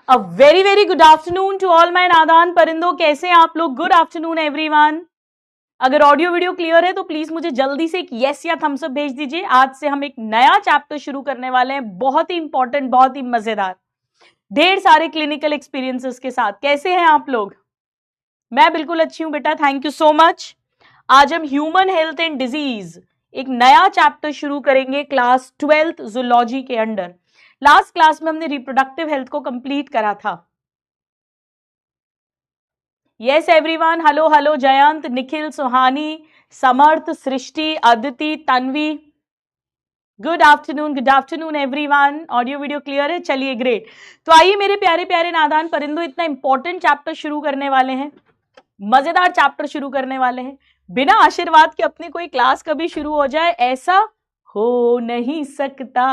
A very very good afternoon to all my नादान परिंदों। कैसे हैं आप लोग? Good afternoon everyone. अगर ऑडियो वीडियो क्लियर है तो प्लीज मुझे जल्दी से एक यस या थम्स अप भेज दीजिए। आज से हम एक नया चैप्टर शुरू करने वाले हैं, बहुत ही इंपॉर्टेंट, बहुत ही मजेदार, ढेर सारे क्लिनिकल एक्सपीरियंसेस के साथ। कैसे हैं आप लोग? मैं बिल्कुल अच्छी हूं बेटा, थैंक यू सो मच। आज हम ह्यूमन हेल्थ एंड डिजीज एक नया चैप्टर शुरू करेंगे क्लास 12th जूलॉजी के अंडर। लास्ट क्लास में हमने रिप्रोडक्टिव हेल्थ को कंप्लीट करा था। Yes everyone, hello hello, Jayant, Nikhil, Suhani, Samarth, Srishti, Aditi, Tanvi, good afternoon everyone. Audio video clear है? चलिए ग्रेट। तो आइए मेरे प्यारे प्यारे नादान परिंदों, इतना इंपॉर्टेंट चैप्टर शुरू करने वाले हैं, मजेदार चैप्टर शुरू करने वाले हैं। बिना आशीर्वाद के अपनी कोई क्लास कभी शुरू हो जाए ऐसा हो नहीं सकता,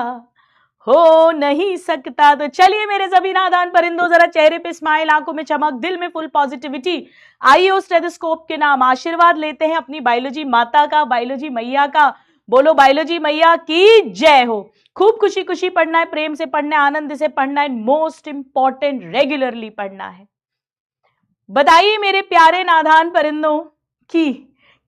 हो नहीं सकता। तो चलिए मेरे सभी नादान परिंदों, जरा चेहरे पे स्माइल, आंखों में चमक, दिल में फुल पॉजिटिविटी। आइए उस स्टेथोस्कोप के नाम आशीर्वाद लेते हैं अपनी बायोलॉजी माता का, बायोलॉजी मैया का। बोलो बायोलॉजी मैया की जय हो। खूब खुशी खुशी पढ़ना है, प्रेम से पढ़ना है, आनंद से पढ़ना है, मोस्ट इंपॉर्टेंट रेगुलरली पढ़ना है। बताइए मेरे प्यारे नादान परिंदों कि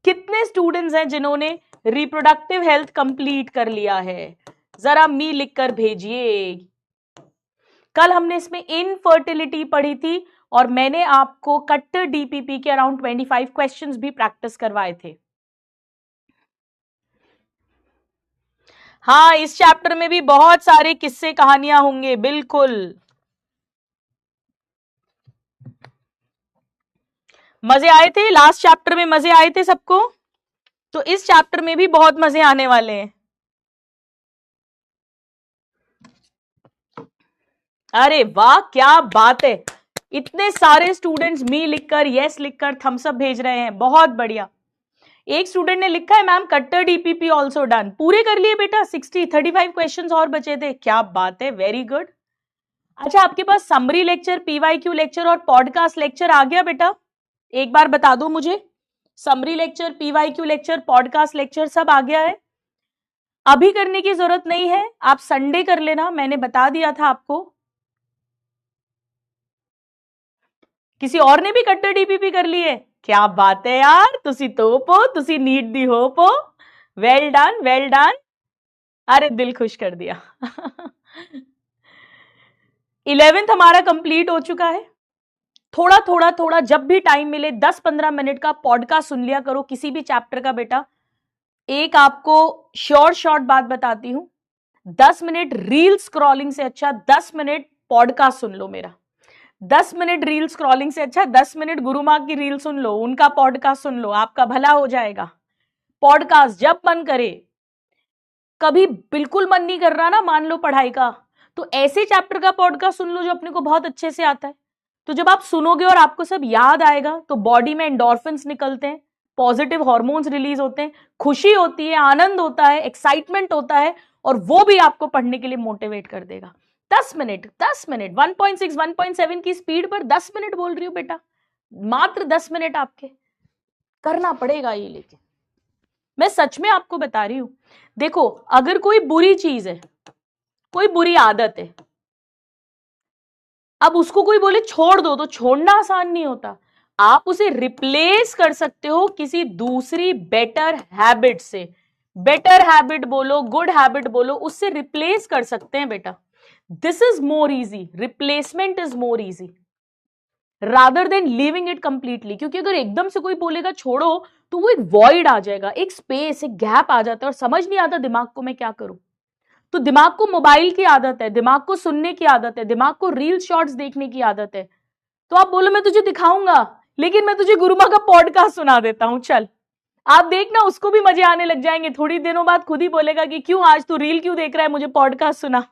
कितने स्टूडेंट्स हैं जिन्होंने रिप्रोडक्टिव हेल्थ कंप्लीट कर लिया है? जरा मी लिखकर भेजिए। कल हमने इसमें इनफर्टिलिटी पढ़ी थी और मैंने आपको कट्टर डीपीपी के अराउंड 25 क्वेश्चंस भी प्रैक्टिस करवाए थे। हाँ, इस चैप्टर में भी बहुत सारे किस्से कहानियां होंगे, बिल्कुल। मजे आए थे लास्ट चैप्टर में? मजे आए थे सबको? तो इस चैप्टर में भी बहुत मजे आने वाले हैं। अरे वाह, क्या बात है। इतने सारे स्टूडेंट्स मी लिखकर, यस लिखकर, थम्स अप भेज रहे हैं, बहुत बढ़िया। एक स्टूडेंट ने लिखा है मैम कट्टर डीपीपी ऑल्सो डन। पूरे कर लिए बेटा? 35 क्वेश्चंस और बचे थे। क्या बात है, वेरी गुड। अच्छा, आपके पास समरी लेक्चर, पीवाईक्यू लेक्चर और पॉडकास्ट लेक्चर आ गया बेटा? एक बार बता दो मुझे। Summary lecture, PYQ lecture, podcast lecture सब आ गया है? अभी करने की जरूरत नहीं है, आप संडे कर लेना, मैंने बता दिया था आपको। किसी और ने भी कट्टर डीपीपी कर ली है? क्या बात है यार, तुसी तोप हो, तुसी नीड दी होप हो। Well done, well done. अरे दिल खुश कर दिया। 11th हमारा कंप्लीट हो चुका है। थोड़ा थोड़ा थोड़ा जब भी टाइम मिले 10-15 मिनट का पॉडकास्ट सुन लिया करो किसी भी चैप्टर का बेटा। एक आपको शॉर्ट बात बताती हूं, 10 मिनट रील स्क्रॉलिंग से अच्छा 10 मिनट पॉडकास्ट सुन लो मेरा। 10 मिनट रील स्क्रॉलिंग से अच्छा 10 मिनट गुरु माँ की रील सुन लो, उनका पॉडकास्ट सुन लो, आपका भला हो जाएगा। पॉडकास्ट जब मन करे, कभी बिल्कुल मन नहीं कर रहा ना, मान लो पढ़ाई का, तो ऐसे चैप्टर का पॉडकास्ट सुन लो जो अपने को बहुत अच्छे से आता है। तो जब आप सुनोगे और आपको सब याद आएगा तो बॉडी में एंडोर्फिन्स निकलते हैं, पॉजिटिव हार्मोन्स रिलीज होते हैं, खुशी होती है, आनंद होता है, एक्साइटमेंट होता है, और वो भी आपको पढ़ने के लिए मोटिवेट कर देगा। 10 मिनट 1.6 1.7 की स्पीड पर 10 मिनट बोल रही हूँ बेटा, मात्र 10 मिनट आपके करना पड़ेगा ये। लेकिन मैं सच में आपको बता रही हूं, देखो अगर कोई बुरी चीज है, कोई बुरी आदत है, अब उसको कोई बोले छोड़ दो, तो छोड़ना आसान नहीं होता। आप उसे रिप्लेस कर सकते हो किसी दूसरी बेटर हैबिट से। बेटर हैबिट बोलो, गुड हैबिट बोलो, उससे रिप्लेस कर सकते हैं बेटा। This is more easy, replacement is more easy rather than leaving it completely. क्योंकि अगर एकदम से कोई बोलेगा छोड़ो तो वो एक वॉइड आ जाएगा, एक स्पेस, एक गैप आ जाता है और समझ नहीं आता दिमाग को मैं क्या करूं। तो दिमाग को मोबाइल की आदत है, दिमाग को सुनने की आदत है, दिमाग को रील शॉर्ट्स देखने की आदत है। तो आप बोलो मैं तुझे दिखाऊंगा, लेकिन मैं तुझे गुरुमा का पॉडकास्ट सुना देता हूं, चल। आप देखना उसको भी मजे आने लग जाएंगे, थोड़ी दिनों बाद खुद ही बोलेगा कि क्यों आज तू रील क्यों देख रहा है, मुझे पॉडकास्ट सुना।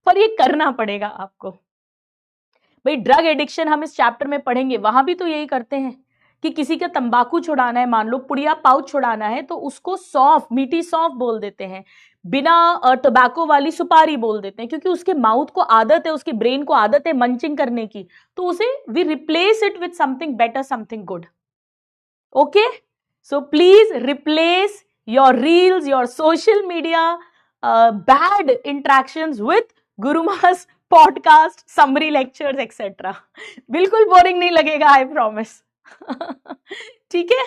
पर ये करना पड़ेगा आपको भाई। ड्रग एडिक्शन हम इस चैप्टर में पढ़ेंगे, वहां भी तो यही करते हैं कि किसी का तंबाकू छुड़ाना है, मान लो पुड़िया पाउच छुड़ाना है, तो उसको सौंफ, मीठी सौंफ बोल देते हैं, बिना टोबैको वाली सुपारी बोल देते हैं, क्योंकि उसके माउथ को आदत है, उसके ब्रेन को आदत है मंचिंग करने की। तो उसे we replace it with something better, something good. Okay, so please replace your reels, your social media, bad interactions with गुरुमा's पॉडकास्ट, समरी लेक्चर्स एक्सेट्रा। बिल्कुल बोरिंग नहीं लगेगा, आई प्रॉमिस। ठीक है,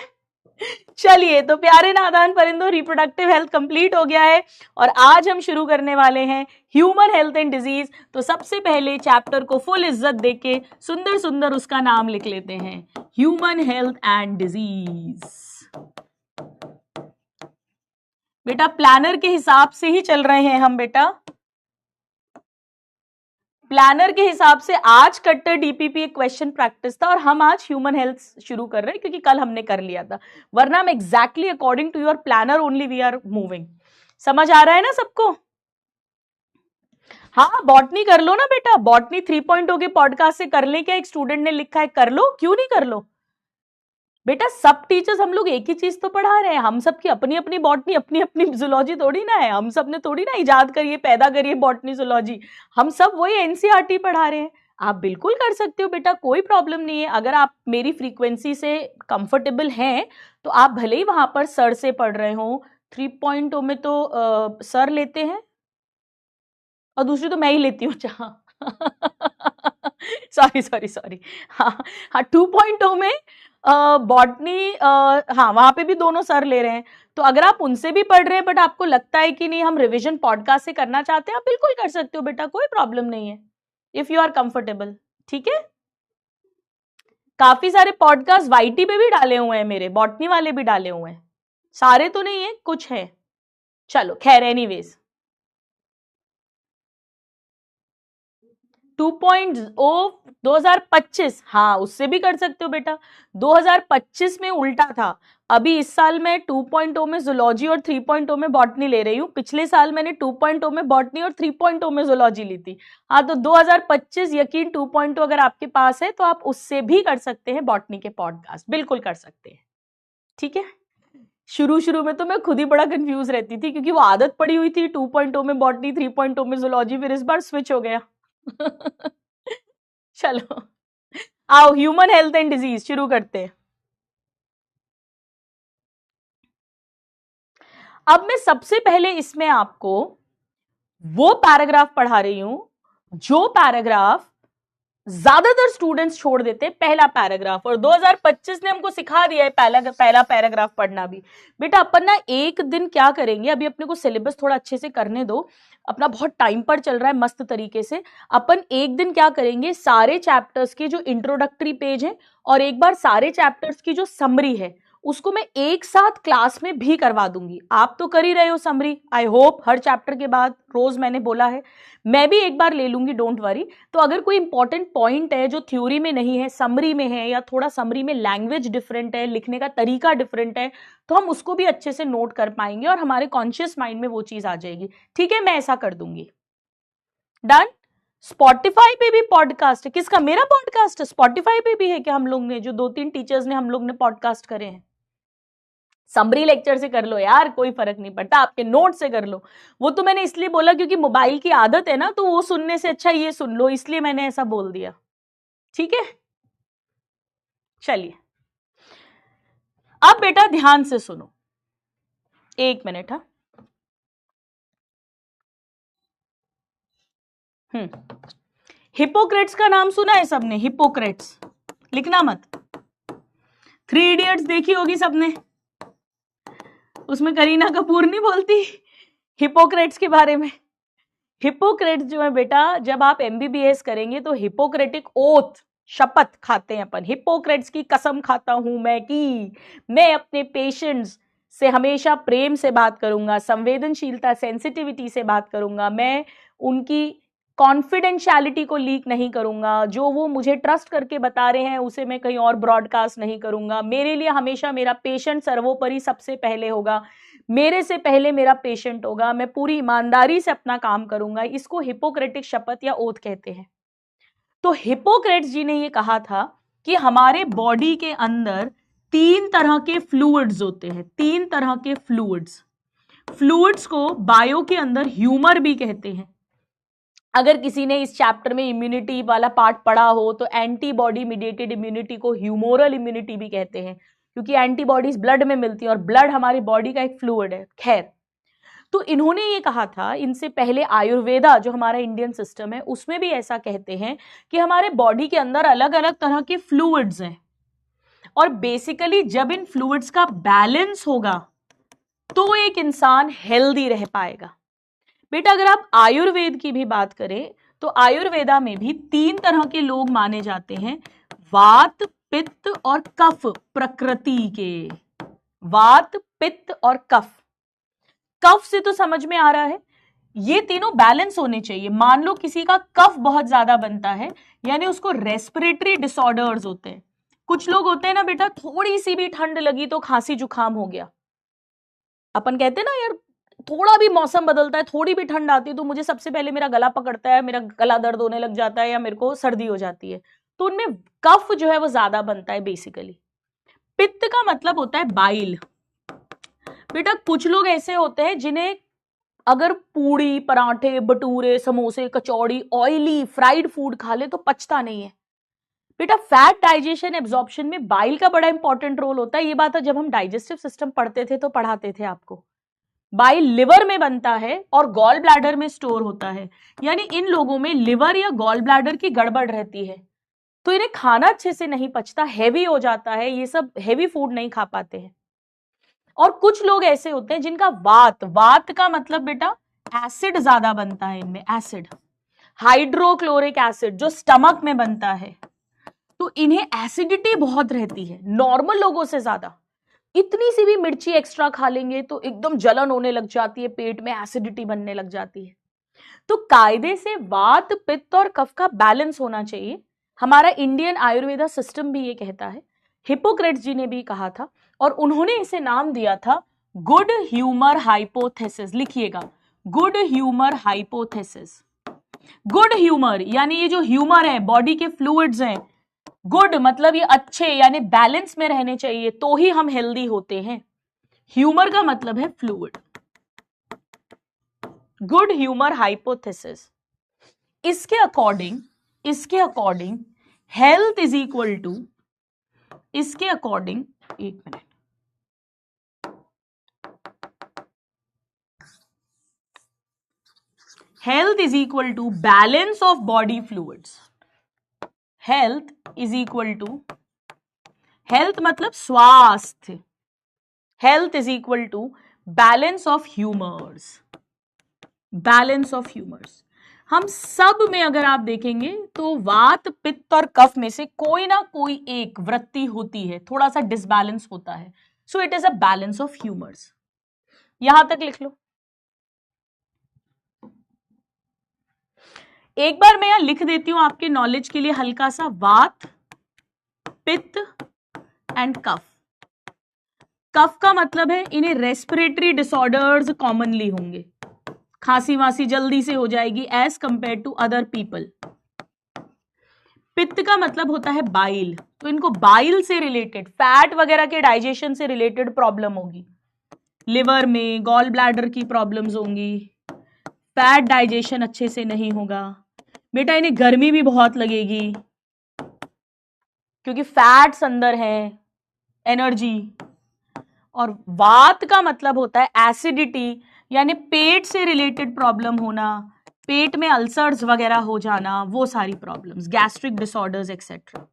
चलिए, तो प्यारे नादान परिंदों, रिप्रोडक्टिव हेल्थ कंप्लीट हो गया है और आज हम शुरू करने वाले हैं ह्यूमन हेल्थ एंड डिजीज। तो सबसे पहले चैप्टर को फुल इज्जत देके सुंदर सुंदर उसका नाम लिख लेते हैं, ह्यूमन हेल्थ एंड डिजीज। बेटा प्लानर के हिसाब से ही चल रहे हैं हम, बेटा प्लानर के हिसाब से। आज कट्टर डीपीपी एक क्वेश्चन प्रैक्टिस था और हम आज ह्यूमन हेल्थ शुरू कर रहे हैं क्योंकि कल हमने कर लिया था, वरना हम exactly according to your planner only we are moving. समझ आ रहा है ना सबको? हाँ, बॉटनी कर लो ना बेटा, बॉटनी 3.0 के पॉडकास्ट से कर ले क्या? एक स्टूडेंट ने लिखा है, कर लो, क्यों नहीं कर लो बेटा? सब टीचर्स हम लोग एक ही चीज तो पढ़ा रहे हैं, हम सब की अपनी अपनी बॉटनी, अपनी अपनी जूलॉजी थोड़ी ना है। हम सब ने थोड़ी ना इजाद करिए, पैदा करिए बॉटनी जूलॉजी, हम सब वही एनसीईआरटी पढ़ा रहे हैं। आप बिल्कुल कर सकते हो बेटा, कोई प्रॉब्लम नहीं है। अगर आप मेरी फ्रीक्वेंसी से कंफर्टेबल हैं तो आप भले ही वहां पर सर से पढ़ रहे हो। 3.0 में तो सर लेते हैं और दूसरी तो मैं ही लेती हूँ। सॉरी सॉरी सॉरी, हाँ हाँ, 2.0 में बॉटनी, हाँ वहां पे भी दोनों सर ले रहे हैं। तो अगर आप उनसे भी पढ़ रहे हैं बट आपको लगता है कि नहीं हम रिवीजन पॉडकास्ट से करना चाहते हैं, आप बिल्कुल कर सकते हो बेटा, कोई प्रॉब्लम नहीं है, इफ यू आर कंफर्टेबल। ठीक है, काफी सारे पॉडकास्ट वाईटी पे भी डाले हुए हैं, मेरे बॉटनी वाले भी डाले हुए हैं, सारे तो नहीं है, कुछ है। चलो खैर, एनीवेज 2.0 2025, हाँ उससे भी कर सकते हो बेटा। 2025 में उल्टा था, अभी इस साल मैं 2.0 में जूलॉजी और 3.0 में बॉटनी ले रही हूँ। पिछले साल मैंने 2.0 में बॉटनी और 3.0 में जूलॉजी ली थी। हाँ, तो 2025 यकीन 2.0 अगर आपके पास है तो आप उससे भी कर सकते हैं बॉटनी के पॉडकास्ट, बिल्कुल कर सकते हैं। ठीक है, शुरू शुरू में तो मैं खुद ही बड़ा कंफ्यूज रहती थी क्योंकि वो आदत पड़ी हुई थी 2.0 में बॉटनी, 3.0 में जूलॉजी, फिर इस बार स्विच हो गया। चलो आओ, ह्यूमन हेल्थ एंड डिजीज शुरू करते हैं। अब मैं सबसे पहले इसमें आपको वो पैराग्राफ पढ़ा रही हूं जो पैराग्राफ ज्यादातर स्टूडेंट्स छोड़ देते हैं, पहला पैराग्राफ। और 2025 ने हमको सिखा दिया है पहला पैराग्राफ पढ़ना भी। बेटा अपन ना एक दिन क्या करेंगे, अभी अपने को सिलेबस थोड़ा अच्छे से करने दो, अपना बहुत टाइम पर चल रहा है मस्त तरीके से। अपन एक दिन क्या करेंगे, सारे चैप्टर्स के जो इंट्रोडक्टरी पेज है और एक बार सारे चैप्टर्स की जो समरी है उसको मैं एक साथ क्लास में भी करवा दूंगी। आप तो कर ही रहे हो summary, I hope her chapter के बाद रोज मैंने बोला है, मैं भी एक बार ले लूंगी, डोंट वरी। तो अगर कोई इंपॉर्टेंट पॉइंट है जो थ्योरी में नहीं है, समरी में है, या थोड़ा समरी में लैंग्वेज डिफरेंट है, लिखने का तरीका डिफरेंट है, तो हम उसको भी अच्छे से नोट कर पाएंगे और हमारे कॉन्शियस माइंड में वो चीज आ जाएगी। ठीक है, मैं ऐसा कर दूंगी। डन। स्पॉटिफाई पे भी पॉडकास्ट है, किसका? मेरा पॉडकास्ट स्पॉटिफाई पे भी है क्या? हम लोग ने जो 2-3 टीचर्स ने हम लोग ने पॉडकास्ट करे हैं, समरी लेक्चर से कर लो यार, कोई फर्क नहीं पड़ता, आपके नोट से कर लो। वो तो मैंने इसलिए बोला क्योंकि मोबाइल की आदत है ना, तो वो सुनने से अच्छा ये सुन लो, इसलिए मैंने ऐसा बोल दिया। ठीक है, चलिए अब बेटा ध्यान से सुनो, एक मिनट। हाँ, हिपोक्रेट्स का नाम सुना है सबने? हिपोक्रेट्स लिखना मत। 3 इडियट्स देखी होगी सबने, उसमें करीना कपूर नहीं बोलती हिपोक्रेट्स के बारे में? हिपोक्रेट्स जो है बेटा, जब आप एमबीबीएस करेंगे तो हिपोक्रेटिक ओथ, शपथ खाते हैं अपन। हिपोक्रेट्स की कसम खाता हूं मैं कि मैं अपने पेशेंट्स से हमेशा प्रेम से बात करूंगा, संवेदनशीलता, सेंसिटिविटी से बात करूंगा, मैं उनकी कॉन्फिडेंशियलिटी को लीक नहीं करूंगा, जो वो मुझे ट्रस्ट करके बता रहे हैं उसे मैं कहीं और ब्रॉडकास्ट नहीं करूंगा। मेरे लिए हमेशा मेरा पेशेंट सर्वोपरि सबसे पहले होगा, मेरे से पहले मेरा पेशेंट होगा, मैं पूरी ईमानदारी से अपना काम करूंगा। इसको हिपोक्रेटिक शपथ या ओथ कहते हैं। तो हिपोक्रेट्स जी ने ये कहा था कि हमारे बॉडी के अंदर 3 तरह के फ्लूइड्स होते हैं, 3 तरह के फ्लूइड्स को बायो के अंदर ह्यूमर भी कहते हैं। अगर किसी ने इस चैप्टर में इम्यूनिटी वाला पार्ट पढ़ा हो तो एंटीबॉडी मीडिएटेड इम्यूनिटी को ह्यूमोरल इम्यूनिटी भी कहते हैं, क्योंकि एंटीबॉडीज ब्लड में मिलती हैं और ब्लड हमारी बॉडी का एक फ्लूइड है। खैर, तो इन्होंने ये कहा था, इनसे पहले आयुर्वेदा जो हमारा इंडियन सिस्टम है उसमें भी ऐसा कहते हैं कि हमारे बॉडी के अंदर अलग अलग तरह के फ्लूइड्स हैं, और बेसिकली जब इन फ्लूइड्स का बैलेंस होगा तो एक इंसान हेल्दी रह पाएगा। बेटा अगर आप आयुर्वेद की भी बात करें तो आयुर्वेदा में भी 3 तरह के लोग माने जाते हैं, वात, पित्त और कफ प्रकृति के। वात, पित्त और कफ। कफ से तो समझ में आ रहा है, ये तीनों बैलेंस होने चाहिए। मान लो किसी का कफ बहुत ज्यादा बनता है, यानी उसको रेस्पिरेटरी डिसऑर्डर्स होते हैं। कुछ लोग होते हैं ना बेटा, थोड़ी सी भी ठंड लगी तो खांसी जुकाम हो गया। अपन कहते हैं ना यार, थोड़ा भी मौसम बदलता है, थोड़ी भी ठंड आती है तो मुझे सबसे पहले मेरा गला पकड़ता है, मेरा गला दर्द होने लग जाता है, या मेरे को सर्दी हो जाती है। तो उनमें कफ जो है वो ज्यादा बनता है बेसिकली। पित्त का मतलब होता है बाइल। बेटा कुछ लोग ऐसे होते हैं जिन्हें अगर पूड़ी, पराठे, भटूरे, समोसे, कचौड़ी, ऑयली फ्राइड फूड खा ले तो पचता नहीं है। बेटा फैट डाइजेशन एब्जॉर्प्शन में बाइल का बड़ा इंपॉर्टेंट रोल होता है। ये बात जब हम डाइजेस्टिव सिस्टम पढ़ते थे तो पढ़ाते थे आपको। बाइल लिवर में बनता है और गॉल ब्लैडर में स्टोर होता है, यानी इन लोगों में लिवर या गॉल ब्लैडर की गड़बड़ रहती है, तो इन्हें खाना अच्छे से नहीं पचता, हैवी हो जाता है, ये सब हैवी फूड नहीं खा पाते हैं। और कुछ लोग ऐसे होते हैं जिनका वात, वात का मतलब बेटा एसिड ज्यादा बनता है इनमें, एसिड, हाइड्रोक्लोरिक एसिड जो स्टमक में बनता है, तो इन्हें एसिडिटी बहुत रहती है नॉर्मल लोगों से ज्यादा। इतनी सी भी मिर्ची एक्स्ट्रा खा लेंगे तो एकदम जलन होने लग जाती है, पेट में एसिडिटी बनने लग जाती है। तो कायदे से वात, पित्त और कफ का बैलेंस होना चाहिए। हमारा इंडियन आयुर्वेदा सिस्टम भी ये कहता है, हिपोक्रेट्स जी ने भी कहा था, और उन्होंने इसे नाम दिया था गुड ह्यूमर हाइपोथेसिस। लिखिएगा, good humour hypothesis. Good humour यानी ये जो ह्यूमर है, बॉडी के फ्लूइड्स हैं, गुड मतलब ये अच्छे यानी बैलेंस में रहने चाहिए तो ही हम हेल्दी होते हैं। ह्यूमर का मतलब है फ्लूइड। Good humour hypothesis. इसके according health is equal to, इसके अकॉर्डिंग, एक minute, health is equal to balance of body fluids. Health is equal to, health मतलब स्वास्थ्य, health is equal to balance of humours. Balance of humours हम सब में अगर आप देखेंगे तो वात, पित्त और कफ में से कोई ना कोई एक वृत्ति होती है, थोड़ा सा डिसबैलेंस होता है। So it is a balance of humours. यहां तक लिख लो। एक बार मैं यहां लिख देती हूं आपके नॉलेज के लिए हल्का सा, वात, पित्त एंड कफ। कफ का मतलब है इन्हें रेस्पिरेटरी डिसऑर्डर्स कॉमनली होंगे, खांसी वासी जल्दी से हो जाएगी as compare to other people. पित्त का मतलब होता है बाइल, तो इनको बाइल से रिलेटेड, फैट वगैरह के डाइजेशन से रिलेटेड प्रॉब्लम होगी। लिवर में गॉल ब्लैडर की प्रॉब्लम्स होंगी, फैट डाइजेशन अच्छे से नहीं होगा। बेटा इन्हें गर्मी भी बहुत लगेगी क्योंकि फैट्स अंदर है, एनर्जी। और वात का मतलब होता है एसिडिटी, यानी पेट से रिलेटेड प्रॉब्लम होना, पेट में अल्सर्स वगैरह हो जाना, वो सारी प्रॉब्लम्स, गैस्ट्रिक डिसऑर्डर्स एक्सेट्रा,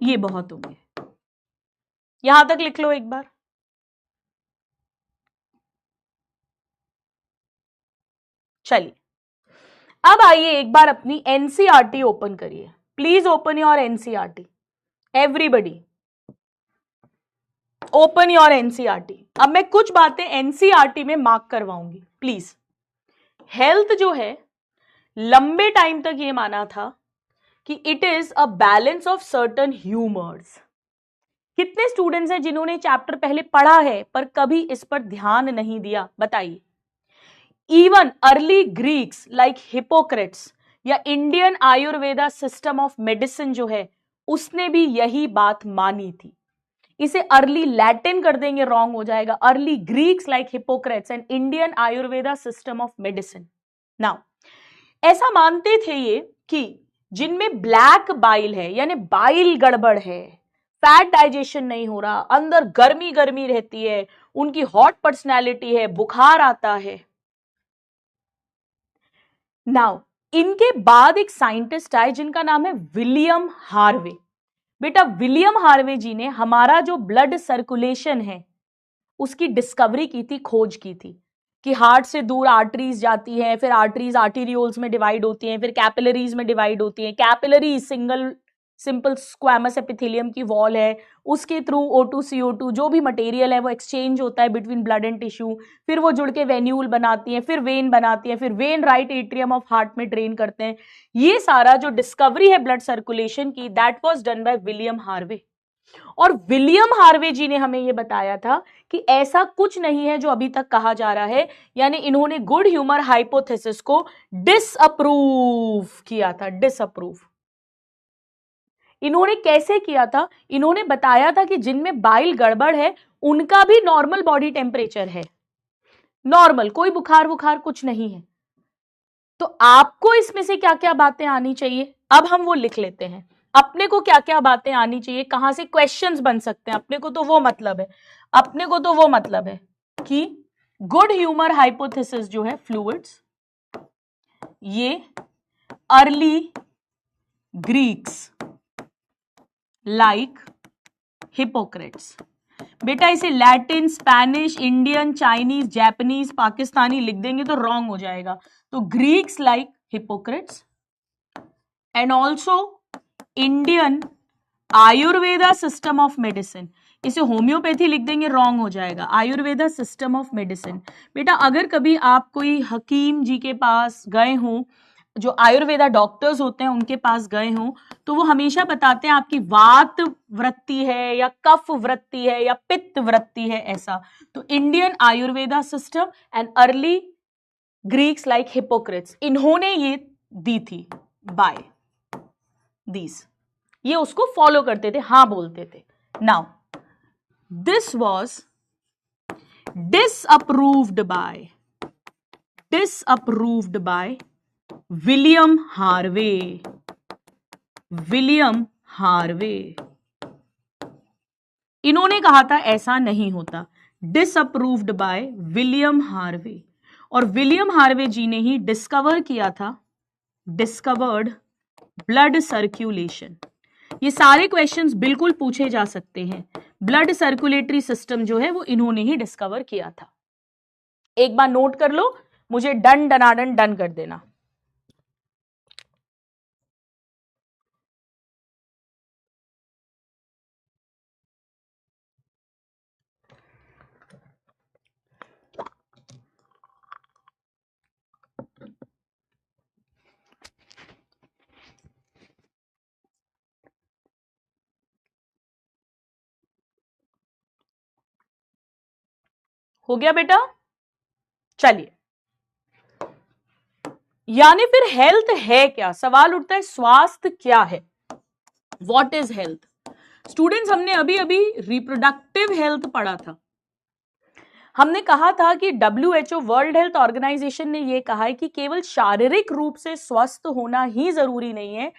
ये बहुत होंगे। यहां तक लिख लो एक बार। चलिए अब आइए एक बार अपनी एनसीईआरटी ओपन करिए। Please open your NCERT, everybody open your NCERT. अब मैं कुछ बातें एनसीईआरटी में मार्क करवाऊंगी प्लीज। हेल्थ जो है, लंबे टाइम तक ये माना था कि it is a balance of certain humours. कितने स्टूडेंट्स हैं जिन्होंने चैप्टर पहले पढ़ा है पर कभी इस पर ध्यान नहीं दिया, बताइए। Even early Greeks like Hippocrates या Indian Ayurveda system of medicine जो है, उसने भी यही बात मानी थी। इसे अर्ली लैटिन कर देंगे, रॉन्ग हो जाएगा। Early Greeks like Hippocrates and Indian Ayurveda system of medicine. Now ऐसा मानते थे ये कि जिनमें ब्लैक बाइल है, यानी बाइल गड़बड़ है, फैट डाइजेशन नहीं हो रहा, अंदर गर्मी गर्मी रहती है, उनकी हॉट पर्सनैलिटी है, बुखार आता है। नाउ इनके बाद एक साइंटिस्ट आए जिनका नाम है विलियम हार्वे। बेटा विलियम हार्वे जी ने हमारा जो ब्लड सर्कुलेशन है उसकी डिस्कवरी की थी, खोज की थी कि हार्ट से दूर आर्टरीज जाती हैं, फिर आर्टरीज आर्टीरियोल्स में डिवाइड होती हैं, फिर कैपिलरीज में डिवाइड होती हैं। कैपिलरी सिंपल स्क्वैमस एपिथेलियम की वॉल है, उसके थ्रू O2 CO2 जो भी मटेरियल है वो एक्सचेंज होता है बिटवीन ब्लड एंड टिश्यू, फिर वो जुड़ के वेन्यूल बनाती हैं, फिर वेन बनाती हैं, फिर when right atrium of heart में ड्रेन करते हैं। ये सारा जो डिस्कवरी है ब्लड सर्कुलेशन की, that was done by William Harvey. और विलियम हार्वे जी ने हमें यह बताया था कि ऐसा कुछ नहीं है जो अभी तक कहा जा रहा है, यानी इन्होंने गुड ह्यूमर हाइपोथेसिस को डिसअप्रूव किया था। डिसअप्रूव इन्होंने कैसे किया था? इन्होंने बताया था कि जिनमें बाइल गड़बड़ है उनका भी नॉर्मल बॉडी टेम्परेचर है, नॉर्मल, कोई बुखार बुखार कुछ नहीं है। तो आपको इसमें से क्या क्या बातें आनी चाहिए, अब हम वो लिख लेते हैं। अपने को क्या क्या बातें आनी चाहिए, कहां से क्वेश्चंस बन सकते हैं, अपने को तो वो मतलब है कि गुड ह्यूमर हाइपोथेसिस जो है फ्लूइड्स, ये अर्ली ग्रीक्स लाइक हिपोक्रेट्स। बेटा इसे Latin, Spanish, Indian, Chinese, Japanese, Pakistani लिख देंगे तो रॉन्ग हो जाएगा। तो Greeks like Hippocrates and also Indian Ayurveda system of medicine. इसे होम्योपैथी लिख देंगे, रॉन्ग हो जाएगा। Ayurveda system of medicine. बेटा अगर कभी आप कोई हकीम जी के पास गए हो, जो आयुर्वेदा डॉक्टर्स होते हैं उनके पास गए हो, तो वो हमेशा बताते हैं आपकी वात वृत्ति है या कफ वृत्ति है या पित्त वृत्ति है, ऐसा। तो Indian Ayurveda system and early Greeks like Hippocrates, इन्होंने ये दी थी बाय दीज, ये उसको फॉलो करते थे, हाँ बोलते थे। Now this was disapproved by William Harvey. इन्होंने कहा था ऐसा नहीं होता, डिसअप्रूव्ड बाय विलियम हार्वे। और विलियम हार्वे जी ने ही डिस्कवर्ड ब्लड सर्कुलेशन। ये सारे क्वेश्चंस बिल्कुल पूछे जा सकते हैं। ब्लड सर्कुलेटरी सिस्टम जो है वो इन्होंने ही डिस्कवर किया था। एक बार नोट कर लो, मुझे डन कर देना। हो गया बेटा? चलिए, यानी फिर हेल्थ है क्या? सवाल उठता है स्वास्थ्य क्या है, व्हाट इज हेल्थ? स्टूडेंट्स, हमने अभी अभी रिप्रोडक्टिव हेल्थ पढ़ा था। हमने कहा था कि WHO वर्ल्ड हेल्थ ऑर्गेनाइजेशन ने यह कहा है कि केवल शारीरिक रूप से स्वस्थ होना ही जरूरी नहीं है।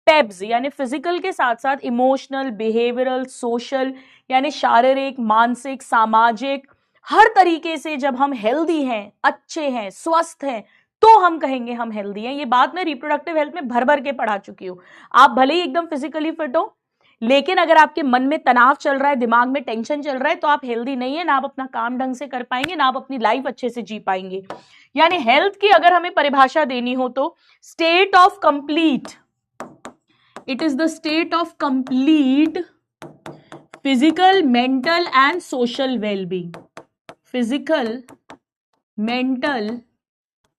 पेब्स यानी फिजिकल के साथ साथ इमोशनल, बिहेवियरल, सोशल यानी शारीरिक, मानसिक, सामाजिक, हर तरीके से जब हम हेल्दी हैं, अच्छे हैं, स्वस्थ हैं, तो हम कहेंगे हम हेल्दी हैं। ये बात मैं रिप्रोडक्टिव हेल्थ में भर भर के पढ़ा चुकी हूं। आप भले ही एकदम फिजिकली फिट हो, लेकिन अगर आपके मन में तनाव चल रहा है, दिमाग में टेंशन चल रहा है, तो आप हेल्दी नहीं है, ना आप अपना काम ढंग से कर पाएंगे, ना आप अपनी लाइफ अच्छे से जी पाएंगे। यानी हेल्थ की अगर हमें परिभाषा देनी हो तो state of complete, it is the state of complete physical, mental and social well-being. Physical, mental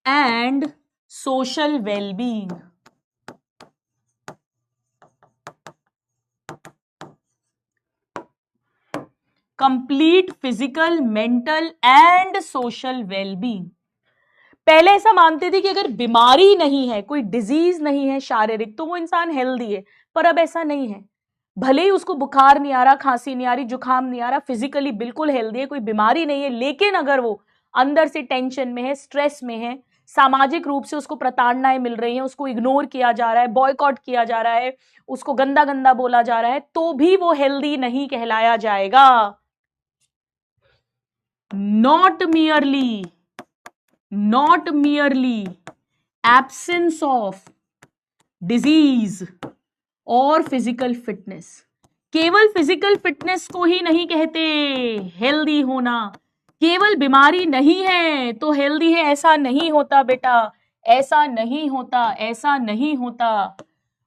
and social well-being. Complete physical, mental and social well-being. पहले ऐसा मानते थे कि अगर बीमारी नहीं है, कोई डिजीज नहीं है शारीरिक, तो वो इंसान हेल्दी है, पर अब ऐसा नहीं है। भले ही उसको बुखार नहीं आ रहा, खांसी नहीं आ रही, जुकाम नहीं आ रहा, फिजिकली बिल्कुल हेल्दी है, कोई बीमारी नहीं है, लेकिन अगर वो अंदर से टेंशन में है, स्ट्रेस में है, सामाजिक रूप से उसको प्रताड़नाएं मिल रही हैं, उसको इग्नोर किया जा रहा है, बॉयकॉट किया जा रहा है, उसको गंदा गंदा बोला जा रहा है, तो भी वो हेल्दी नहीं कहलाया जाएगा। Not merely absence of disease और फिजिकल फिटनेस, केवल फिजिकल फिटनेस को ही नहीं कहते हेल्दी होना, केवल बीमारी नहीं है तो हेल्दी है, ऐसा नहीं होता बेटा, ऐसा नहीं होता, ऐसा नहीं होता।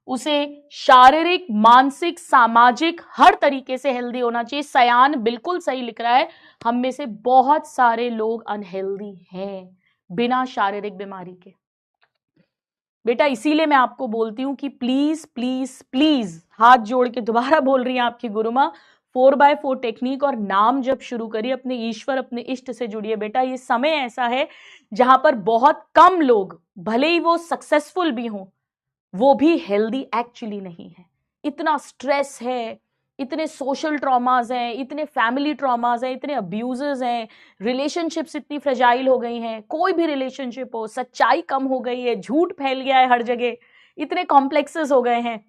उसे शारीरिक, मानसिक, सामाजिक हर तरीके से हेल्दी होना चाहिए। सयान बिल्कुल सही लिख रहा है, हम में से बहुत सारे लोग अनहेल्दी हैं बिना शारीरिक बीमारी के। बेटा इसीलिए मैं आपको बोलती हूं कि प्लीज प्लीज प्लीज, हाथ जोड़ के दोबारा बोल रही हैं आपकी गुरुमा, 4x4 टेक्निक और नाम जब शुरू करिए, अपने ईश्वर, अपने इष्ट से जुड़िए। बेटा ये समय ऐसा है जहां पर बहुत कम लोग, भले ही वो सक्सेसफुल भी हों, वो भी हेल्दी एक्चुअली नहीं है। इतना स्ट्रेस है, इतने सोशल ट्रॉमाज हैं, इतने फैमिली ट्रॉमाज हैं, इतने अब्यूजेस हैं, रिलेशनशिप्स इतनी फ्रेजाइल हो गई हैं, कोई भी रिलेशनशिप हो, सच्चाई कम हो गई है, झूठ फैल गया है हर जगह, इतने कॉम्प्लेक्सेस हो गए हैं।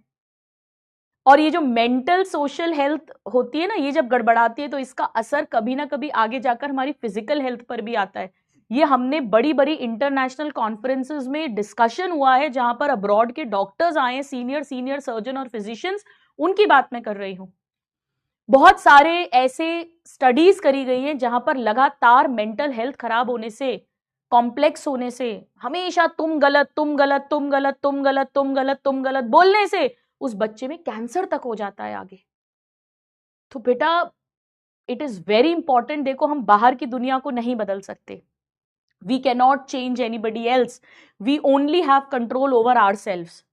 और ये जो मेंटल सोशल हेल्थ होती है ना, ये जब गड़बड़ाती है तो इसका असर कभी ना कभी आगे जाकर हमारी फिजिकल हेल्थ पर भी आता है। ये हमने बड़ी बड़ी इंटरनेशनल कॉन्फ्रेंसेस में डिस्कशन हुआ है, जहां पर अब्रॉड के डॉक्टर्स आए, सीनियर सर्जन और फिजिशियंस, उनकी बात मैं कर रही हूं। बहुत सारे ऐसे स्टडीज करी गई हैं जहां पर लगातार मेंटल हेल्थ खराब होने से, कॉम्प्लेक्स होने से, हमेशा तुम गलत, तुम गलत, तुम गलत, तुम गलत, तुम गलत, तुम गलत बोलने से उस बच्चे में कैंसर तक हो जाता है आगे। तो बेटा इट इज वेरी इंपॉर्टेंट। देखो, हम बाहर की दुनिया को नहीं बदल सकते, we can not change anybody else, we only have control over ourselves.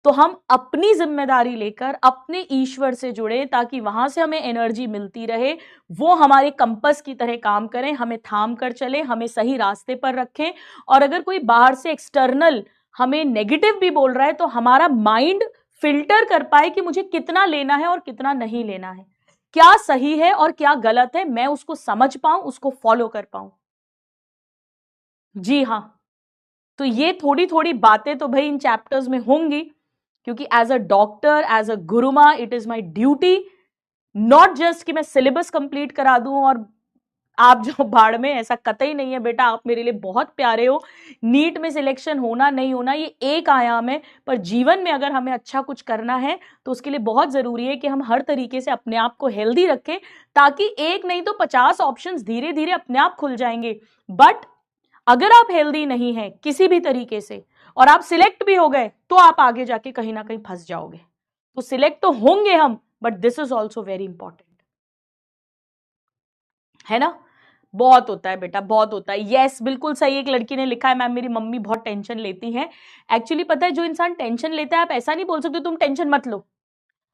तो हम अपनी जिम्मेदारी लेकर अपने ईश्वर से जुड़े, ताकि वहां से हमें एनर्जी मिलती रहे, वो हमारे कंपस की तरह काम करें, हमें थाम कर चले, हमें सही रास्ते पर रखें। और अगर कोई बाहर से एक्सटर्नल हमें नेगेटिव भी बोल रहा है, तो हमारा माइंड फिल्टर कर पाए कि मुझे कितना लेना है और कितना नहीं लेना है, क्या सही है और क्या गलत है, मैं उसको समझ पाऊं, उसको फॉलो कर पाऊं। जी हाँ, तो ये थोड़ी थोड़ी बातें तो भाई इन चैप्टर्स में होंगी, क्योंकि as a doctor, as a Guruma, it is my duty, not just कि मैं सिलेबस कंप्लीट करा दूं और आप जो भाड़ में, ऐसा कतई नहीं है बेटा। आप मेरे लिए बहुत प्यारे हो। नीट में सिलेक्शन होना नहीं होना ये एक आयाम है, पर जीवन में अगर हमें अच्छा कुछ करना है तो उसके लिए बहुत जरूरी है कि हम हर तरीके से अपने आप को हेल्दी रखें, ताकि एक नहीं तो 50 ऑप्शंस धीरे धीरे अपने आप खुल जाएंगे। बट अगर आप हेल्दी नहीं है किसी भी तरीके से और आप सिलेक्ट भी हो गए, तो आप आगे जाके कहीं ना कहीं फंस जाओगे। तो सिलेक्ट तो होंगे हम, but this is also very important, है ना। बहुत होता है बेटा, बहुत होता है। यस, बिल्कुल सही। एक लड़की ने लिखा है, मैम मेरी मम्मी बहुत टेंशन लेती है। एक्चुअली पता है, जो इंसान टेंशन लेता है, आप ऐसा नहीं बोल सकते तुम टेंशन मत लो।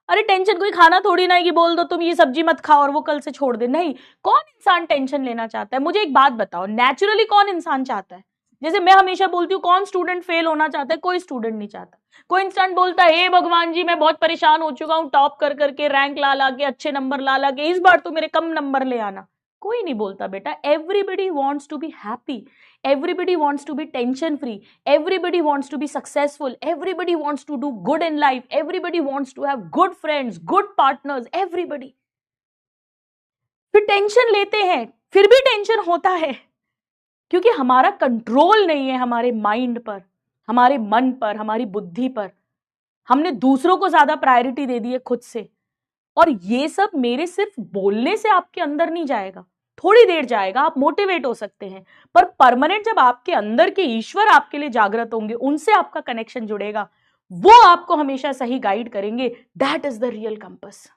अरे टेंशन कोई खाना थोड़ी ना है कि बोल दो तुम ये सब्जी मत खाओ और वो कल से छोड़ दे। नहीं, कौन इंसान टेंशन लेना चाहता है? मुझे एक बात बताओ, नेचुरली कौन इंसान चाहता है? जैसे मैं हमेशा बोलती हूँ, कौन स्टूडेंट फेल होना चाहता है? कोई स्टूडेंट नहीं चाहता। कोई इंसान बोलता है, हे भगवान जी मैं बहुत परेशान हो चुका हूँ, टॉप कर करके, रैंक ला ला के, अच्छे नंबर ला ला के, इस बार तो मेरे कम नंबर ले आना। कोई नहीं बोलता बेटा। Everybody wants to be happy, everybody wants to be tension free, everybody wants to be successful, everybody wants to do good in life, everybody wants to have good friends, good partners, everybody। फिर tension लेते हैं, फिर भी tension होता है, क्योंकि हमारा control नहीं है हमारे माइंड पर, हमारे मन पर, हमारी बुद्धि पर। हमने दूसरों को ज्यादा प्रायोरिटी दे दी है खुद से। और ये सब मेरे सिर्फ बोलने से आपके अंदर नहीं जाएगा, थोड़ी देर जाएगा, आप मोटिवेट हो सकते हैं, पर परमानेंट जब आपके अंदर के ईश्वर आपके लिए जागृत होंगे, उनसे आपका कनेक्शन जुड़ेगा, वो आपको हमेशा सही गाइड करेंगे। That is the real compass,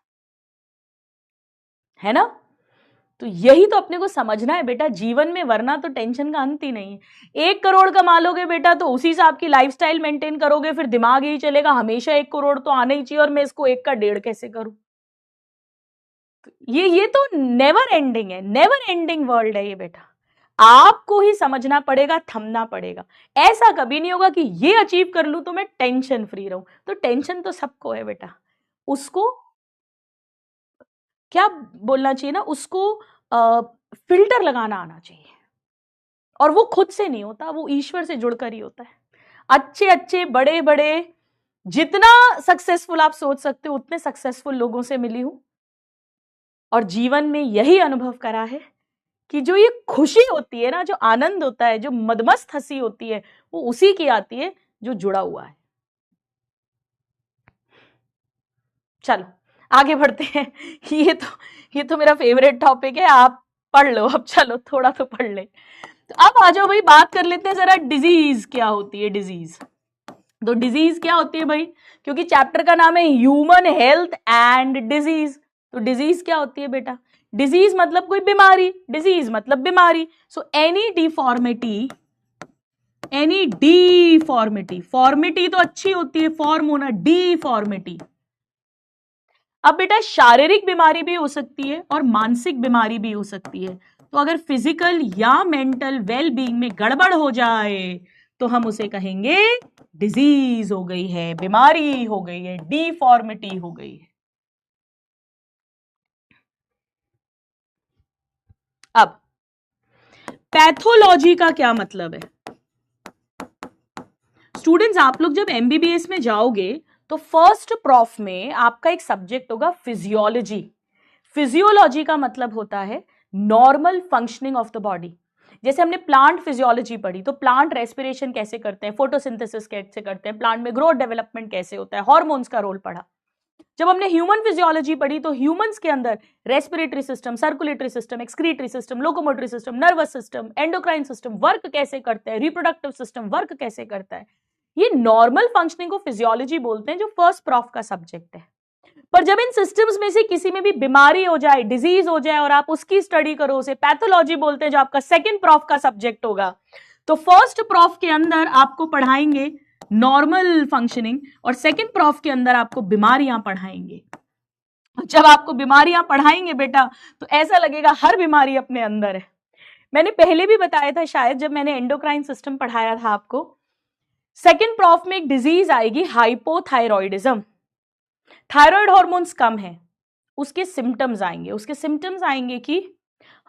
है ना। तो यही तो अपने को समझना है बेटा जीवन में, वरना तो टेंशन का अंत ही नहीं है। 1 करोड़ कमा लोगे बेटा, तो उसी से आपकी लाइफस्टाइल मेंटेन करोगे, फिर दिमाग यही चलेगा हमेशा 1 करोड़ तो आना ही चाहिए, और मैं इसको 1 का 1.5 कैसे करूं। ये तो नेवर एंडिंग है, नेवर एंडिंग वर्ल्ड है ये बेटा। आपको ही समझना पड़ेगा, थमना पड़ेगा। ऐसा कभी नहीं होगा कि ये अचीव कर लूं तो मैं टेंशन फ्री रहूं। तो टेंशन तो सबको है बेटा, उसको क्या बोलना चाहिए ना, उसको फिल्टर लगाना आना चाहिए। और वो खुद से नहीं होता, वो ईश्वर से जुड़कर ही होता है। अच्छे अच्छे बड़े बड़े जितना सक्सेसफुल आप सोच सकते हो उतने सक्सेसफुल लोगों से मिली हूं, और जीवन में यही अनुभव करा है कि जो ये खुशी होती है ना, जो आनंद होता है, जो मदमस्त हंसी होती है, वो उसी की आती है जो जुड़ा हुआ है। चलो आगे बढ़ते हैं। ये तो मेरा फेवरेट टॉपिक है, आप पढ़ लो अब, चलो थोड़ा तो पढ़ ले। तो अब आ जाओ भाई, बात कर लेते हैं जरा डिजीज क्या होती है। डिजीज, तो डिजीज क्या होती है भाई, क्योंकि चैप्टर का नाम है ह्यूमन हेल्थ एंड डिजीज, तो डिजीज क्या होती है बेटा? डिजीज मतलब कोई बीमारी, डिजीज मतलब बीमारी। So any deformity, any deformity, फॉर्मिटी तो अच्छी होती है, फॉर्म होना, डिफॉर्मिटी। अब बेटा शारीरिक बीमारी भी हो सकती है और मानसिक बीमारी भी हो सकती है। तो अगर फिजिकल या मेंटल वेल बीइंग में गड़बड़ हो जाए तो हम उसे कहेंगे डिजीज हो गई है, बीमारी हो गई है, डिफॉर्मिटी हो गई है। अब पैथोलॉजी का क्या मतलब है? स्टूडेंट्स, आप लोग जब एमबीबीएस में जाओगे तो फर्स्ट प्रॉफ में आपका एक सब्जेक्ट होगा फिजियोलॉजी। फिजियोलॉजी का मतलब होता है normal functioning of the body. जैसे हमने प्लांट फिजियोलॉजी पढ़ी, तो प्लांट रेस्पिरेशन कैसे करते हैं, फोटोसिंथेसिस कैसे करते हैं, प्लांट में ग्रोथ डेवलपमेंट कैसे होता है, हार्मोन्स का रोल पढ़ा। जब हमने ह्यूमन फिजियोलॉजी पढ़ी तो ह्यूमंस के अंदर respiratory system, circulatory system, excretory system, locomotory system, nervous system, endocrine system work कैसे करते हैं, रिप्रोडक्टिव सिस्टम वर्क कैसे करता है, ये नॉर्मल फंक्शनिंग को फिजियोलॉजी बोलते हैं, जो फर्स्ट प्रॉफ का सब्जेक्ट है। पर जब इन सिस्टम्स में से किसी में भी बीमारी हो जाए, डिजीज हो जाए और आप उसकी स्टडी करो, उसे पैथोलॉजी बोलते हैं, जो आपका सेकंड प्रॉफ का सब्जेक्ट होगा। तो फर्स्ट प्रॉफ के अंदर आपको पढ़ाएंगे नॉर्मल फंक्शनिंग और सेकंड प्रॉफ के अंदर आपको बीमारियां पढ़ाएंगे। जब आपको बीमारियां पढ़ाएंगे बेटा तो ऐसा लगेगा हर बीमारी अपने अंदर है। मैंने पहले भी बताया था शायद, जब मैंने एंडोक्राइन सिस्टम पढ़ाया था आपको, सेकंड प्रॉफ में एक डिजीज आएगी हाइपोथायरॉयडिज्म। थायराइड हार्मोन्स कम है, उसके सिम्टम्स आएंगे। उसके सिम्टम्स आएंगे कि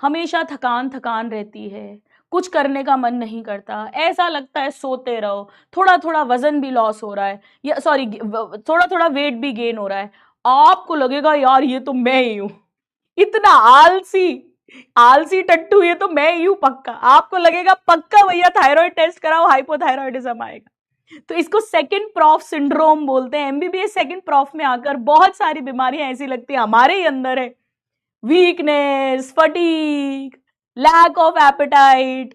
हमेशा थकान थकान रहती है, कुछ करने का मन नहीं करता, ऐसा लगता है सोते रहो, थोड़ा थोड़ा वजन भी लॉस हो रहा है, या सॉरी थोड़ा थोड़ा वेट भी गेन हो रहा है। आपको लगेगा यार ये तो मैं ही हूं, इतना आलसी आलसी टट्टू, ये तो मैं ही हूं पक्का। आपको लगेगा पक्का भैया थायराइड टेस्ट कराओ, हाइपोथायरॉयडिज्म आएगा। तो इसको सेकंड प्रॉफ सिंड्रोम बोलते हैं। एमबीबीएस सेकंड प्रॉफ में आकर बहुत सारी बीमारियां ऐसी लगती है हमारे ही अंदर है, weakness, fatigue, lack of appetite,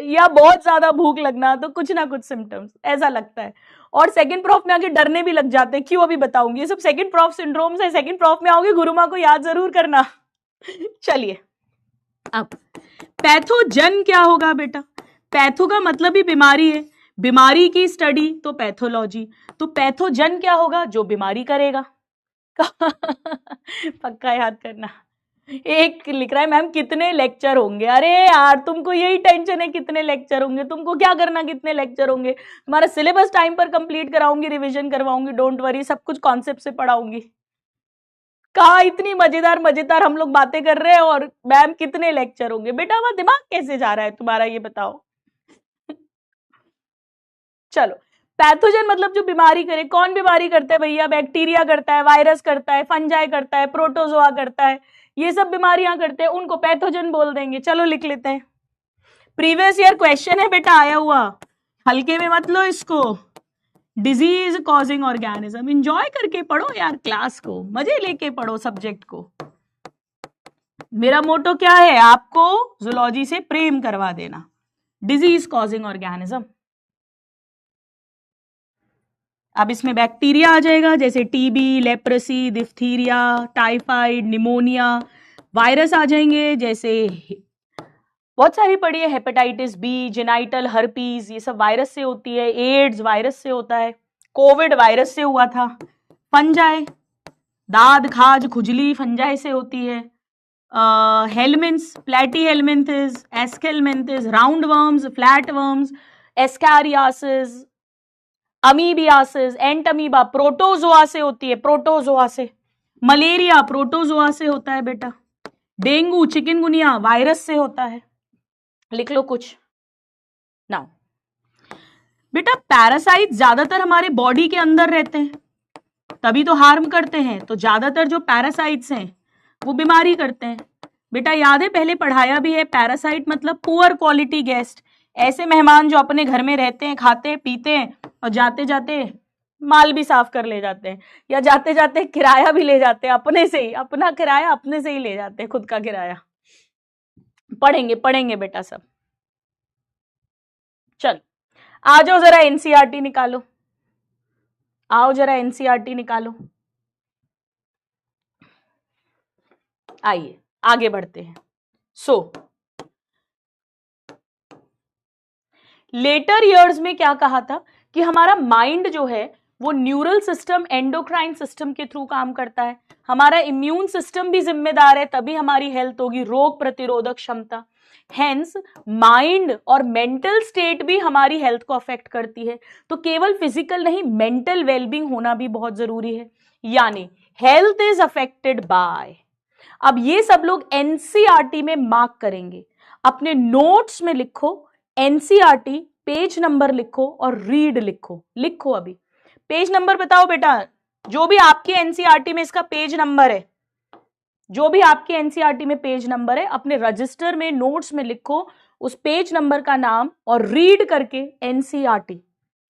या बहुत ज्यादा भूख लगना, तो कुछ ना कुछ सिम्टम्स ऐसा लगता है। और सेकंड प्रॉफ में आके डरने भी लग जाते हैं, क्यों अभी बताऊंगी। ये सब सेकंड प्रॉफ सिंड्रोम्स है। सेकंड प्रॉफ में आओगे गुरुमा को याद जरूर करना। चलिए, अब पैथोजन क्या होगा बेटा? पैथो का मतलब ही बीमारी है, बीमारी की स्टडी तो पैथोलॉजी। तो पैथोजन क्या होगा? जो बीमारी करेगा। पक्का याद करना। एक लिख रहा है मैम कितने लेक्चर होंगे? अरे यार तुमको यही टेंशन है कितने लेक्चर होंगे, तुमको क्या करना कितने लेक्चर होंगे। तुम्हारा सिलेबस टाइम पर कंप्लीट कराऊंगी, रिवीजन करवाऊंगी, डोंट वरी, सब कुछ कॉन्सेप्ट से पढ़ाऊंगी। कहा इतनी मजेदार मजेदार हम लोग बातें कर रहे हैं और मैम कितने लेक्चर होंगे। बेटा वहां दिमाग कैसे जा रहा है तुम्हारा, ये बताओ। चलो, पैथोजन मतलब जो बीमारी करे। कौन बीमारी करता है भैया? बैक्टीरिया करता है, वायरस करता है, फंजाई करता है, प्रोटोजोआ करता है, ये सब बीमारियां करते हैं, उनको पैथोजन बोल देंगे। चलो लिख लेते हैं, प्रीवियस ईयर क्वेश्चन है बेटा आया हुआ, हल्के में मत लो इसको। डिजीज कॉजिंग ऑर्गेनिज्म, इंजॉय करके पढ़ो यार, क्लास को मजे लेके पढ़ो, सब्जेक्ट को। मेरा मोटो क्या है? आपको जूलॉजी से प्रेम करवा देना। डिजीज कॉजिंग ऑर्गेनिज्म, अब इसमें बैक्टीरिया आ जाएगा, जैसे TB, leprosy, diphtheria, typhoid, pneumonia. Virus आ जाएंगे, जैसे बहुत सारी पढ़ी है, हेपेटाइटिस बी, जेनाइटल हर्पीज, ये सब वायरस से होती है। एड्स वायरस से होता है, कोविड वायरस से हुआ था। फंजाई, दाद, खाज, खुजली फंजाई से होती है। Helminths, platyhelminths, aschelminths, round worms, flat worms, ascariasis, amoebiasis, entamoeba protozoa से होती है, प्रोटोजोआ से। मलेरिया प्रोटोजोआ से होता है बेटा। डेंगू, चिकनगुनिया वायरस से होता है। लिख लो कुछ। नाउ बेटा पैरासाइट ज्यादातर हमारे बॉडी के अंदर रहते हैं, तभी तो हार्म करते हैं। तो ज्यादातर जो पैरासाइट्स हैं वो बीमारी करते हैं। बेटा याद है, पहले पढ़ाया भी है, पैरासाइट मतलब पुअर क्वालिटी गेस्ट, ऐसे मेहमान जो अपने घर में रहते हैं, खाते हैं, पीते हैं और जाते जाते माल भी साफ कर ले जाते हैं, या जाते जाते किराया भी ले जाते हैं अपने से ही, अपना किराया अपने से ही ले जाते हैं, खुद का किराया। पढ़ेंगे पढ़ेंगे बेटा सब। चल आ जाओ जरा एनसीईआरटी निकालो, आओ जरा एनसीईआरटी निकालो। आइए आगे बढ़ते हैं। लेटर ईयर्स में क्या कहा था कि हमारा माइंड जो है वो न्यूरल सिस्टम, एंडोक्राइन सिस्टम के थ्रू काम करता है। हमारा इम्यून सिस्टम भी जिम्मेदार है, तभी हमारी हेल्थ होगी, रोग प्रतिरोधक क्षमता। हेंस माइंड और मेंटल स्टेट भी हमारी हेल्थ को अफेक्ट करती है। तो केवल फिजिकल नहीं, मेंटल वेलबींग होना भी बहुत जरूरी है। यानी हेल्थ इज अफेक्टेड बाय। अब ये सब लोग एनसीईआरटी में मार्क करेंगे, अपने नोट्स में लिखो, एनसीईआरटी पेज नंबर लिखो और रीड लिखो। लिखो अभी पेज नंबर बताओ बेटा, जो भी आपके एनसीईआरटी में इसका पेज नंबर है, जो भी आपके एनसीईआरटी में पेज नंबर है, अपने रजिस्टर में नोट्स में लिखो उस पेज नंबर का नाम और रीड करके एनसीईआरटी,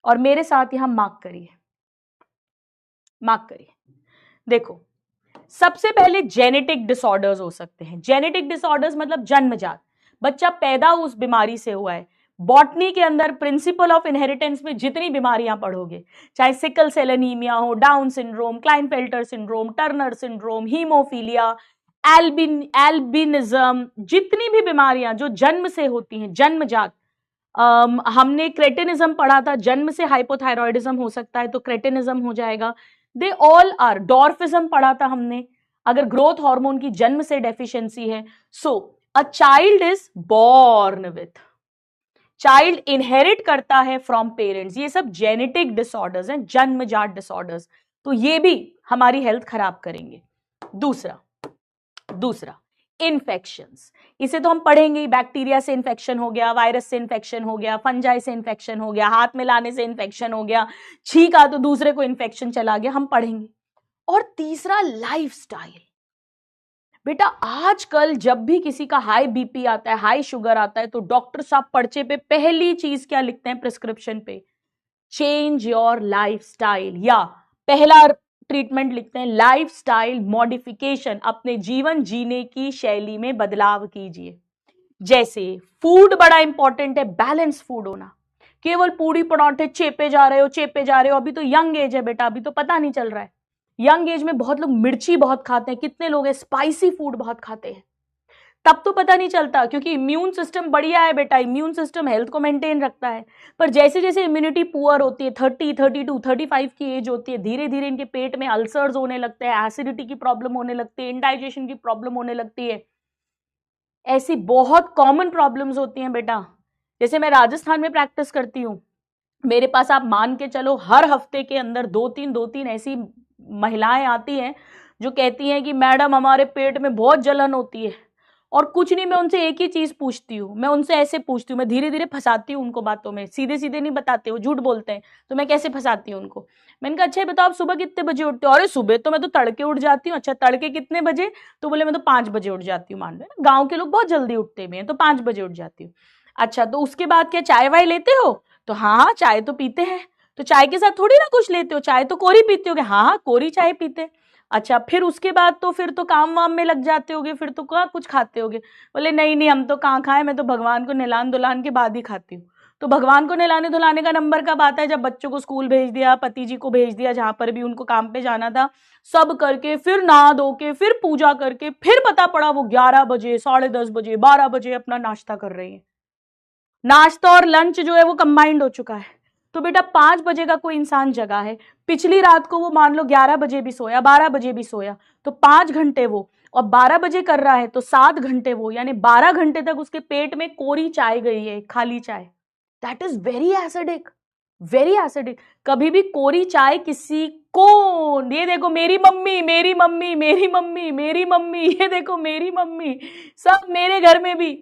और मेरे साथ यहां मार्क करिए, मार्क करिए। देखो सबसे पहले जेनेटिक डिसऑर्डर्स हो सकते हैं। जेनेटिक डिसऑर्डर्स मतलब जन्मजात, बच्चा पैदा उस बीमारी से हुआ है। बॉटनी के अंदर प्रिंसिपल ऑफ इनहेरिटेंस में जितनी बीमारियां पढ़ोगे, चाहे सिकल सेल एनीमिया हो, down syndrome, Klinefelter syndrome, Turner syndrome, haemophilia, albinism, जितनी भी बीमारियां जो जन्म से होती हैं, जन्मजात। हमने क्रेटिनिज्म पढ़ा था, जन्म से हाइपोथायरॉयडिज्म हो सकता है तो क्रेटिनिज्म हो जाएगा। दे ऑल आर, डॉर्फिज्म पढ़ा था हमने, अगर ग्रोथ हार्मोन की जन्म से डेफिशिएंसी है। So a child is born with, child inherit करता है फ्रॉम पेरेंट्स। ये सब जेनेटिक डिसऑर्डर्स हैं, जन्मजात डिसऑर्डर्स, तो ये भी हमारी हेल्थ खराब करेंगे। दूसरा इन्फेक्शंस, इसे तो हम पढ़ेंगे ही, बैक्टीरिया से इन्फेक्शन हो गया, वायरस से इन्फेक्शन हो गया, फंजाई से इन्फेक्शन हो गया, हाथ में लाने से इन्फेक्शन हो गया, छींका तो दूसरे को इन्फेक्शन चला गया, हम पढ़ेंगे। और तीसरा लाइफस्टाइल। बेटा आजकल जब भी किसी का हाई बीपी आता है, हाई शुगर आता है, तो डॉक्टर साहब पर्चे पे पहली चीज क्या लिखते हैं प्रिस्क्रिप्शन पे? चेंज योर लाइफस्टाइल, या पहला ट्रीटमेंट लिखते हैं लाइफस्टाइल मॉडिफिकेशन, अपने जीवन जीने की शैली में बदलाव कीजिए। जैसे फूड बड़ा इंपॉर्टेंट है, बैलेंस फूड होना। केवल पूरी पराठे चेपे जा रहे हो, अभी तो यंग एज है बेटा, अभी तो पता नहीं चल रहा है। यंग एज में बहुत लोग मिर्ची बहुत खाते हैं, कितने लोग हैं स्पाइसी फूड बहुत खाते हैं, तब तो पता नहीं चलता क्योंकि इम्यून सिस्टम बढ़िया है बेटा, इम्यून सिस्टम हेल्थ को मेंटेन रखता है। पर जैसे जैसे इम्यूनिटी पुअर होती है, 30, 32, 35 की एज होती है, धीरे धीरे इनके पेट में अल्सर्स होने लगते हैं, एसिडिटी की प्रॉब्लम होने लगती है, इंडाइजेशन की प्रॉब्लम होने लगती है। ऐसी बहुत कॉमन प्रॉब्लम्स होती हैं बेटा। जैसे मैं राजस्थान में प्रैक्टिस करती हूँ, मेरे पास आप मान के चलो हर हफ्ते के अंदर दो तीन ऐसी महिलाएं आती हैं जो कहती हैं कि मैडम हमारे पेट में बहुत जलन होती है। और कुछ नहीं, मैं उनसे एक ही चीज पूछती हूँ, मैं उनसे ऐसे पूछती हूँ, मैं धीरे धीरे फंसाती हूँ उनको बातों में, सीधे सीधे नहीं बताते, वो झूठ बोलते हैं, तो मैं कैसे फंसाती हूँ उनको। मैंने कहा अच्छा बताओ आप सुबह कितने बजे उठते हो? अरे सुबह तो मैं तो तड़के उठ जाती हूँ। अच्छा तड़के कितने बजे? तो बोले मैं तो 5 बजे उठ जाती हूँ। मान लो गाँव के लोग बहुत जल्दी उठते भी हैं, तो 5 बजे उठ जाती हूँ। अच्छा तो उसके बाद क्या चाय वाय लेते हो? तो हाँ चाय तो पीते हैं। तो चाय के साथ थोड़ी ना कुछ लेते हो, चाय तो कोरी पीते होगे? हाँ कोरी चाय पीते। अच्छा फिर उसके बाद तो फिर तो काम वाम में लग जाते होगे, फिर तो कहाँ कुछ खाते होगे? बोले नहीं नहीं हम तो कहाँ खाए, मैं तो भगवान को नहलान धुलान के बाद ही खाती हूँ। तो भगवान को नहलाने धुलाने का नंबर कब आता है? जब बच्चों को स्कूल भेज दिया, पति जी को भेज दिया, जहां पर भी उनको काम पे जाना था, सब करके फिर नहा धो के फिर पूजा करके फिर पता पड़ा वो 11 बजे, 10:30 बजे, 12 बजे अपना नाश्ता कर रही है। नाश्ता और लंच जो है वो कंबाइंड हो चुका है। तो बेटा 5 बजे का कोई इंसान जगा है, पिछली रात को वो मान लो 11 बजे भी सोया, 12 बजे भी सोया, तो 5 घंटे वो, और 12 बजे कर रहा है तो 7 घंटे वो, यानी 12 घंटे तक उसके पेट में कोरी चाय गई है, खाली चाय। That is very acidic, very acidic. कभी भी कोरी चाय किसी को, ये देखो मेरी मम्मी, मेरी मम्मी, मेरी मम्मी, मेरी मम्मी, ये देखो मेरी मम्मी, सब मेरे घर में भी।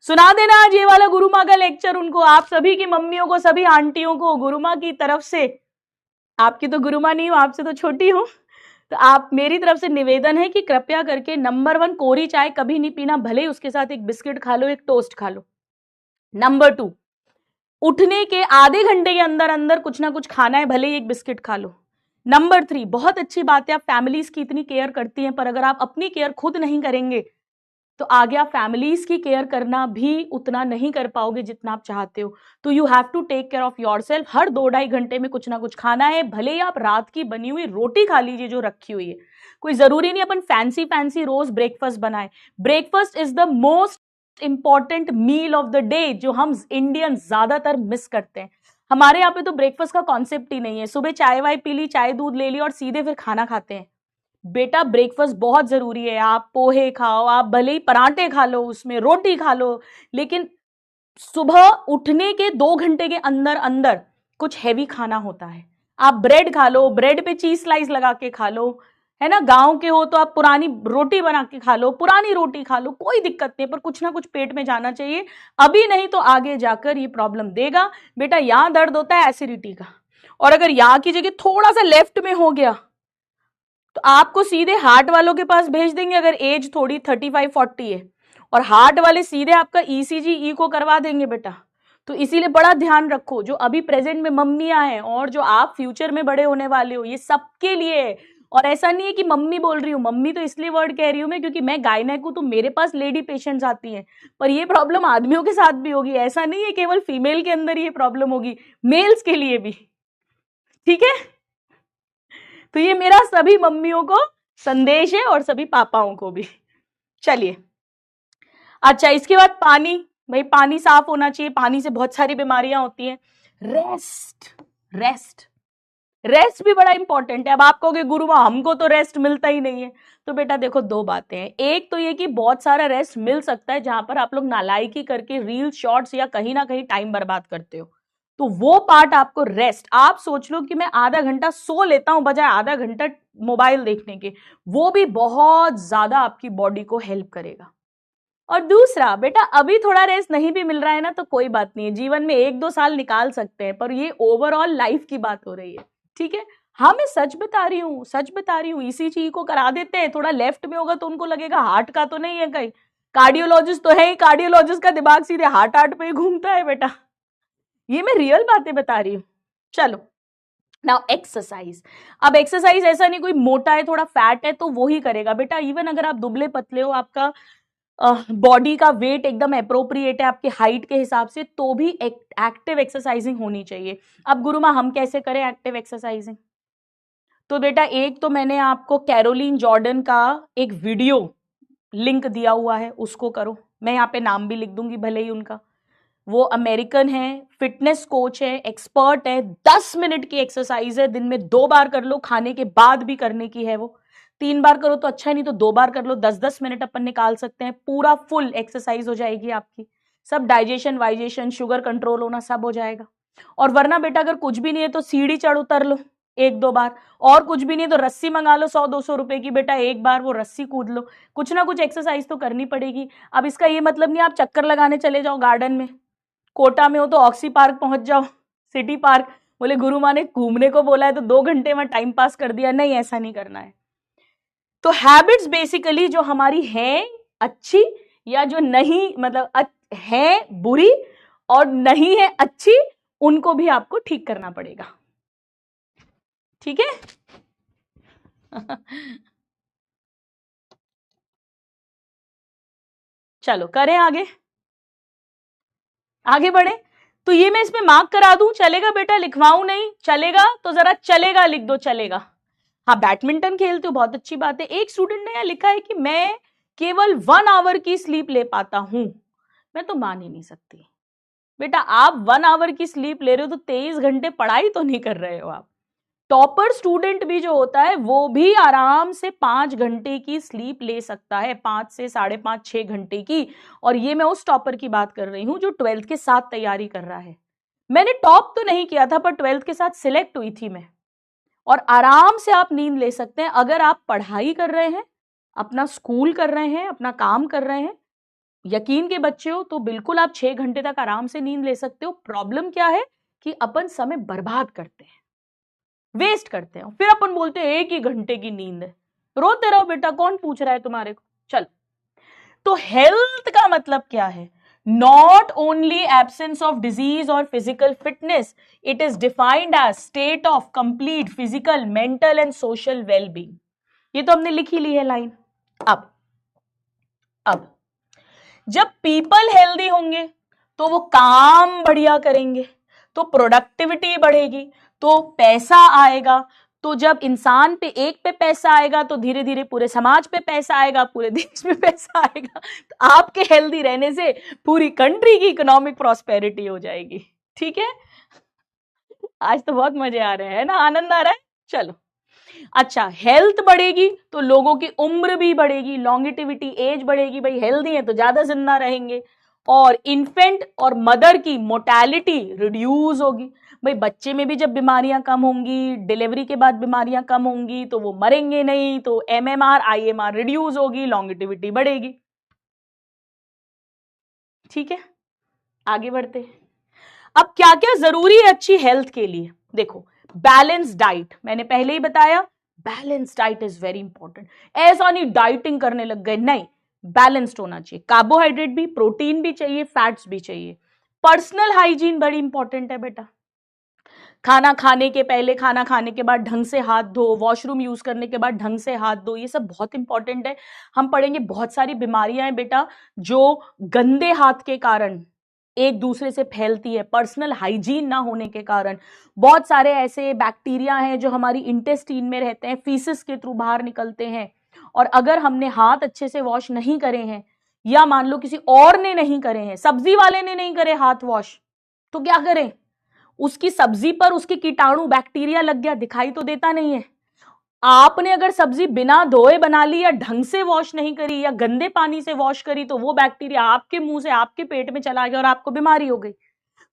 सुना देना आज ये वाला गुरु माँ का लेक्चर उनको, आप सभी की मम्मियों को, सभी आंटियों को गुरु माँ की तरफ से। आपकी तो गुरु माँ नहीं हूं, आपसे तो छोटी हूं, तो आप मेरी तरफ से निवेदन है कि कृपया करके नंबर 1 कोरी चाय कभी नहीं पीना, भले ही उसके साथ एक बिस्किट खा लो, एक टोस्ट खा लो। नंबर 2, उठने के आधे घंटे के अंदर अंदर कुछ ना कुछ खाना है, भले ही एक बिस्किट खा लो। नंबर 3, बहुत अच्छी बात है आप फैमिलीज की इतनी केयर करती हैं, पर अगर आप अपनी केयर खुद नहीं करेंगे तो आगे आप फैमिलीज की केयर करना भी उतना नहीं कर पाओगे जितना आप चाहते हो। तो you have to take care of yourself. हर 2-2.5 घंटे में कुछ ना कुछ खाना है, भले ही आप रात की बनी हुई रोटी खा लीजिए जो रखी हुई है, कोई जरूरी नहीं अपन फैंसी फैंसी रोज ब्रेकफास्ट बनाए। Breakfast is the most important meal of the day, जो हम इंडियन ज्यादातर मिस करते हैं। हमारे यहाँ पे तो ब्रेकफास्ट का कॉन्सेप्ट ही नहीं है, सुबह चाय वाय पी ली, चाय दूध ले ली और सीधे फिर खाना खाते हैं। बेटा ब्रेकफास्ट बहुत जरूरी है, आप पोहे खाओ, आप भले ही पराठे खा लो, उसमें रोटी खा लो, लेकिन सुबह उठने के 2 घंटे के अंदर अंदर कुछ हैवी खाना होता है। आप ब्रेड खा लो, ब्रेड पे चीज स्लाइस लगा के खा लो, है ना, गांव के हो तो आप पुरानी रोटी बना के खा लो, पुरानी रोटी खा लो, कोई दिक्कत नहीं, पर कुछ ना कुछ पेट में जाना चाहिए, अभी नहीं तो आगे जाकर ये प्रॉब्लम देगा। बेटा यहां दर्द होता है एसिडिटी का, और अगर यहाँ की जगह थोड़ा सा लेफ्ट में हो गया तो आपको सीधे हार्ट वालों के पास भेज देंगे, अगर एज थोड़ी 35-40 है, और हार्ट वाले सीधे आपका ईसीजी ईको करवा देंगे बेटा। तो इसीलिए बड़ा ध्यान रखो, जो अभी प्रेजेंट में मम्मियां हैं और जो आप फ्यूचर में बड़े होने वाले हो, ये सबके लिए है। और ऐसा नहीं है कि मम्मी बोल रही हूँ, मम्मी तो इसलिए वर्ड कह रही हूँ मैं क्योंकि मैं गायनेक हूं, तो मेरे पास लेडी पेशेंट्स आती हैं, पर ये प्रॉब्लम आदमियों के साथ भी होगी, ऐसा नहीं है केवल फीमेल के अंदर ये प्रॉब्लम होगी, मेल्स के लिए भी, ठीक है। तो ये मेरा सभी मम्मियों को संदेश है और सभी पापाओं को भी। चलिए, अच्छा इसके बाद पानी, भाई पानी साफ होना चाहिए, पानी से बहुत सारी बीमारियां होती हैं। रेस्ट, रेस्ट, रेस्ट भी बड़ा इंपॉर्टेंट है। अब आप कहोगे गुरुमा हमको तो रेस्ट मिलता ही नहीं है, तो बेटा देखो 2 बातें हैं। एक तो ये कि बहुत सारा रेस्ट मिल सकता है जहां पर आप लोग नालायकी करके रील शॉर्ट्स या कहीं ना कहीं टाइम बर्बाद करते हो, तो वो पार्ट आपको रेस्ट, आप सोच लो कि मैं आधा घंटा सो लेता हूं बजाय आधा घंटा मोबाइल देखने के, वो भी बहुत ज्यादा आपकी बॉडी को हेल्प करेगा। और दूसरा बेटा अभी थोड़ा रेस्ट नहीं भी मिल रहा है ना तो कोई बात नहीं है, जीवन में 1-2 साल निकाल सकते हैं, पर ये ओवरऑल लाइफ की बात हो रही है, ठीक है। हाँ मैं सच बता रही हूँ, सच बता रही हूँ, ईसीजी को करा देते हैं, थोड़ा लेफ्ट में होगा तो उनको लगेगा हार्ट का तो नहीं है, कहीं कार्डियोलॉजिस्ट तो है ही, कार्डियोलॉजिस्ट का दिमाग सीधे हार्ट पे ही घूमता है बेटा, ये मैं रियल बातें बता रही हूँ। चलो नाउ एक्सरसाइज। अब एक्सरसाइज ऐसा नहीं कोई मोटा है थोड़ा फैट है तो वो ही करेगा बेटा, इवन अगर आप दुबले पतले हो, आपका बॉडी का वेट एकदम अप्रोप्रिएट है आपके हाइट के हिसाब से, तो भी एक्टिव एक्सरसाइजिंग होनी चाहिए। अब गुरुमा हम कैसे करें एक्टिव एक्सरसाइजिंग? तो बेटा एक तो मैंने आपको कैरोलिन जॉर्डन का एक वीडियो लिंक दिया हुआ है, उसको करो, मैं यहाँ पे नाम भी लिख दूंगी भले ही उनका, वो अमेरिकन है, फिटनेस कोच है, एक्सपर्ट है, 10 मिनट की एक्सरसाइज है, दिन में 2 बार कर लो, खाने के बाद भी करने की है, वो 3 बार करो तो अच्छा, नहीं तो 2 बार कर लो, 10-10 मिनट अपन निकाल सकते हैं, पूरा फुल एक्सरसाइज हो जाएगी आपकी, सब डाइजेशन वाइजेशन शुगर कंट्रोल होना सब हो जाएगा। और वरना बेटा अगर कुछ भी नहीं है तो सीढ़ी चढ़ उतर लो 1-2 बार, और कुछ भी नहीं तो रस्सी मंगा लो 100-200 रुपए की, बेटा एक बार वो रस्सी कूद लो, कुछ ना कुछ एक्सरसाइज तो करनी पड़ेगी। अब इसका ये मतलब नहीं आप चक्कर लगाने चले जाओ गार्डन में, कोटा में हो तो ऑक्सी पार्क पहुंच जाओ, सिटी पार्क, बोले गुरु माँ ने घूमने को बोला है तो 2 घंटे में टाइम पास कर दिया, नहीं ऐसा नहीं करना है। तो हैबिट्स बेसिकली जो हमारी हैं अच्छी या जो नहीं, मतलब है बुरी और नहीं है अच्छी, उनको भी आपको ठीक करना पड़ेगा, ठीक है। चलो करें आगे, आगे बढ़े। तो ये मैं इसमें मार्क करा दूं, चलेगा बेटा? लिखवाऊं नहीं? चलेगा तो जरा चलेगा लिख दो, चलेगा। हाँ बैडमिंटन खेलते हो, बहुत अच्छी बात है। एक स्टूडेंट ने यहाँ लिखा है कि मैं केवल 1 आवर की स्लीप ले पाता हूं, मैं तो मान ही नहीं सकती बेटा, आप 1 आवर की स्लीप ले रहे हो तो 23 घंटे पढ़ाई तो नहीं कर रहे हो आप। टॉपर स्टूडेंट भी जो होता है वो भी आराम से 5 घंटे की स्लीप ले सकता है, 5 से 5.5-6 घंटे की। और ये मैं उस टॉपर की बात कर रही हूं जो 12th के साथ तैयारी कर रहा है। मैंने टॉप तो नहीं किया था पर 12th के साथ सिलेक्ट हुई थी मैं, और आराम से आप नींद ले सकते हैं अगर आप पढ़ाई कर रहे हैं, अपना स्कूल कर रहे हैं, अपना काम कर रहे हैं, यकीन के बच्चे हो तो बिल्कुल आप 6 घंटे तक आराम से नींद ले सकते हो। प्रॉब्लम क्या है कि अपन समय बर्बाद करते हैं, वेस्ट करते हैं, फिर अपन बोलते हैं 1 ही घंटे की नींद है। रोते रहो बेटा, कौन पूछ रहा है तुम्हारे को। चल, तो हेल्थ का मतलब क्या है? Not only absence of disease और physical fitness, it is defined as state of complete physical, mental and social wellbeing. ये तो हमने लिख ही ली है लाइन। अब जब पीपल हेल्दी होंगे तो वो काम बढ़िया करेंगे, तो प्रोडक्टिविटी बढ़ेगी, तो पैसा आएगा। तो जब इंसान पे एक पे पैसा आएगा तो धीरे धीरे पूरे समाज पे पैसा आएगा, पूरे देश में पैसा आएगा। तो आपके हेल्दी रहने से पूरी कंट्री की इकोनॉमिक प्रॉस्पेरिटी हो जाएगी। ठीक है, आज तो बहुत मजे आ रहे हैं ना, आनंद आ रहा है। चलो, अच्छा, हेल्थ बढ़ेगी तो लोगों की उम्र भी बढ़ेगी, लॉन्गिटिविटी, एज बढ़ेगी। भाई हेल्दी है तो ज्यादा जिंदा रहेंगे। और इन्फेंट और मदर की मोर्टेलिटी रिड्यूस होगी। भाई बच्चे में भी जब बीमारियां कम होंगी, डिलीवरी के बाद बीमारियां कम होंगी, तो वो मरेंगे नहीं, तो एमएमआर आईएमआर रिड्यूस होगी, लॉन्गिटिविटी बढ़ेगी। ठीक है, आगे बढ़ते हैं। अब क्या क्या जरूरी है अच्छी हेल्थ के लिए? देखो, बैलेंस डाइट, मैंने पहले ही बताया, balance diet is very important. ऐसा नहीं डाइटिंग करने लग गए, नहीं, बैलेंस्ड होना चाहिए। कार्बोहाइड्रेट भी, प्रोटीन भी चाहिए, फैट्स भी चाहिए। पर्सनल हाइजीन बड़ी इंपॉर्टेंट है बेटा। खाना खाने के पहले, खाना खाने के बाद ढंग से हाथ धो, वॉशरूम यूज करने के बाद ढंग से हाथ धो, ये सब बहुत इंपॉर्टेंट है। हम पढ़ेंगे बहुत सारी बीमारियां हैं बेटा जो गंदे हाथ के कारण एक दूसरे से फैलती है, पर्सनल हाइजीन ना होने के कारण। बहुत सारे ऐसे बैक्टीरिया हैं जो हमारी इंटेस्टीन में रहते हैं, फीसिस के थ्रू बाहर निकलते हैं। और अगर हमने हाथ अच्छे से वॉश नहीं करे हैं, या मान लो किसी और ने नहीं करे हैं, सब्जी वाले ने नहीं करे हाथ वॉश, तो क्या करें? उसकी सब्जी पर उसके कीटाणु बैक्टीरिया लग गया, दिखाई तो देता नहीं है। आपने अगर सब्जी बिना धोए बना ली, या ढंग से वॉश नहीं करी, या गंदे पानी से वॉश करी, तो वो बैक्टीरिया आपके मुंह से आपके पेट में चला गया और आपको बीमारी हो गई।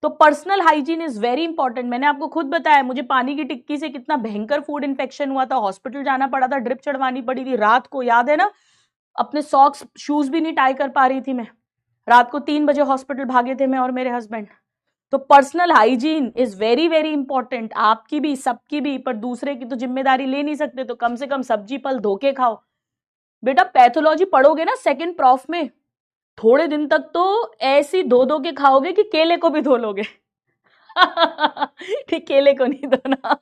तो personal hygiene is very important. मैंने आपको खुद बताया, मुझे पानी की टिक्की से कितना भयंकर फूड इन्फेक्शन हुआ था, हॉस्पिटल जाना पड़ा था, ड्रिप चढ़वानी पड़ी थी। रात को याद है ना, अपने सॉक्स शूज भी नहीं टाई कर पा रही थी मैं। रात को 3 बजे हॉस्पिटल भागे थे मैं और मेरे हस्बैंड। तो personal hygiene is very very important, आपकी भी, सबकी भी। पर दूसरे की तो जिम्मेदारी ले नहीं सकते, तो कम से कम सब्जी फल धो के खाओ। बेटा पैथोलॉजी पढ़ोगे ना सेकंड प्रॉफ में, थोड़े दिन तक तो ऐसी धो धो के खाओगे कि केले को भी धो लोगे। ठीक, केले को नहीं धोना।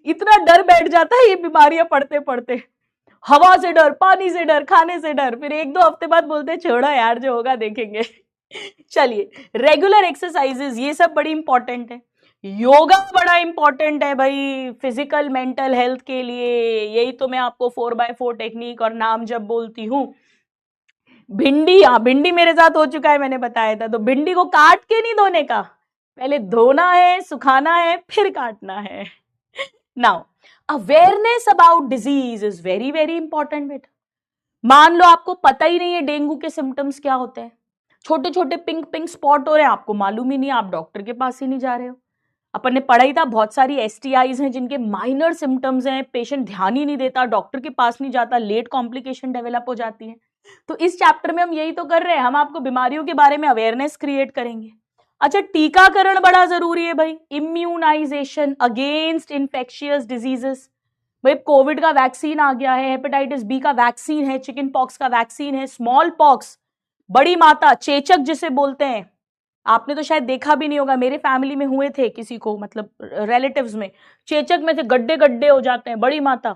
इतना डर बैठ जाता है ये बीमारियां पढ़ते पढ़ते। हवा से डर, पानी से डर, खाने से डर, फिर 1-2 हफ्ते बाद बोलते हैं छोड़ो यार, जो होगा देखेंगे। चलिए, रेगुलर एक्सरसाइजेस, ये सब बड़ी इंपॉर्टेंट है। योगा बड़ा इंपॉर्टेंट है भाई फिजिकल मेंटल हेल्थ के लिए। यही तो मैं आपको 4x4 टेक्निक और नाम जब बोलती हूं। भिंडी, हाँ भिंडी मेरे साथ हो चुका है, मैंने बताया था। तो भिंडी को काट के नहीं धोने का, पहले धोना है, सुखाना है, फिर काटना है। Now, awareness about disease is very very important बेटा। मान लो आपको पता ही नहीं है डेंगू के सिम्टम्स क्या होते हैं, छोटे छोटे पिंक पिंक स्पॉट हो रहे हैं, आपको मालूम ही नहीं, आप डॉक्टर के पास ही नहीं जा रहे हो। अपन ने पढ़ा ही था, बहुत सारी एसटीआईज हैं जिनके माइनर सिम्टम्स हैं, पेशेंट ध्यान ही नहीं देता, डॉक्टर के पास नहीं जाता, लेट कॉम्प्लिकेशन डेवलप हो जाती है। तो इस चैप्टर में हम यही तो कर रहे हैं, हम आपको बीमारियों के बारे में अवेयरनेस क्रिएट करेंगे। अच्छा, टीकाकरण बड़ा जरूरी है भाई, इम्यूनाइजेशन अगेंस्ट इन्फेक्शियस डिजीजेस। भाई कोविड का वैक्सीन आ गया है, हेपेटाइटिस बी का वैक्सीन है, चिकन पॉक्स का वैक्सीन है, स्मॉल पॉक्स, बड़ी माता, चेचक जिसे बोलते हैं, आपने तो शायद देखा भी नहीं होगा, मेरे फैमिली में हुए थे किसी को, मतलब रिलेटिव्स में, चेचक में से गड्ढे गड्ढे हो जाते हैं, बड़ी माता।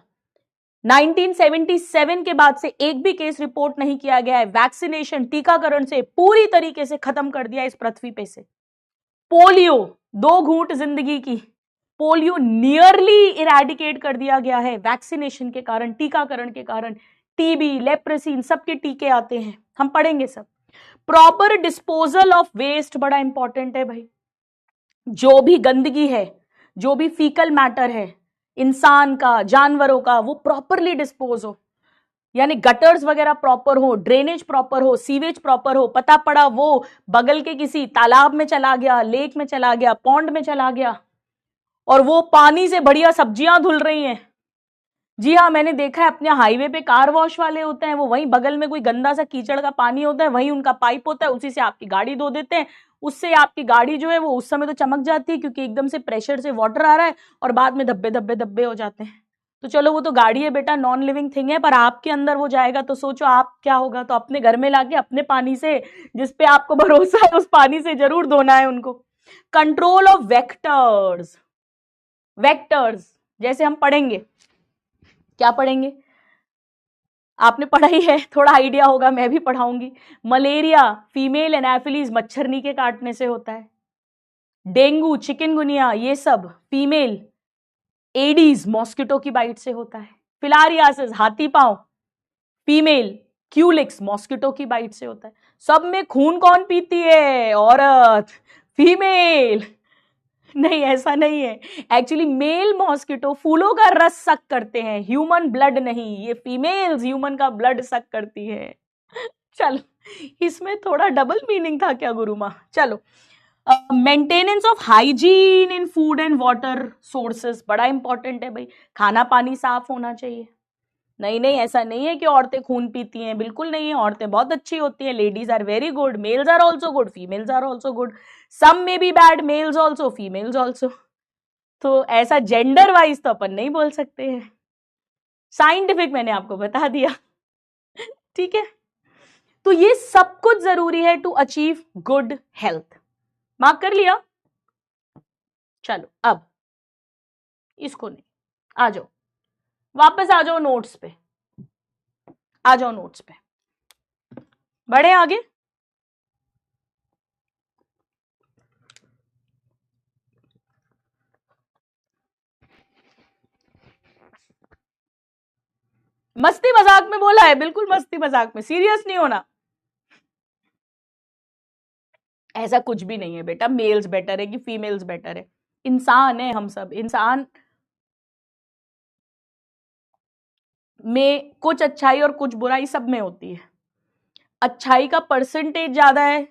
1977 के बाद से एक भी केस रिपोर्ट नहीं किया गया है। वैक्सीनेशन, टीकाकरण से पूरी तरीके से खत्म कर दिया इस पृथ्वी पे से। पोलियो, 2 घूंट जिंदगी की, पोलियो नियरली इरेडिकेट कर दिया गया है वैक्सीनेशन के कारण, टीकाकरण के कारण। टीबी, लेप्रेसी, इन सबके टीके आते हैं, हम पढ़ेंगे सब। प्रॉपर डिस्पोजल ऑफ वेस्ट बड़ा इंपॉर्टेंट है भाई। जो भी गंदगी है, जो भी फीकल मैटर है, इंसान का, जानवरों का, वो प्रॉपरली डिस्पोज हो, यानी गटर्स वगैरह प्रॉपर हो, ड्रेनेज प्रॉपर हो, सीवेज प्रॉपर हो। पता पड़ा वो बगल के किसी तालाब में चला गया, लेक में चला गया, पॉन्ड में चला गया, और वो पानी से बढ़िया सब्जियां धुल रही हैं, जी हाँ, मैंने देखा है अपने हाईवे पे कार वॉश वाले होते हैं, वो वहीं बगल में कोई गंदा सा कीचड़ का पानी होता है, वहीं उनका पाइप होता है, उसी से आपकी गाड़ी धो देते हैं। उससे आपकी गाड़ी जो है वो उस समय तो चमक जाती है क्योंकि एकदम से प्रेशर से वाटर आ रहा है, और बाद में धब्बे धब्बे धब्बे हो जाते हैं। तो चलो वो तो गाड़ी है बेटा, नॉन लिविंग थिंग है, पर आपके अंदर वो जाएगा तो सोचो आप क्या होगा। तो अपने घर में लाके अपने पानी से, जिसपे आपको भरोसा है, उस पानी से जरूर धोना है उनको। कंट्रोल ऑफ वेक्टर्स, वेक्टर्स जैसे हम पढ़ेंगे, क्या पढ़ेंगे, आपने पढ़ा ही है, थोड़ा आइडिया होगा, मैं भी पढ़ाऊंगी। मलेरिया फीमेल एनाफिलीज मच्छरनी के काटने से होता है। डेंगू चिकनगुनिया ये सब फीमेल एडीज मॉस्किटो की बाइट से होता है। फिलारियासिस हाथी पांव फीमेल क्यूलिक्स मॉस्किटो की बाइट से होता है। सब में खून कौन पीती है? औरत, फीमेल। नहीं, ऐसा नहीं है। एक्चुअली मेल मॉस्किटो फूलों का रस सक करते हैं, ह्यूमन ब्लड नहीं। ये फीमेल्स ह्यूमन का ब्लड सक करती है। चलो, इसमें थोड़ा डबल मीनिंग था क्या गुरु माँ? चलो, maintenance of hygiene in food and water sources बड़ा इंपॉर्टेंट है भाई। खाना पानी साफ होना चाहिए। नहीं नहीं, ऐसा नहीं है कि औरतें खून पीती हैं, बिल्कुल नहीं है। औरतें बहुत अच्छी होती हैं, ladies are very good, males are also good, females are also good, some may be bad, males also females also. तो ऐसा जेंडर वाइज तो अपन नहीं बोल सकते हैं, साइंटिफिक मैंने आपको बता दिया। ठीक है, तो ये सब कुछ जरूरी है to achieve good health. Mark कर लिया? चलो अब इसको नहीं, आ जाओ वापस, आ जाओ नोट्स पे, आ जाओ नोट्स पे, बढ़े आगे। मस्ती मजाक में बोला है, बिल्कुल मस्ती मजाक में, सीरियस नहीं होना। ऐसा कुछ भी नहीं है बेटा, मेल्स बेटर है कि फीमेल्स बेटर है। इंसान है हम सब, इंसान में कुछ अच्छाई और कुछ बुराई सब में होती है। अच्छाई का परसेंटेज ज्यादा है,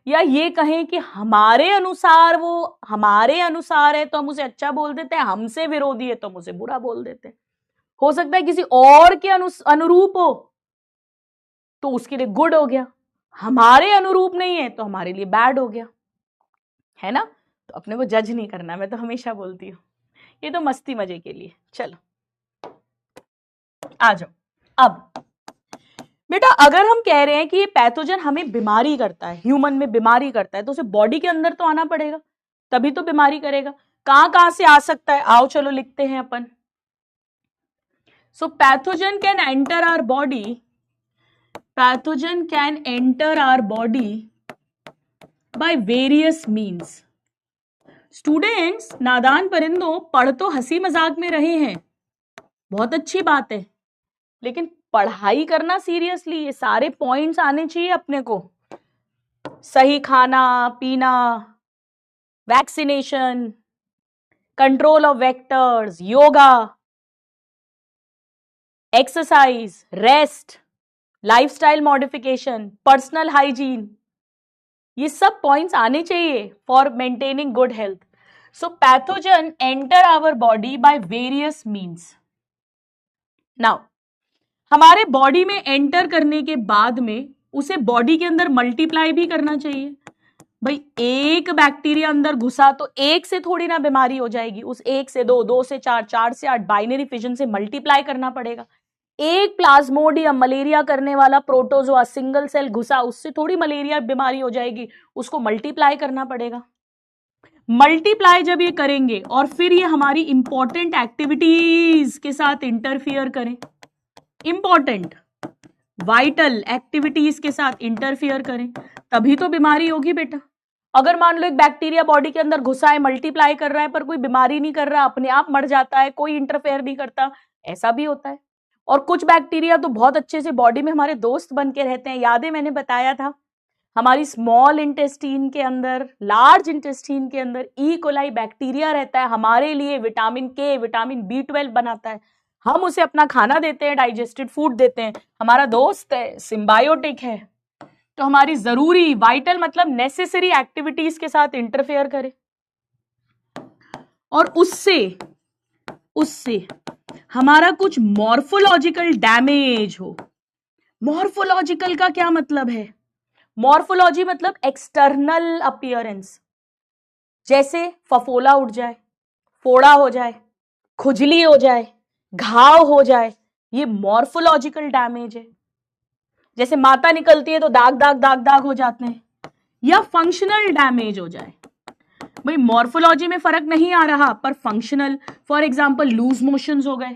या ये कहें कि हमारे अनुसार, वो हमारे अनुसार है तो हम उसे अच्छा बोल देते हैं, हमसे विरोधी है तो हम उसे बुरा बोल देते हैं। हो सकता है किसी और के अनुरूप हो तो उसके लिए गुड हो गया, हमारे अनुरूप नहीं है तो हमारे लिए बैड हो गया, है ना? तो अपने को जज नहीं करना, मैं तो हमेशा बोलती हूँ, ये तो मस्ती मजे के लिए। चलो आ जाओ। अब बेटा, अगर हम कह रहे हैं कि ये पैथोजन हमें बीमारी करता है, ह्यूमन में बीमारी करता है, तो उसे बॉडी के अंदर तो आना पड़ेगा, तभी तो बीमारी करेगा। कहां से आ सकता है? आओ चलो लिखते हैं अपन। So pathogen can enter our body, pathogen can enter our body by various means. Students, नादान परिंदों, पढ़ तो हंसी मजाक में रहे हैं, बहुत अच्छी बात है, लेकिन पढ़ाई करना सीरियसली, ये सारे पॉइंट्स आने चाहिए अपने को। सही खाना पीना, vaccination, control of vectors, yoga, exercise, rest, lifestyle modification, personal hygiene, ये सब पॉइंट्स आने चाहिए for maintaining good health. So pathogen enter our body by various means. Now, हमारे बॉडी में एंटर करने के बाद में उसे बॉडी के अंदर मल्टीप्लाई भी करना चाहिए। भाई एक बैक्टीरिया अंदर घुसा तो एक से थोड़ी ना बीमारी हो जाएगी, उस एक से दो, दो से चार, चार से आठ, बाइनरी फिजन से मल्टीप्लाई करना पड़ेगा। एक प्लाज्मोडियम मलेरिया करने वाला प्रोटोजोआ सिंगल सेल घुसा, उससे थोड़ी मलेरिया बीमारी हो जाएगी, उसको मल्टीप्लाई करना पड़ेगा। मल्टीप्लाई जब ये करेंगे और फिर ये हमारी इंपॉर्टेंट एक्टिविटीज के साथ इंटरफियर करें, इंपॉर्टेंट वाइटल एक्टिविटीज के साथ इंटरफियर करें, तभी तो बीमारी होगी बेटा। अगर मान लो एक बैक्टीरिया बॉडी के अंदर घुसा है, मल्टीप्लाई कर रहा है, पर कोई बीमारी नहीं कर रहा, अपने आप मर जाता है, कोई इंटरफेयर नहीं करता, ऐसा भी होता है। और कुछ बैक्टीरिया तो बहुत अच्छे से बॉडी में हमारे दोस्त बन के रहते हैं। याद है मैंने बताया था, हमारी स्मॉल इंटेस्टीन के अंदर, लार्ज इंटेस्टीन के अंदर ई कोलाई बैक्टीरिया रहता है, हमारे लिए विटामिन के, विटामिन B12 बनाता है, हम उसे अपना खाना देते हैं, डाइजेस्टेड फूड देते हैं, हमारा दोस्त है, सिम्बायोटिक है। तो हमारी जरूरी, वाइटल मतलब नेसेसरी एक्टिविटीज के साथ इंटरफेयर करे और उससे हमारा कुछ मॉर्फोलॉजिकल डैमेज हो। मॉर्फोलॉजिकल का क्या मतलब है? मॉर्फोलॉजी मतलब एक्सटर्नल अपीयरेंस, जैसे फफोला उठ जाए, फोड़ा हो जाए, खुजली हो जाए, घाव हो जाए, ये मॉर्फोलॉजिकल डैमेज है। जैसे माता निकलती है तो दाग दाग दाग दाग हो जाते हैं। या फंक्शनल डैमेज हो जाए, भाई मॉर्फोलॉजी में फर्क नहीं आ रहा पर functional, for example loose motions हो गए,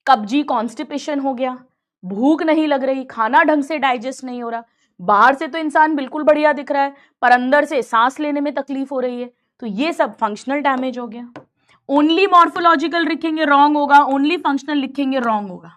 कब्जी कॉन्स्टिपेशन हो गया, भूख नहीं लग रही, खाना ढंग से डाइजेस्ट नहीं हो रहा, बाहर से तो इंसान बिल्कुल बढ़िया दिख रहा है पर अंदर से सांस लेने में तकलीफ हो रही है, तो ये सब फंक्शनल डैमेज हो गया। ओनली मॉर्फोलॉजिकल लिखेंगे रॉन्ग होगा, ओनली फंक्शनल लिखेंगे रॉन्ग होगा।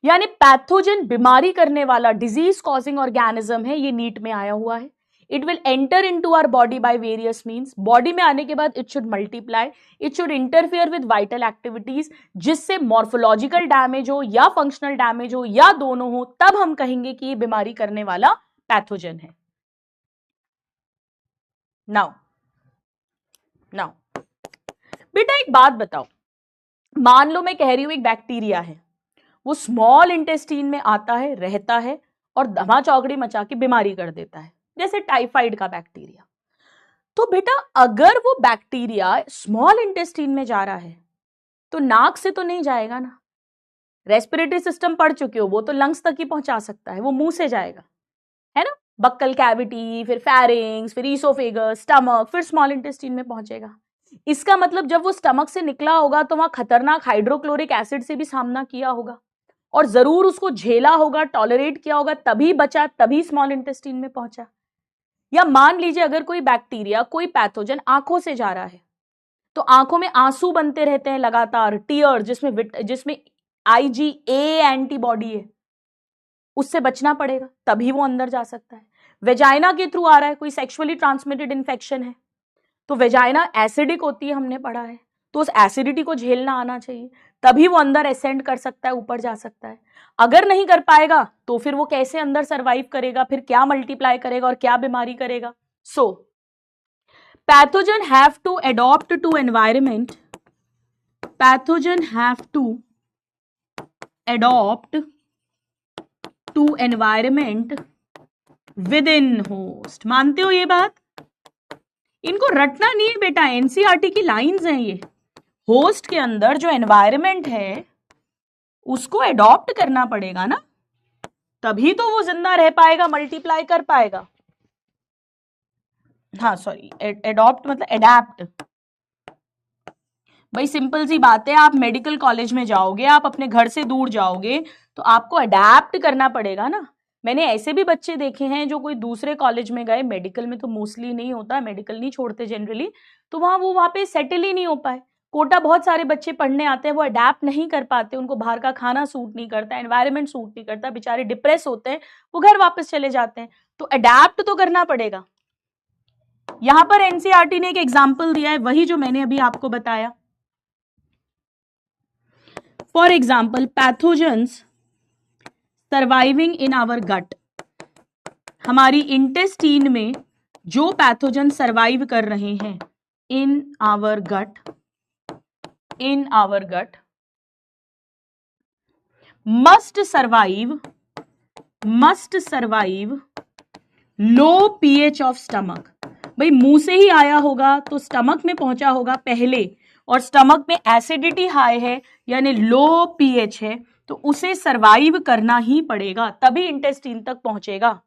यानी पैथोजन बीमारी करने वाला डिजीज कॉजिंग ऑर्गेनिज्म है, ये नीट में आया हुआ है। It will enter into our body by various means, body में आने के बाद it should multiply, it should interfere with vital activities, जिससे मॉर्फोलॉजिकल डैमेज हो या फंक्शनल डैमेज हो या दोनों हो, तब हम कहेंगे कि ये बीमारी करने वाला पैथोजन है। नाउ बेटा एक बात बताओ, मान लो मैं कह रही हूं एक बैक्टीरिया है, वो स्मॉल इंटेस्टीन में आता है, रहता है और धमा चौकड़ी मचा के बीमारी कर देता है, जैसे टाइफाइड का बैक्टीरिया। तो बेटा अगर वो बैक्टीरिया स्मॉल इंटेस्टीन में जा रहा है तो नाक से तो नहीं जाएगा ना, रेस्पिरेटरी सिस्टम पढ़ चुके हो, वो तो लंग्स तक ही पहुंचा सकता है, वो मुंह से जाएगा, है ना, बक्कल कैविटी, फिर फेरिंग्स, फिर ईसोफेगस, स्टमक, फिर स्मॉल इंटेस्टीन में पहुंचेगा। इसका मतलब जब वो स्टमक से निकला होगा तो वहां खतरनाक हाइड्रोक्लोरिक एसिड से भी सामना किया होगा और जरूर उसको झेला होगा, टॉलरेट किया होगा, तभी बचा, तभी स्मॉल इंटेस्टीन में पहुंचा। या मान लीजिए अगर कोई बैक्टीरिया, कोई पैथोजन आंखों से जा रहा है तो आंखों में आंसू बनते रहते हैं लगातार, टीयर, जिसमें IgA एंटीबॉडी है, उससे बचना पड़ेगा, तभी वो अंदर जा सकता है। वेजाइना के थ्रू आ रहा है, कोई सेक्सुअली ट्रांसमिटेड इन्फेक्शन है तो वेजाइना एसिडिक होती है, हमने पढ़ा है, तो उस एसिडिटी को झेलना आना चाहिए, तभी वो अंदर असेंड कर सकता है, ऊपर जा सकता है। अगर नहीं कर पाएगा तो फिर वो कैसे अंदर सरवाइव करेगा, फिर क्या मल्टीप्लाई करेगा और क्या बीमारी करेगा। So pathogen have to adopt to environment, pathogen have to adopt to environment within host. मानते हो ये बात? इनको रटना नहीं है बेटा, एनसीईआरटी की लाइंस हैं ये। होस्ट के अंदर जो एनवायरमेंट है उसको एडॉप्ट करना पड़ेगा ना, तभी तो वो जिंदा रह पाएगा, मल्टीप्लाई कर पाएगा। हाँ सॉरी, एडॉप्ट मतलब एडैप्ट। भाई सिंपल सी बात है, आप मेडिकल कॉलेज में जाओगे, आप अपने घर से दूर जाओगे तो आपको अडैप्ट करना पड़ेगा ना। मैंने ऐसे भी बच्चे देखे हैं जो कोई दूसरे कॉलेज में गए, मेडिकल में तो मोस्टली नहीं होता, मेडिकल नहीं छोड़ते जनरली, तो वहां पे सेटल ही नहीं हो पाए। कोटा बहुत सारे बच्चे पढ़ने आते हैं, वो अडैप्ट नहीं कर पाते, उनको बाहर का खाना सूट नहीं करता, एनवायरनमेंट सूट नहीं करता, बेचारे डिप्रेस होते हैं, वो घर वापस चले जाते हैं। तो अडैप्ट तो करना पड़ेगा। यहां पर एनसीईआरटी ने एक एग्जाम्पल दिया है, वही जो मैंने अभी आपको बताया। For example pathogens surviving in our gut, हमारी इंटेस्टीन में जो पैथोजन सर्वाइव कर रहे हैं in our gut must survive low pH of stomach. भाई मुंह से ही आया होगा तो स्टमक में पहुंचा होगा पहले, और स्टमक में एसिडिटी हाई है यानी लो पीएच है, तो उसे सरवाइव करना ही पड़ेगा, तभी इंटेस्टीन तक पहुंचेगा।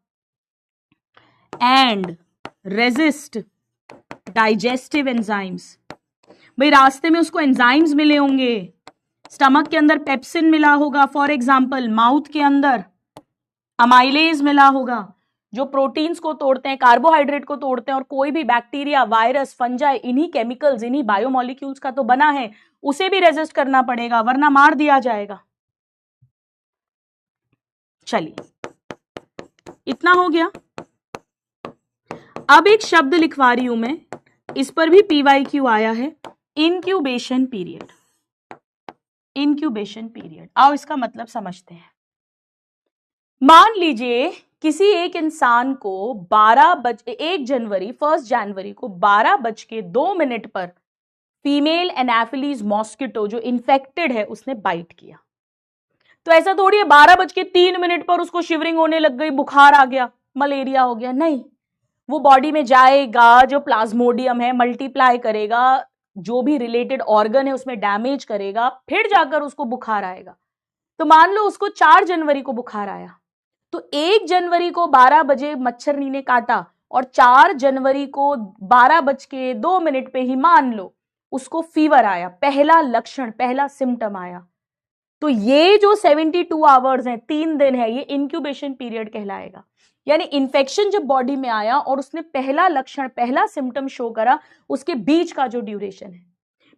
एंड रेजिस्ट डाइजेस्टिव एंजाइम्स, भाई रास्ते में उसको एंजाइम्स मिले होंगे, स्टमक के अंदर पेप्सिन मिला होगा, फॉर एग्जाम्पल माउथ के अंदर अमाइलेज मिला होगा, जो प्रोटीन्स को तोड़ते हैं, कार्बोहाइड्रेट को तोड़ते हैं, और कोई भी बैक्टीरिया, वायरस, फंजाई इन्हीं केमिकल्स, इन्हीं बायोमोलिक्यूल्स का तो बना है, उसे भी रेजिस्ट करना पड़ेगा वरना मार दिया जाएगा। चलिए इतना हो गया। अब एक शब्द लिखवा रही हूं मैं, इस पर भी PYQ आया है, इंक्यूबेशन पीरियड। इंक्यूबेशन पीरियड, आओ इसका मतलब समझते हैं। मान लीजिए किसी एक इंसान को 1 जनवरी को 12:02 पर फीमेल एनाफिलीज मॉस्किटो जो इन्फेक्टेड है उसने बाइट किया। तो ऐसा थोड़ी है 12:03 पर उसको शिवरिंग होने लग गई, बुखार आ गया, मलेरिया हो गया, नहीं। वो बॉडी में जाएगा, जो प्लाज्मोडियम है मल्टीप्लाई करेगा, जो भी रिलेटेड ऑर्गन है उसमें डैमेज करेगा, फिर जाकर उसको बुखार आएगा। तो मान लो उसको 4 जनवरी को बुखार आया, तो 1 जनवरी को 12 बजे मच्छरनी ने काटा और 4 जनवरी को 12:02 पे ही मान लो उसको फीवर आया, पहला लक्षण, पहला सिम्टम आया। तो ये जो 72 आवर्स है, 3 दिन है, ये इंक्यूबेशन पीरियड कहलाएगा। यानी इन्फेक्शन जब बॉडी में आया और उसने पहला लक्षण, पहला सिम्टम शो करा, उसके बीच का जो ड्यूरेशन है।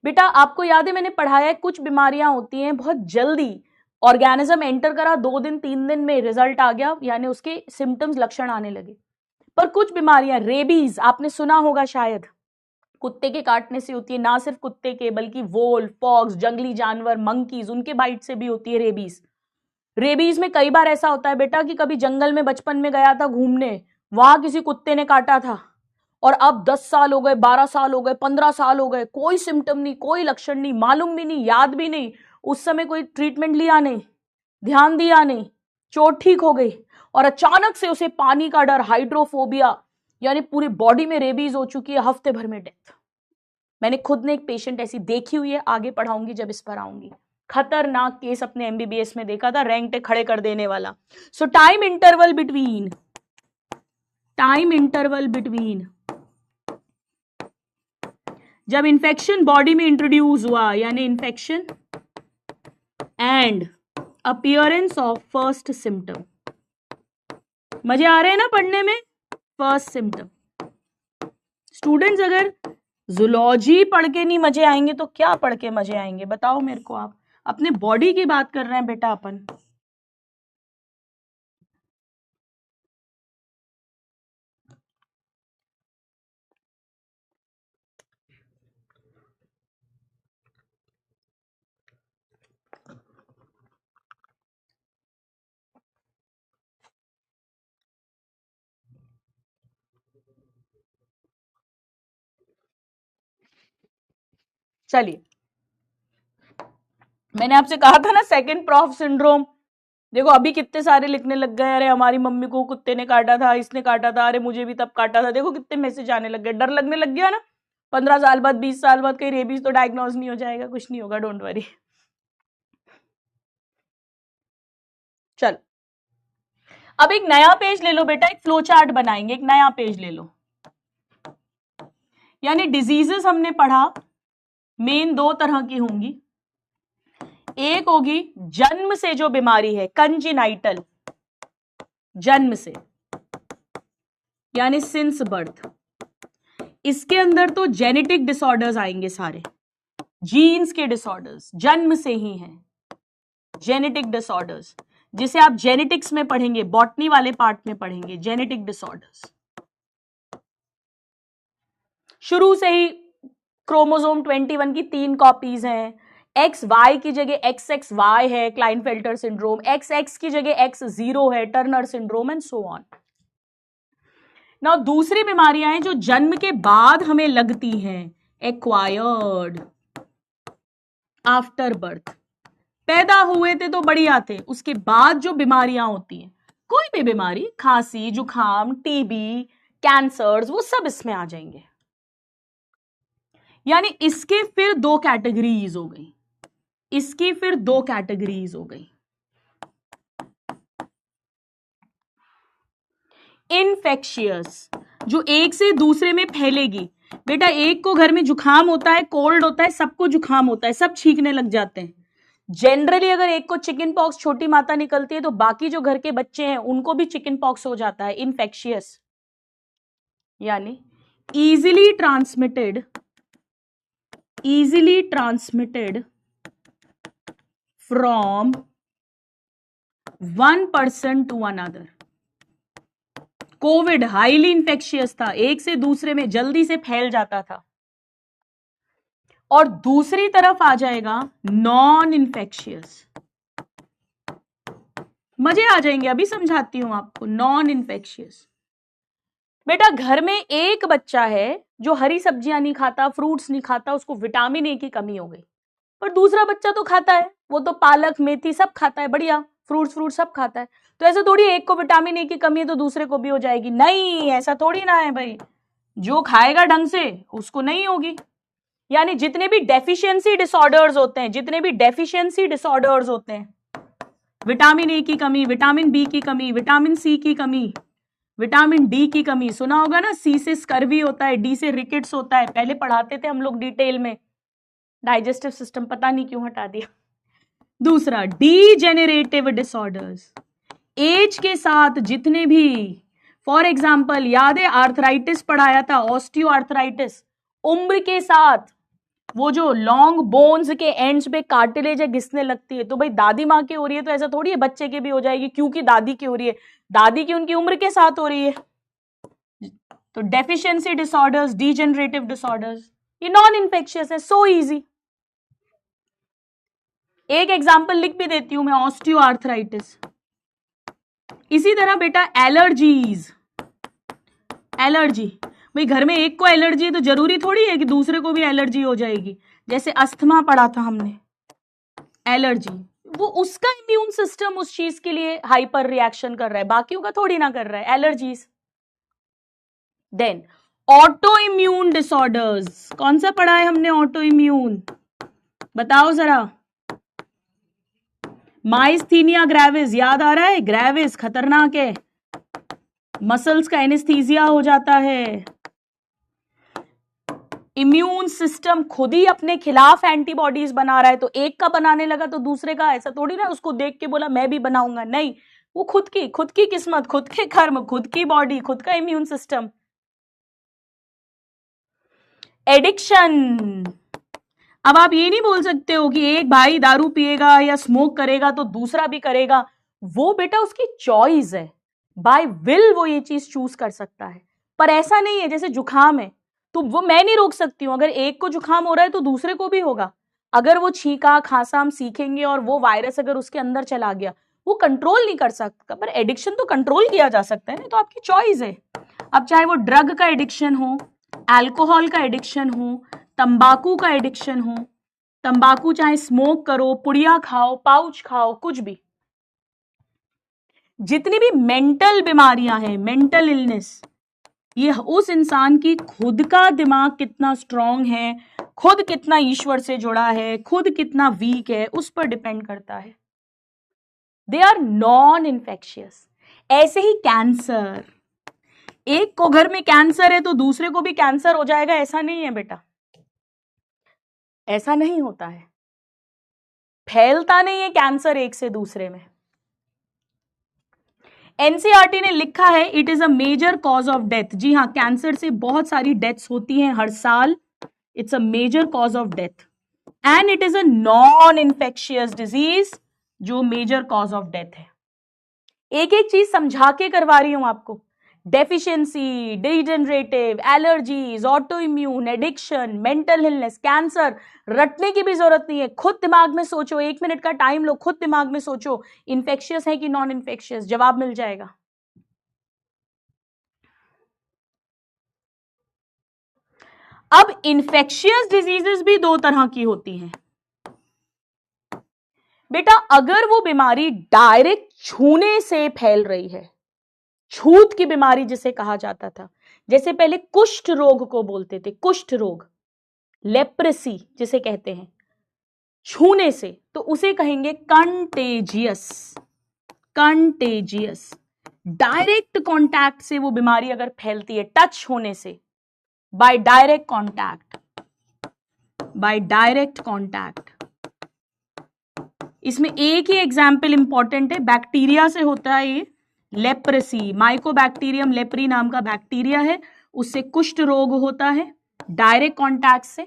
बेटा आपको याद है मैंने पढ़ाया है, कुछ बीमारियां होती हैं बहुत जल्दी ऑर्गेनिज्म एंटर करा, 2 दिन 3 दिन में रिजल्ट आ गया, यानी उसके सिम्टम्स, लक्षण आने लगे। पर कुछ बीमारियां, रेबीज आपने सुना होगा शायद, कुत्ते के काटने से होती है, ना सिर्फ कुत्ते के बल्कि वोल्फ, फॉक्स, जंगली जानवर, मंकीज, उनके बाइट से भी होती है रेबीज। रेबीज में कई बार ऐसा होता है बेटा कि कभी जंगल में बचपन में गया था घूमने, वहां किसी कुत्ते ने काटा था और अब 10 साल हो गए, 12 साल हो गए, 15 साल हो गए, कोई सिम्टम नहीं, कोई लक्षण नहीं, मालूम भी नहीं, याद भी नहीं, उस समय कोई ट्रीटमेंट लिया नहीं, ध्यान दिया नहीं, चोट ठीक हो गई और अचानक से उसे पानी का डर, हाइड्रोफोबिया, यानी पूरी बॉडी में रेबीज हो चुकी है, हफ्ते भर में डेथ। मैंने खुद ने एक पेशेंट ऐसी देखी हुई है, आगे पढ़ाऊंगी जब इस पर आऊंगी। खतरनाक केस अपने एमबीबीएस में देखा था, रैंकटे खड़े कर देने वाला। सो टाइम इंटरवल बिटवीन जब इंफेक्शन बॉडी में इंट्रोड्यूस हुआ, यानी infection and appearance of first symptom. मजे आ रहे हैं ना पढ़ने में? First symptom. स्टूडेंट्स अगर जूलॉजी पढ़ के नहीं मजे आएंगे तो क्या पढ़ के मजे आएंगे बताओ मेरे को। आप अपने बॉडी की बात कर रहे हैं बेटा अपन। चलिए, मैंने आपसे कहा था ना सेकंड प्रॉफ सिंड्रोम। देखो अभी कितने सारे लिखने लग गए, अरे हमारी मम्मी को कुत्ते ने काटा था, इसने काटा था, अरे मुझे भी तब काटा था। देखो कितने मैसेज आने लग गए, डर लगने लग गया ना। 15 साल बाद, 20 साल बाद कहीं रेबीज तो डायग्नोज नहीं हो जाएगा, कुछ नहीं होगा, डोंट वरी। चल अब एक नया पेज ले लो बेटा, एक फ्लो चार्ट बनाएंगे, एक नया पेज ले लो। यानी डिजीजेस हमने पढ़ा, मेन 2 तरह की होंगी। एक होगी जन्म से जो बीमारी है, कंजेनाइटल, जन्म से यानी सिंस बर्थ। इसके अंदर तो जेनेटिक डिसऑर्डर्स आएंगे सारे, जीन्स के डिसऑर्डर्स जन्म से ही हैं, जेनेटिक डिसऑर्डर्स, जिसे आप जेनेटिक्स में पढ़ेंगे, बॉटनी वाले पार्ट में पढ़ेंगे, जेनेटिक डिसऑर्डर्स। शुरू से ही क्रोमोसोम 21 की 3 कॉपीज हैं, XY की जगह XXY है, क्लाइनफेल्टर सिंड्रोम, XX की जगह X0 है, Turner syndrome, and so on. ना दूसरी बीमारियां हैं जो जन्म के बाद हमें लगती हैं, एक्वायर्ड, आफ्टर बर्थ। पैदा हुए थे तो बढ़िया थे, उसके बाद जो बीमारियां होती हैं, कोई भी बीमारी, खांसी, जुखाम, टीबी, कैंसर्स, वो सब इसमें आ जाएंगे। यानी इसके फिर 2 कैटेगरीज हो गई, इसकी फिर 2 कैटेगरीज हो गई। इनफेक्शियस, जो एक से दूसरे में फैलेगी। बेटा एक को घर में जुखाम होता है, कोल्ड होता है, सबको जुखाम होता है, सब छींकने लग जाते हैं। जनरली अगर एक को चिकन पॉक्स, छोटी माता निकलती है, तो बाकी जो घर के बच्चे हैं उनको भी चिकन पॉक्स हो जाता है। इनफेक्शियस यानी easily transmitted from one person to another. COVID highly infectious था, एक से दूसरे में जल्दी से फैल जाता था। और दूसरी तरफ आ जाएगा नॉन इन्फेक्शियस, मजे आ जाएंगे, अभी समझाती हूं आपको। नॉन इन्फेक्शियस बेटा घर में एक बच्चा है जो हरी सब्जियां नहीं खाता, फ्रूट्स नहीं खाता, उसको विटामिन ए की कमी हो गई, पर दूसरा बच्चा तो खाता है, वो तो पालक मेथी सब खाता है, बढ़िया फ्रूट सब खाता है। तो ऐसा थोड़ी एक को विटामिन ए की कमी है तो दूसरे को भी हो जाएगी, नहीं ऐसा थोड़ी ना है भाई, जो खाएगा ढंग से उसको नहीं होगी। यानी जितने भी डेफिशिएंसी डिसऑर्डर्स होते हैं, जितने भी डेफिशिएंसी डिसऑर्डर्स होते हैं, विटामिन ए की कमी, विटामिन बी की कमी, विटामिन सी की कमी, विटामिन डी की कमी, सुना होगा ना, सी से स्कर्वी होता है, डी से रिकेट्स होता है, पहले पढ़ाते थे हम लोग डिटेल में, डाइजेस्टिव सिस्टम पता नहीं क्यों हटा दिया। दूसरा डीजेनरेटिव डिसऑर्डर्स, एज के साथ जितने भी, फॉर एग्जाम्पल याद है आर्थराइटिस पढ़ाया था, ऑस्टियो आर्थराइटिस, उम्र के साथ वो जो लॉन्ग बोन्स के एंड्स पे कार्टिलेज है घिसने लगती है, तो भाई दादी माँ की हो रही है तो ऐसा थोड़ी है बच्चे की भी हो जाएगी क्योंकि दादी की हो रही है, दादी की उनकी उम्र के साथ हो रही है। तो डेफिशिएंसी डिसऑर्डर्स, डीजेनरेटिव डिसऑर्डर्स, ये नॉन इन्फेक्शियस है, सो इजी। एक एग्जांपल लिख भी देती हूं मैं, ऑस्टियो आर्थराइटिस। इसी तरह बेटा एलर्जीज, एलर्जी, भाई घर में एक को एलर्जी है तो जरूरी थोड़ी है कि दूसरे को भी एलर्जी हो जाएगी। जैसे अस्थमा पढ़ा था हमने, एलर्जी, वो उसका इम्यून सिस्टम उस चीज के लिए हाइपर रिएक्शन कर रहा है, बाकियों का थोड़ी ना कर रहा है, allergies. Then auto immune disorders, कौन सा पढ़ा है हमने ऑटो इम्यून, बताओ जरा। माइस्थीनिया ग्रेविस याद आ रहा है, ग्रेविस खतरनाक है, मसल्स का एनेस्थीसिया हो जाता है, इम्यून सिस्टम खुद ही अपने खिलाफ एंटीबॉडीज बना रहा है, तो एक का बनाने लगा तो दूसरे का, ऐसा थोड़ी ना उसको देख के बोला मैं भी बनाऊंगा, नहीं, वो खुद की किस्मत, खुद के कर्म, खुद की बॉडी, खुद का इम्यून सिस्टम। एडिक्शन, अब आप ये नहीं बोल सकते हो कि एक भाई दारू पिएगा या स्मोक करेगा तो दूसरा भी करेगा, वो बेटा उसकी चॉइस है, बाय विल वो ये चीज चूज कर सकता है, पर ऐसा नहीं है जैसे जुकाम है तो वो मैं नहीं रोक सकती हूं, अगर एक को जुकाम हो रहा है तो दूसरे को भी होगा, अगर वो छींका खांसा हम सीखेंगे और वो वायरस अगर उसके अंदर चला गया, वो कंट्रोल नहीं कर सकता, पर एडिक्शन तो कंट्रोल किया जा सकता है ना, तो आपकी चॉइस है। अब चाहे वो ड्रग का एडिक्शन हो, अल्कोहल का एडिक्शन हो, तंबाकू का एडिक्शन हो, तंबाकू चाहे स्मोक करो, पुड़िया खाओ, पाउच खाओ, कुछ भी, जितनी भी मेंटल बीमारियां हैं, मेंटल इलनेस, ये उस इंसान की खुद का दिमाग कितना स्ट्रांग है, खुद कितना ईश्वर से जुड़ा है, खुद कितना वीक है, उस पर डिपेंड करता है। They are non infectious. ऐसे ही कैंसर, एक को घर में कैंसर है तो दूसरे को भी कैंसर हो जाएगा, ऐसा नहीं है बेटा, ऐसा नहीं होता है, फैलता नहीं है कैंसर एक से दूसरे में। एनसीईआरटी ने लिखा है it is a major cause of death, जी हाँ, कैंसर से बहुत सारी डेथ्स होती हैं हर साल, it's a major cause of death and it is a non infectious disease जो मेजर कॉज ऑफ डेथ है। एक एक चीज समझा के करवा रही हूं आपको, deficiency, degenerative, allergies, auto immune, addiction, mental illness, cancer, रटने की भी जरूरत नहीं है, खुद दिमाग में सोचो, 1 मिनट का टाइम लो, खुद दिमाग में सोचो इन्फेक्शियस है कि नॉन इन्फेक्शियस, जवाब मिल जाएगा। अब इन्फेक्शियस डिजीजेस भी 2 तरह की होती हैं बेटा, अगर वो बीमारी डायरेक्ट छूने से फैल रही है, छूत की बीमारी जिसे कहा जाता था, जैसे पहले कुष्ठ रोग को बोलते थे, कुष्ठ रोग, लेप्रेसी जिसे कहते हैं, छूने से, तो उसे कहेंगे कंटेजियस, कंटेजियस, डायरेक्ट कांटेक्ट से वो बीमारी अगर फैलती है, टच होने से, by direct contact, by direct contact. इसमें एक ही एग्जाम्पल इंपॉर्टेंट है, बैक्टीरिया से होता है ये, लेप्रेसी, माइकोबैक्टीरियम लेप्री नाम का बैक्टीरिया है, उससे कुष्ठ रोग होता है डायरेक्ट कांटेक्ट से।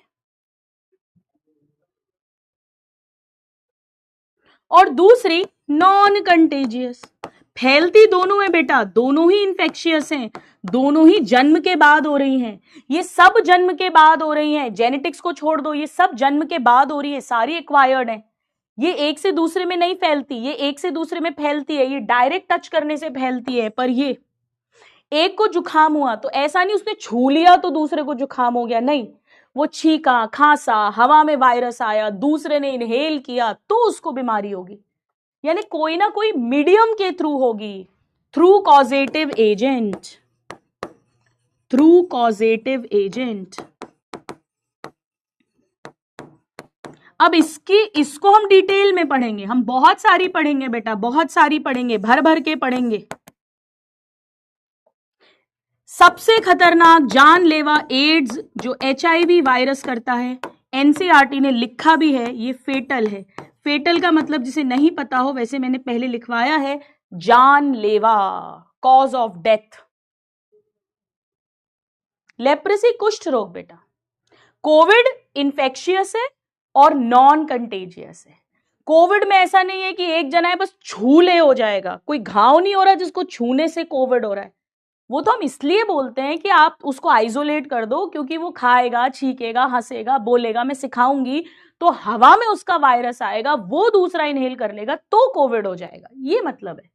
और दूसरी नॉन कंटेजियस, फैलती दोनों है बेटा, दोनों ही इंफेक्शियस हैं, दोनों ही जन्म के बाद हो रही हैं, ये सब जन्म के बाद हो रही हैं, जेनेटिक्स को छोड़ दो, ये सब जन्म के बाद हो रही है, सारी एक्वायर्ड है, ये एक से दूसरे में नहीं फैलती, ये एक से दूसरे में फैलती है, ये डायरेक्ट टच करने से फैलती है, पर ये एक को जुकाम हुआ तो ऐसा नहीं उसने छू लिया तो दूसरे को जुकाम हो गया, नहीं, वो छींका, खांसा, हवा में वायरस आया, दूसरे ने इनहेल किया तो उसको बीमारी होगी। यानी कोई ना कोई मीडियम के थ्रू होगी, through causative agent, through causative agent. अब इसको हम डिटेल में पढ़ेंगे, हम बहुत सारी पढ़ेंगे बेटा, बहुत सारी पढ़ेंगे, भर भर के पढ़ेंगे। सबसे खतरनाक जानलेवा एड्स जो HIV वायरस करता है, एनसीईआरटी ने लिखा भी है, ये फेटल है। फेटल का मतलब जिसे नहीं पता हो, वैसे मैंने पहले लिखवाया है, जानलेवा, कॉज ऑफ डेथ। लेप्रेसी कुष्ठ रोग बेटा, कोविड इन्फेक्शियस है और नॉन कंटेजियस है। कोविड में ऐसा नहीं है कि एक जना है बस छू ले हो जाएगा, कोई घाव नहीं हो रहा जिसको छूने से कोविड हो रहा है। वो तो हम इसलिए बोलते हैं कि आप उसको आइसोलेट कर दो, क्योंकि वो खाएगा, छींकेगा, हंसेगा, बोलेगा, मैं सिखाऊंगी, तो हवा में उसका वायरस आएगा, वो दूसरा इनहेल कर लेगा तो कोविड हो जाएगा, ये मतलब है।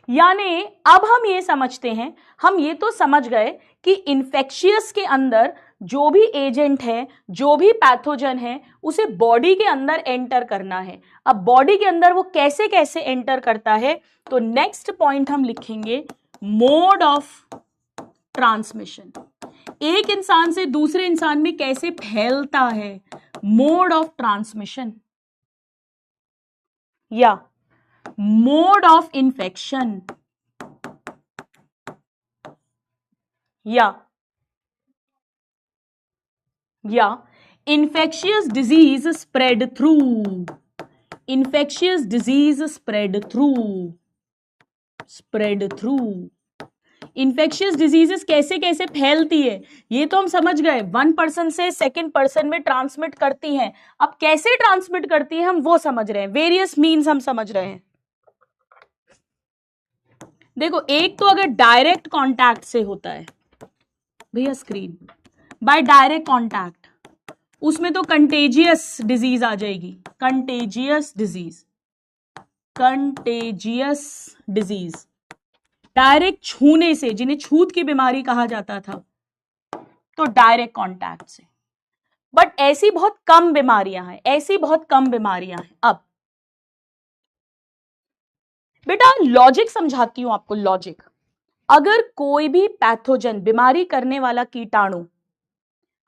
यानी अब हम ये समझते हैं, हम ये तो समझ गए कि इन्फेक्शियस के अंदर जो भी एजेंट है, जो भी पैथोजन है, उसे बॉडी के अंदर एंटर करना है। अब बॉडी के अंदर वो कैसे कैसे एंटर करता है, तो नेक्स्ट पॉइंट हम लिखेंगे मोड ऑफ ट्रांसमिशन। एक इंसान से दूसरे इंसान में कैसे फैलता है, मोड ऑफ ट्रांसमिशन या मोड ऑफ इन्फेक्शन या infectious disease spread through, infectious disease spread through, infectious diseases कैसे कैसे फैलती है ये तो हम समझ गए, 1 पर्सन से सेकेंड पर्सन में ट्रांसमिट करती हैं। अब कैसे ट्रांसमिट करती है हम वो समझ रहे हैं, वेरियस मीन्स हम समझ रहे हैं। देखो, एक तो अगर डायरेक्ट कांटेक्ट से होता है भैया, स्क्रीन बाय डायरेक्ट कांटेक्ट, उसमें तो कंटेजियस डिजीज आ जाएगी, कंटेजियस डिजीज डायरेक्ट छूने से, जिन्हें छूत की बीमारी कहा जाता था, तो डायरेक्ट कांटेक्ट से। बट ऐसी बहुत कम बीमारियां हैं, अब बेटा लॉजिक समझाती हूं आपको, लॉजिक। अगर कोई भी पैथोजन, बीमारी करने वाला कीटाणु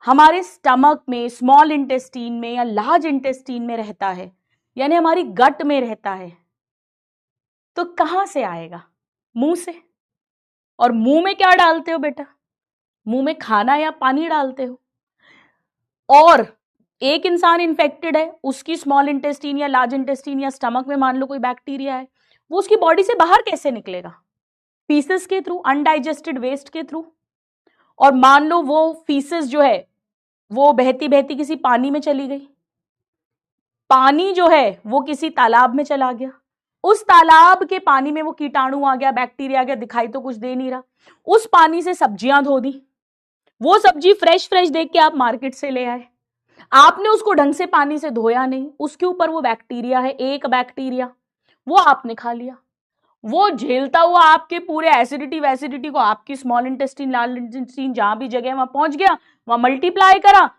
हमारे स्टमक में, स्मॉल इंटेस्टीन में या लार्ज इंटेस्टीन में रहता है, यानी हमारी गट में रहता है, तो कहां से आएगा? मुंह से। और मुंह में क्या डालते हो बेटा? मुंह में खाना या पानी डालते हो। और एक इंसान इन्फेक्टेड है, उसकी स्मॉल इंटेस्टीन या लार्ज इंटेस्टीन या स्टमक में मान लो कोई बैक्टीरिया है, वो उसकी बॉडी से बाहर कैसे निकलेगा? फीसेस के थ्रू, अनडाइजेस्टेड वेस्ट के थ्रू। और मान लो वो फीसेस जो है वो बहती बहती किसी पानी में चली गई, पानी जो है वो किसी तालाब में चला गया, उस तालाब के पानी में वो कीटाणु आ गया, बैक्टीरिया आ गया, दिखाई तो कुछ दे नहीं रहा, उस पानी से सब्जियां धो दी, वो सब्जी फ्रेश देख के आप मार्केट से ले आए, आपने उसको ढंग से पानी से धोया नहीं, उसके ऊपर वो बैक्टीरिया है, एक बैक्टीरिया, वो आपने खा लिया, वो झेलता हुआ आपके पूरे एसिडिटी को आपकी स्मॉल इंटेस्टीन, लार्ज इंटेस्टीन, जहां भी जगह वहां पहुंच गया, वहां मल्टीप्लाई करा,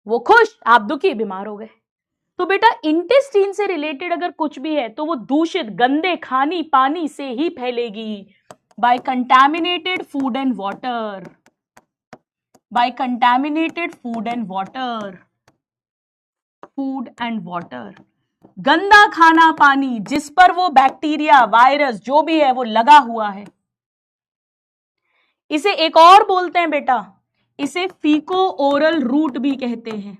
वो खुश, आप दुखी, बीमार हो गए। तो बेटा इंटेस्टीन से रिलेटेड अगर कुछ भी है तो वो दूषित, गंदे खानी पानी से ही फैलेगी, by contaminated food and water, by contaminated food and water, गंदा खाना पानी जिस पर वो बैक्टीरिया, वायरस जो भी है वो लगा हुआ है। इसे एक और बोलते हैं बेटा, इसे फीको ओरल रूट भी कहते हैं।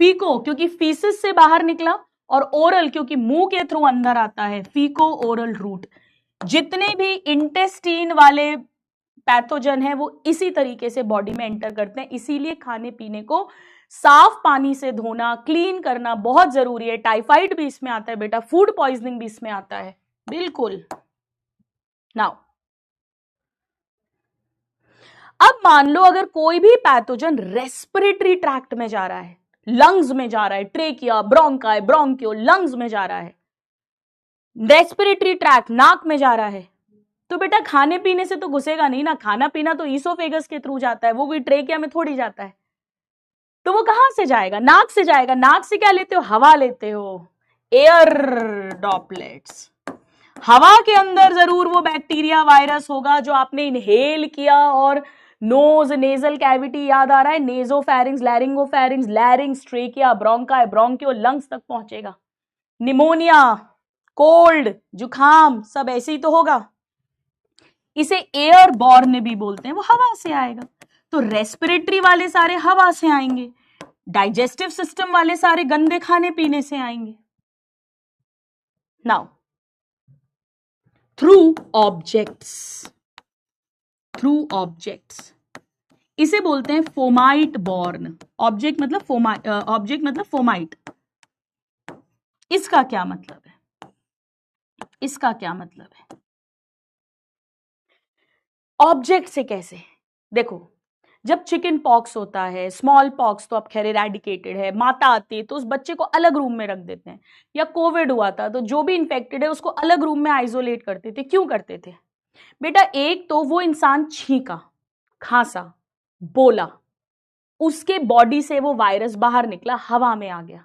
फीको क्योंकि फीसिस से बाहर निकला, और ओरल क्योंकि मुंह के थ्रू अंदर आता है, फीको ओरल रूट। जितने भी इंटेस्टीन वाले पैथोजन है वो इसी तरीके से बॉडी में एंटर करते हैं, इसीलिए खाने पीने को साफ पानी से धोना, क्लीन करना बहुत जरूरी है। टाइफाइड भी इसमें आता है बेटा, फूड पॉइजनिंग भी इसमें आता है, बिल्कुल। नाउ अब मान लो अगर कोई भी पैथोजन रेस्पिरेटरी ट्रैक्ट में जा रहा है, लंग्स में जा रहा है, ट्रेकिया, ब्रोंकाई, ब्रोंकियो, लंग्स में जा रहा है, रेस्पिरेटरी ट्रैक्ट, नाक में जा रहा है, तो बेटा खाने पीने से तो घुसेगा नहीं ना, खाना पीना तो ईसोफेगस के थ्रू जाता है, वो कोई ट्रेकिया में थोड़ी जाता है, तो वो कहां से जाएगा? नाक से जाएगा। नाक से क्या लेते हो? हवा लेते हो, एयर ड्रॉपलेट्स। हवा के अंदर जरूर वो बैक्टीरिया वायरस होगा जो आपने इनहेल किया, और नोज, नेजल कैविटी याद आ रहा है, nasopharynx, laryngopharynx, larynx, trachea, bronchi, bronchiole, lungs तक पहुंचेगा। निमोनिया, कोल्ड, जुखाम, सब ऐसे ही तो होगा। इसे एयर बॉर्न भी बोलते हैं, वो हवा से आएगा। तो रेस्पिरेटरी वाले सारे हवा से आएंगे, डाइजेस्टिव सिस्टम वाले सारे गंदे खाने पीने से आएंगे। Now through objects, through objects, इसे बोलते हैं फोमाइट बॉर्न। ऑब्जेक्ट मतलब फोमाइट। इसका क्या मतलब है? इसका क्या मतलब है? ऑब्जेक्ट से कैसे? देखो, जब चिकन पॉक्स होता है, स्मॉल पॉक्स तो अब खैर इरेडिकेटेड है, माता आती है तो उस बच्चे को अलग रूम में रख देते हैं, या कोविड हुआ था तो जो भी इन्फेक्टेड है उसको अलग रूम में आइसोलेट करते थे। क्यों करते थे बेटा? एक तो वो इंसान छींका, खांसा, बोला, उसके बॉडी से वो वायरस बाहर निकला, हवा में आ गया,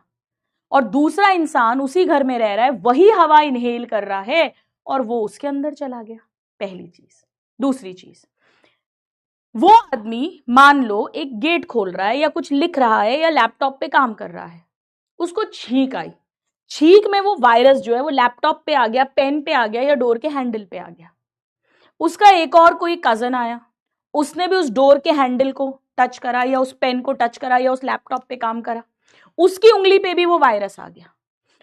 और दूसरा इंसान उसी घर में रह रहा है, वही हवा इनहेल कर रहा है और वो उसके अंदर चला गया। पहली चीज। दूसरी चीज, वो आदमी मान लो एक गेट खोल रहा है या कुछ लिख रहा है या लैपटॉप पे काम कर रहा है, उसको छींक आई, छींक में वो वायरस जो है वो लैपटॉप पे आ गया, पेन पे आ गया, या डोर के हैंडल पे आ गया। उसका एक और कोई कजन आया, उसने भी उस डोर के हैंडल को टच करा, या उस पेन को टच करा, या उस लैपटॉप पे काम करा, उसकी उंगली पे भी वो वायरस आ गया,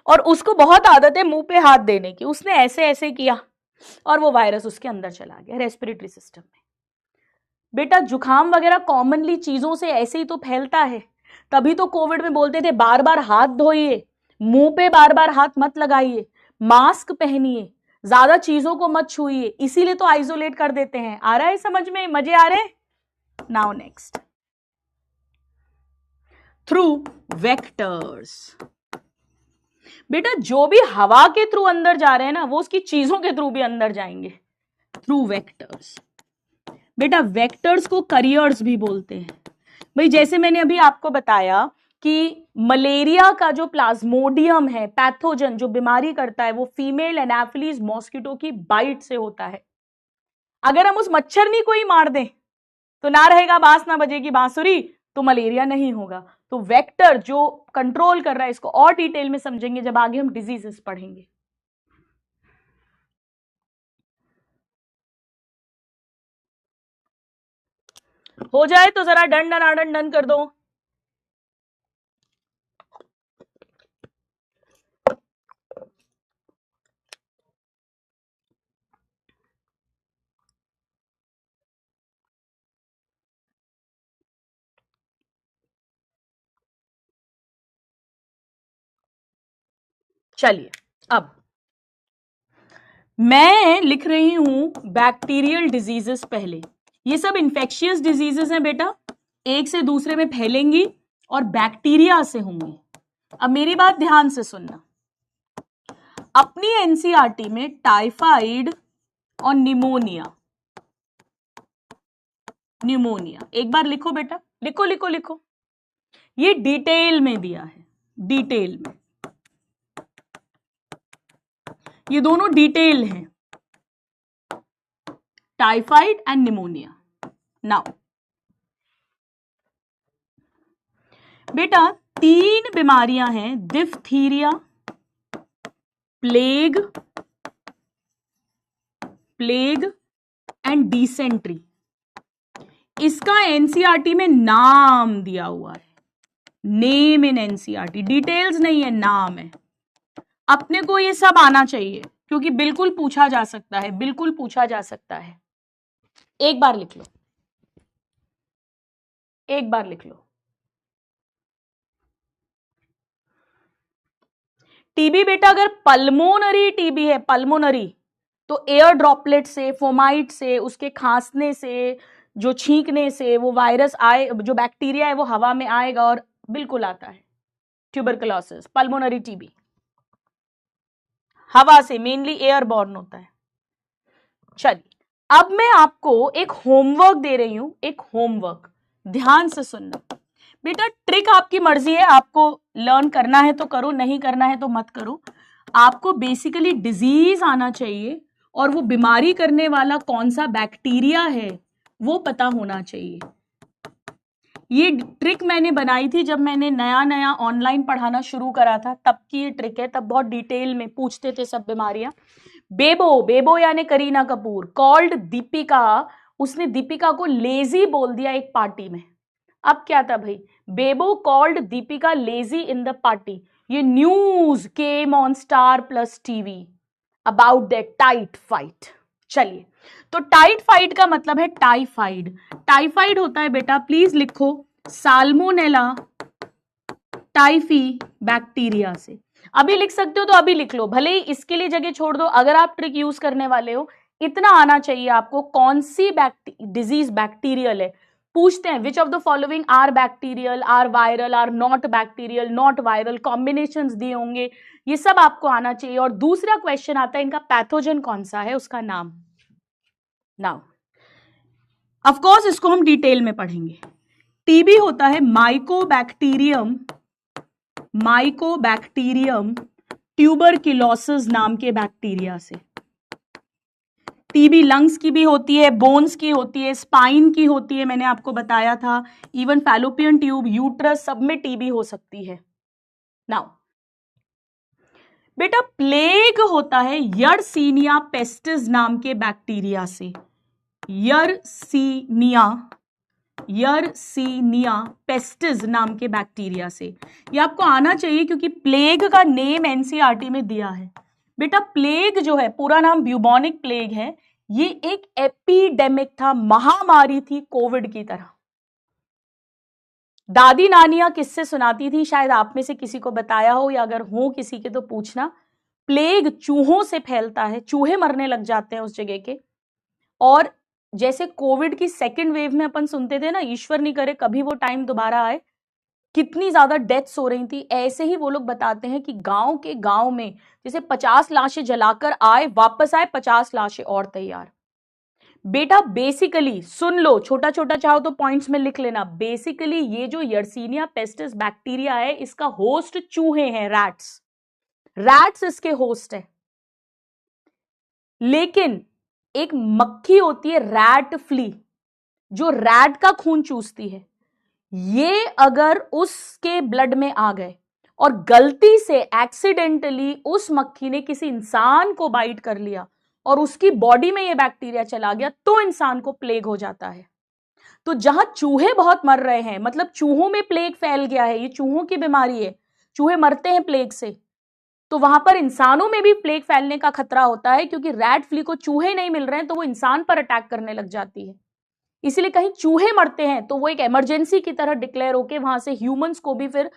और उसको बहुत आदत है मुंह पे हाथ देने की, उसने ऐसे ऐसे किया और वो वायरस उसके अंदर चला गया, रेस्पिरेटरी सिस्टम में। बेटा जुखाम वगैरह कॉमनली चीजों से ऐसे ही तो फैलता है, तभी तो कोविड में बोलते थे बार बार हाथ धोइए, मुंह पे बार बार हाथ मत लगाइए, मास्क पहनिए, ज्यादा चीजों को मत छुइए, इसीलिए तो आइसोलेट कर देते हैं। आ रहा है समझ में? मजे आ रहे? Now next, through vectors. बेटा जो भी हवा के थ्रू अंदर जा रहे हैं ना, वो उसकी चीजों के थ्रू भी अंदर जाएंगे, थ्रू वेक्टर्स। बेटा वेक्टर्स को करियर्स भी बोलते हैं। भाई जैसे मैंने अभी आपको बताया कि मलेरिया का जो प्लाज्मोडियम है, पैथोजन जो बीमारी करता है, वो फीमेल एनाफिलीज मॉस्किटो की बाइट से होता है। अगर हम उस मच्छरनी को ही मार दें तो ना रहेगा बांस ना बजेगी बांसुरी, तो मलेरिया नहीं होगा। तो वेक्टर जो कंट्रोल कर रहा है, इसको और डिटेल में समझेंगे जब आगे हम डिजीजेस पढ़ेंगे। हो जाए तो जरा डन डन आडन डन कर दो। चलिए, अब मैं लिख रही हूं बैक्टीरियल डिजीजेस पहले। ये सब इंफेक्शियस डिजीजेस हैं बेटा, एक से दूसरे में फैलेंगी और बैक्टीरिया से होंगी। अब मेरी बात ध्यान से सुनना, अपनी एनसीईआरटी में टाइफाइड और निमोनिया, एक बार लिखो बेटा, लिखो लिखो लिखो, ये डिटेल में दिया है, डिटेल में, ये दोनों डिटेल हैं, टाइफाइड एंड निमोनिया। नाउ बेटा 3 बीमारियां हैं, डिफ्थीरिया, प्लेग एंड डिसेंट्री। इसका एनसीईआरटी में नाम दिया हुआ है, नेम इन एनसीईआरटी, डिटेल्स नहीं है, नाम है। अपने को ये सब आना चाहिए क्योंकि बिल्कुल पूछा जा सकता है, बिल्कुल पूछा जा सकता है। एक बार लिख लो, एक बार लिख लो। टीबी बेटा अगर पल्मोनरी टीबी है, पल्मोनरी, तो एयर ड्रॉपलेट से, फोमाइट से, उसके खांसने से, जो छींकने से वो वायरस आए, जो बैक्टीरिया है वो हवा में आएगा और बिल्कुल आता है ट्यूबरकुलोसिस, पल्मोनरी टीबी। हवा से, मेनली एयरबॉर्न होता है। चलिए, अब मैं आपको एक होमवर्क दे रही हूं, एक होमवर्क, ध्यान से सुनना बेटा। ट्रिक आपकी मर्जी है, आपको लर्न करना है तो करो, नहीं करना है तो मत करो। आपको बेसिकली डिजीज आना चाहिए और वो बीमारी करने वाला कौन सा बैक्टीरिया है वो पता होना चाहिए। ये ट्रिक मैंने बनाई थी जब मैंने नया नया ऑनलाइन पढ़ाना शुरू करा था, तब की ये ट्रिक है। तब बहुत डिटेल में पूछते थे सब बीमारियां। बेबो यानी करीना कपूर कॉल्ड दीपिका, उसने दीपिका को लेजी बोल दिया एक पार्टी में। अब क्या था भाई, Bebo called Deepika lazy in the party. ये news came on Star Plus TV about that tight fight. चलिए, तो टाइट फाइट का मतलब है टाइफाइड। टाइफाइड होता है बेटा, प्लीज लिखो, साल्मोनेला टाइफी बैक्टीरिया से। अभी लिख सकते हो तो अभी लिख लो, भले ही इसके लिए जगह छोड़ दो। अगर आप ट्रिक यूज करने वाले हो, इतना आना चाहिए आपको, कौन सी डिजीज बैक्टीरियल है। पूछते हैं which of the following are bacterial, are viral, are not bacterial, not viral, combinations दिए होंगे, ये सब आपको आना चाहिए। और दूसरा क्वेश्चन आता है इनका पैथोजन कौन सा है, उसका नाम। नाउ ऑफ कोर्स इसको हम डिटेल में पढ़ेंगे। टीबी होता है माइकोबैक्टीरियम ट्यूबरक्लोसिस नाम के बैक्टीरिया से। टीबी लंग्स की भी होती है, बोन्स की होती है, स्पाइन की होती है, मैंने आपको बताया था। इवन फैलोपियन ट्यूब, यूट्रस, सब में टीबी हो सकती है। नाउ बेटा, प्लेग होता है यर्सीनिया पेस्टिस नाम के बैक्टीरिया से। यर्सीनिया पेस्टिस नाम के बैक्टीरिया से। ये आपको आना चाहिए क्योंकि प्लेग का नेम एनसीईआरटी में दिया है। बेटा प्लेग जो है, पूरा नाम ब्यूबोनिक प्लेग है। ये एक एपिडेमिक था, महामारी थी कोविड की तरह। दादी नानियां किससे सुनाती थी, शायद आप में से किसी को बताया हो, या अगर हो किसी के तो पूछना। प्लेग चूहों से फैलता है, चूहे मरने लग जाते हैं उस जगह के। और जैसे कोविड की सेकेंड वेव में अपन सुनते थे ना, ईश्वर नहीं करे कभी वो टाइम दोबारा आए, कितनी ज्यादा डेथ्स हो रही थी, ऐसे ही वो लोग बताते हैं कि गांव में जैसे 50 लाशें जलाकर आए, वापस आए 50 लाशें और तैयार। बेटा बेसिकली सुन लो, छोटा छोटा चाहो तो पॉइंट्स में लिख लेना। बेसिकली ये जो यर्सीनिया पेस्टिस बैक्टीरिया है, इसका होस्ट चूहे हैं, रैट्स इसके होस्ट है। लेकिन एक मक्खी होती है रैट फ्ली, जो रैट का खून चूसती है। ये अगर उसके ब्लड में आ गए और गलती से एक्सीडेंटली उस मक्खी ने किसी इंसान को बाइट कर लिया और उसकी बॉडी में ये बैक्टीरिया चला गया, तो इंसान को प्लेग हो जाता है। तो जहां चूहे बहुत मर रहे हैं, मतलब चूहों में प्लेग फैल गया है, ये चूहों की बीमारी है, चूहे मरते हैं प्लेग से, तो वहां पर इंसानों में भी प्लेग फैलने का खतरा होता है, क्योंकि रैट फ्ली को चूहे नहीं मिल रहे हैं तो वो इंसान पर अटैक करने लग जाती है। इसलिए कहीं चूहे मरते हैं तो वो एक इमरजेंसी की तरह डिक्लेयर होके वहां से ह्यूमंस को भी फिर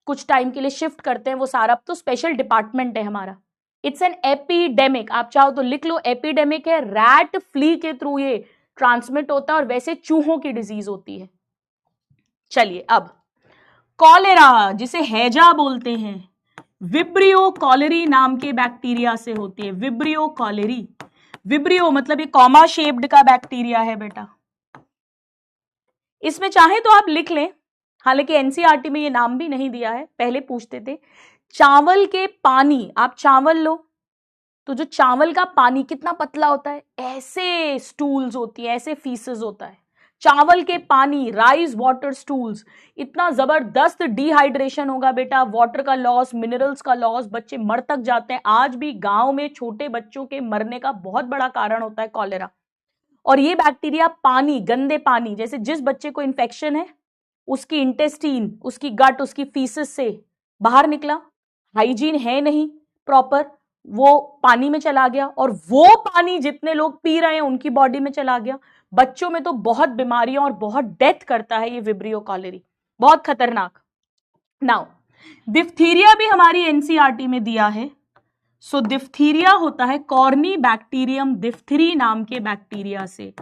कुछ टाइम के लिए शिफ्ट करते हैं वो सारा। तो स्पेशल डिपार्टमेंट है हमारा। इट्स एन एपिडेमिक, आप चाहो तो लिख लो, एपिडेमिक है, रैट फ्ली के थ्रू ये ट्रांसमिट होता है, और वैसे चूहों की डिजीज होती है। चलिए, अब कॉलेरा, जिसे हैजा बोलते हैं, विब्रियो कॉलेरी नाम के बैक्टीरिया से होती है। विब्रियो कॉलेरी, विब्रियो मतलब ये कॉमा शेप्ड का बैक्टीरिया है बेटा। इसमें चाहे तो आप लिख लें, हालांकि एनसीईआरटी में ये नाम भी नहीं दिया है, पहले पूछते थे। चावल के पानी, आप चावल लो तो जो चावल का पानी कितना पतला होता है, ऐसे स्टूल्स होती है, ऐसे फीसेस होता है। चावल के पानी, राइस वाटर स्टूल्स, इतना जबरदस्त डिहाइड्रेशन होगा बेटा, वाटर का लॉस, मिनरल्स का लॉस, बच्चे मर तक जाते हैं। आज भी गांव में छोटे बच्चों के मरने का बहुत बड़ा कारण होता है कॉलेरा। और ये बैक्टीरिया पानी, गंदे पानी, जैसे जिस बच्चे को इन्फेक्शन है, उसकी इंटेस्टीन, उसकी गट, उसकी फीसिस से बाहर निकला, हाइजीन है नहीं प्रॉपर, वो पानी में चला गया, और वो पानी जितने लोग पी रहे हैं उनकी बॉडी में चला गया। बच्चों में तो बहुत बीमारियां और बहुत डेथ करता है ये विब्रियो कॉलेरी, बहुत खतरनाक। नाउ डिप्थीरिया भी हमारी एनसीईआरटी में दिया है। सो डिप्थीरिया होता है कॉर्नी बैक्टीरियम डिप्थरी नाम के बैक्टीरिया से।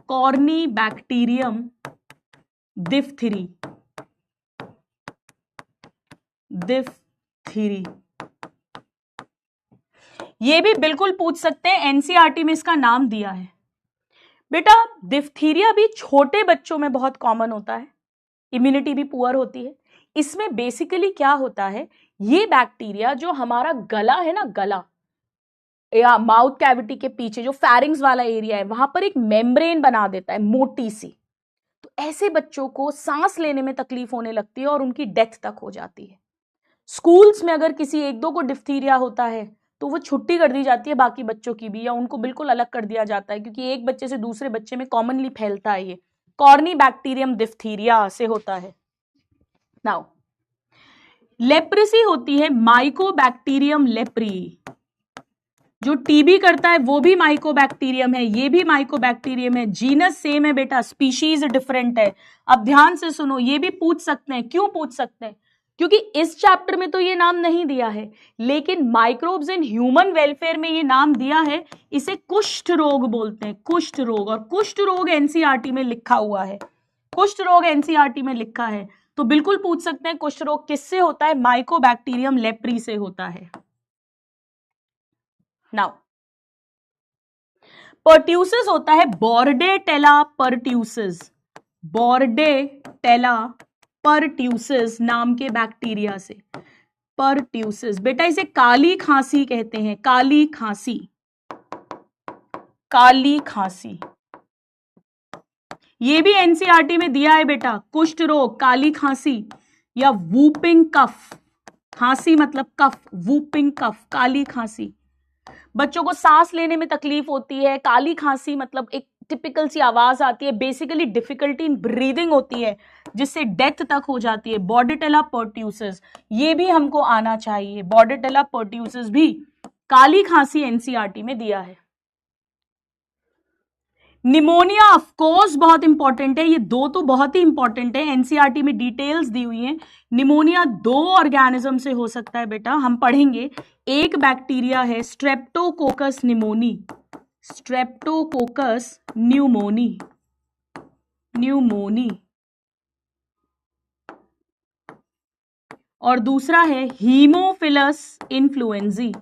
कॉर्नी बैक्टीरियम डिप्थरी, ये भी बिल्कुल पूछ सकते हैं, एनसीईआरटी में इसका नाम दिया है। बेटा डिफ्थीरिया भी छोटे बच्चों में बहुत कॉमन होता है, इम्यूनिटी भी पुअर होती है। इसमें बेसिकली क्या होता है, ये बैक्टीरिया जो हमारा गला है ना, गला या माउथ कैविटी के पीछे जो फेरिंग्स वाला एरिया है, वहां पर एक मेम्ब्रेन बना देता है मोटी सी। तो ऐसे बच्चों को सांस लेने में तकलीफ होने लगती है और उनकी डेथ तक हो जाती है। स्कूल्स में अगर किसी एक दो को डिफ्थीरिया होता है तो वो छुट्टी कर दी जाती है बाकी बच्चों की भी, या उनको बिल्कुल अलग कर दिया जाता है, क्योंकि एक बच्चे से दूसरे बच्चे में कॉमनली फैलता है। ये कॉर्नी बैक्टीरियम डिफ्थीरिया से होता है। नाउ लेप्रेसी होती है माइकोबैक्टीरियम लेप्री। जो टीबी करता है वो भी माइकोबैक्टीरियम है, ये भी माइकोबैक्टीरियम है। जीनस सेम है बेटा, स्पीशीज डिफरेंट है। अब ध्यान से सुनो, ये भी पूछ सकते हैं। क्यों पूछ सकते हैं? क्योंकि इस चैप्टर में तो ये नाम नहीं दिया है, लेकिन माइक्रोब्स इन ह्यूमन वेलफेयर में ये नाम दिया है। इसे कुष्ठ रोग बोलते हैं, कुष्ठ रोग। और कुष्ठ रोग एनसीईआरटी में लिखा हुआ है, कुष्ठ रोग एनसीईआरटी में लिखा है। तो बिल्कुल पूछ सकते हैं कुष्ठ रोग किससे होता है, माइकोबैक्टीरियम लेप्री से होता है। नाउ पर्ट्यूसिस होता है बॉर्डेटेला पर्ट्यूसिस, बॉर्डेटेला पर्ट्यूसिस नाम के बैक्टीरिया से। पर्ट्यूसिस बेटा इसे काली खांसी कहते हैं, काली खांसी, काली खांसी। ये भी एनसीईआरटी में दिया है बेटा, कुष्ठ रोग, काली खांसी या वूपिंग कफ। खांसी मतलब कफ, वूपिंग कफ, काली खांसी। बच्चों को सांस लेने में तकलीफ होती है, काली खांसी मतलब एक टिपिकल सी आवाज आती है, बेसिकली डिफिकल्टी इन ब्रीदिंग होती है जिससे डेथ तक हो जाती है। बॉर्डेटेला पर्ट्यूसिस ये भी हमको आना चाहिए, बॉर्डेटेला पर्ट्यूसिस भी काली खांसी एनसीईआरटी में दिया है। निमोनिया ऑफ कोर्स बहुत इंपॉर्टेंट है, ये दो तो बहुत ही इंपॉर्टेंट है, एनसीईआरटी में डिटेल्स दी हुई है। निमोनिया दो ऑर्गेनिज्म से हो सकता है बेटा, हम पढ़ेंगे। एक बैक्टीरिया है Streptococcus pneumoniae, Streptococcus pneumoniae, pneumoniae. और दूसरा है हीमोफिलस इन्फ्लुएंजी,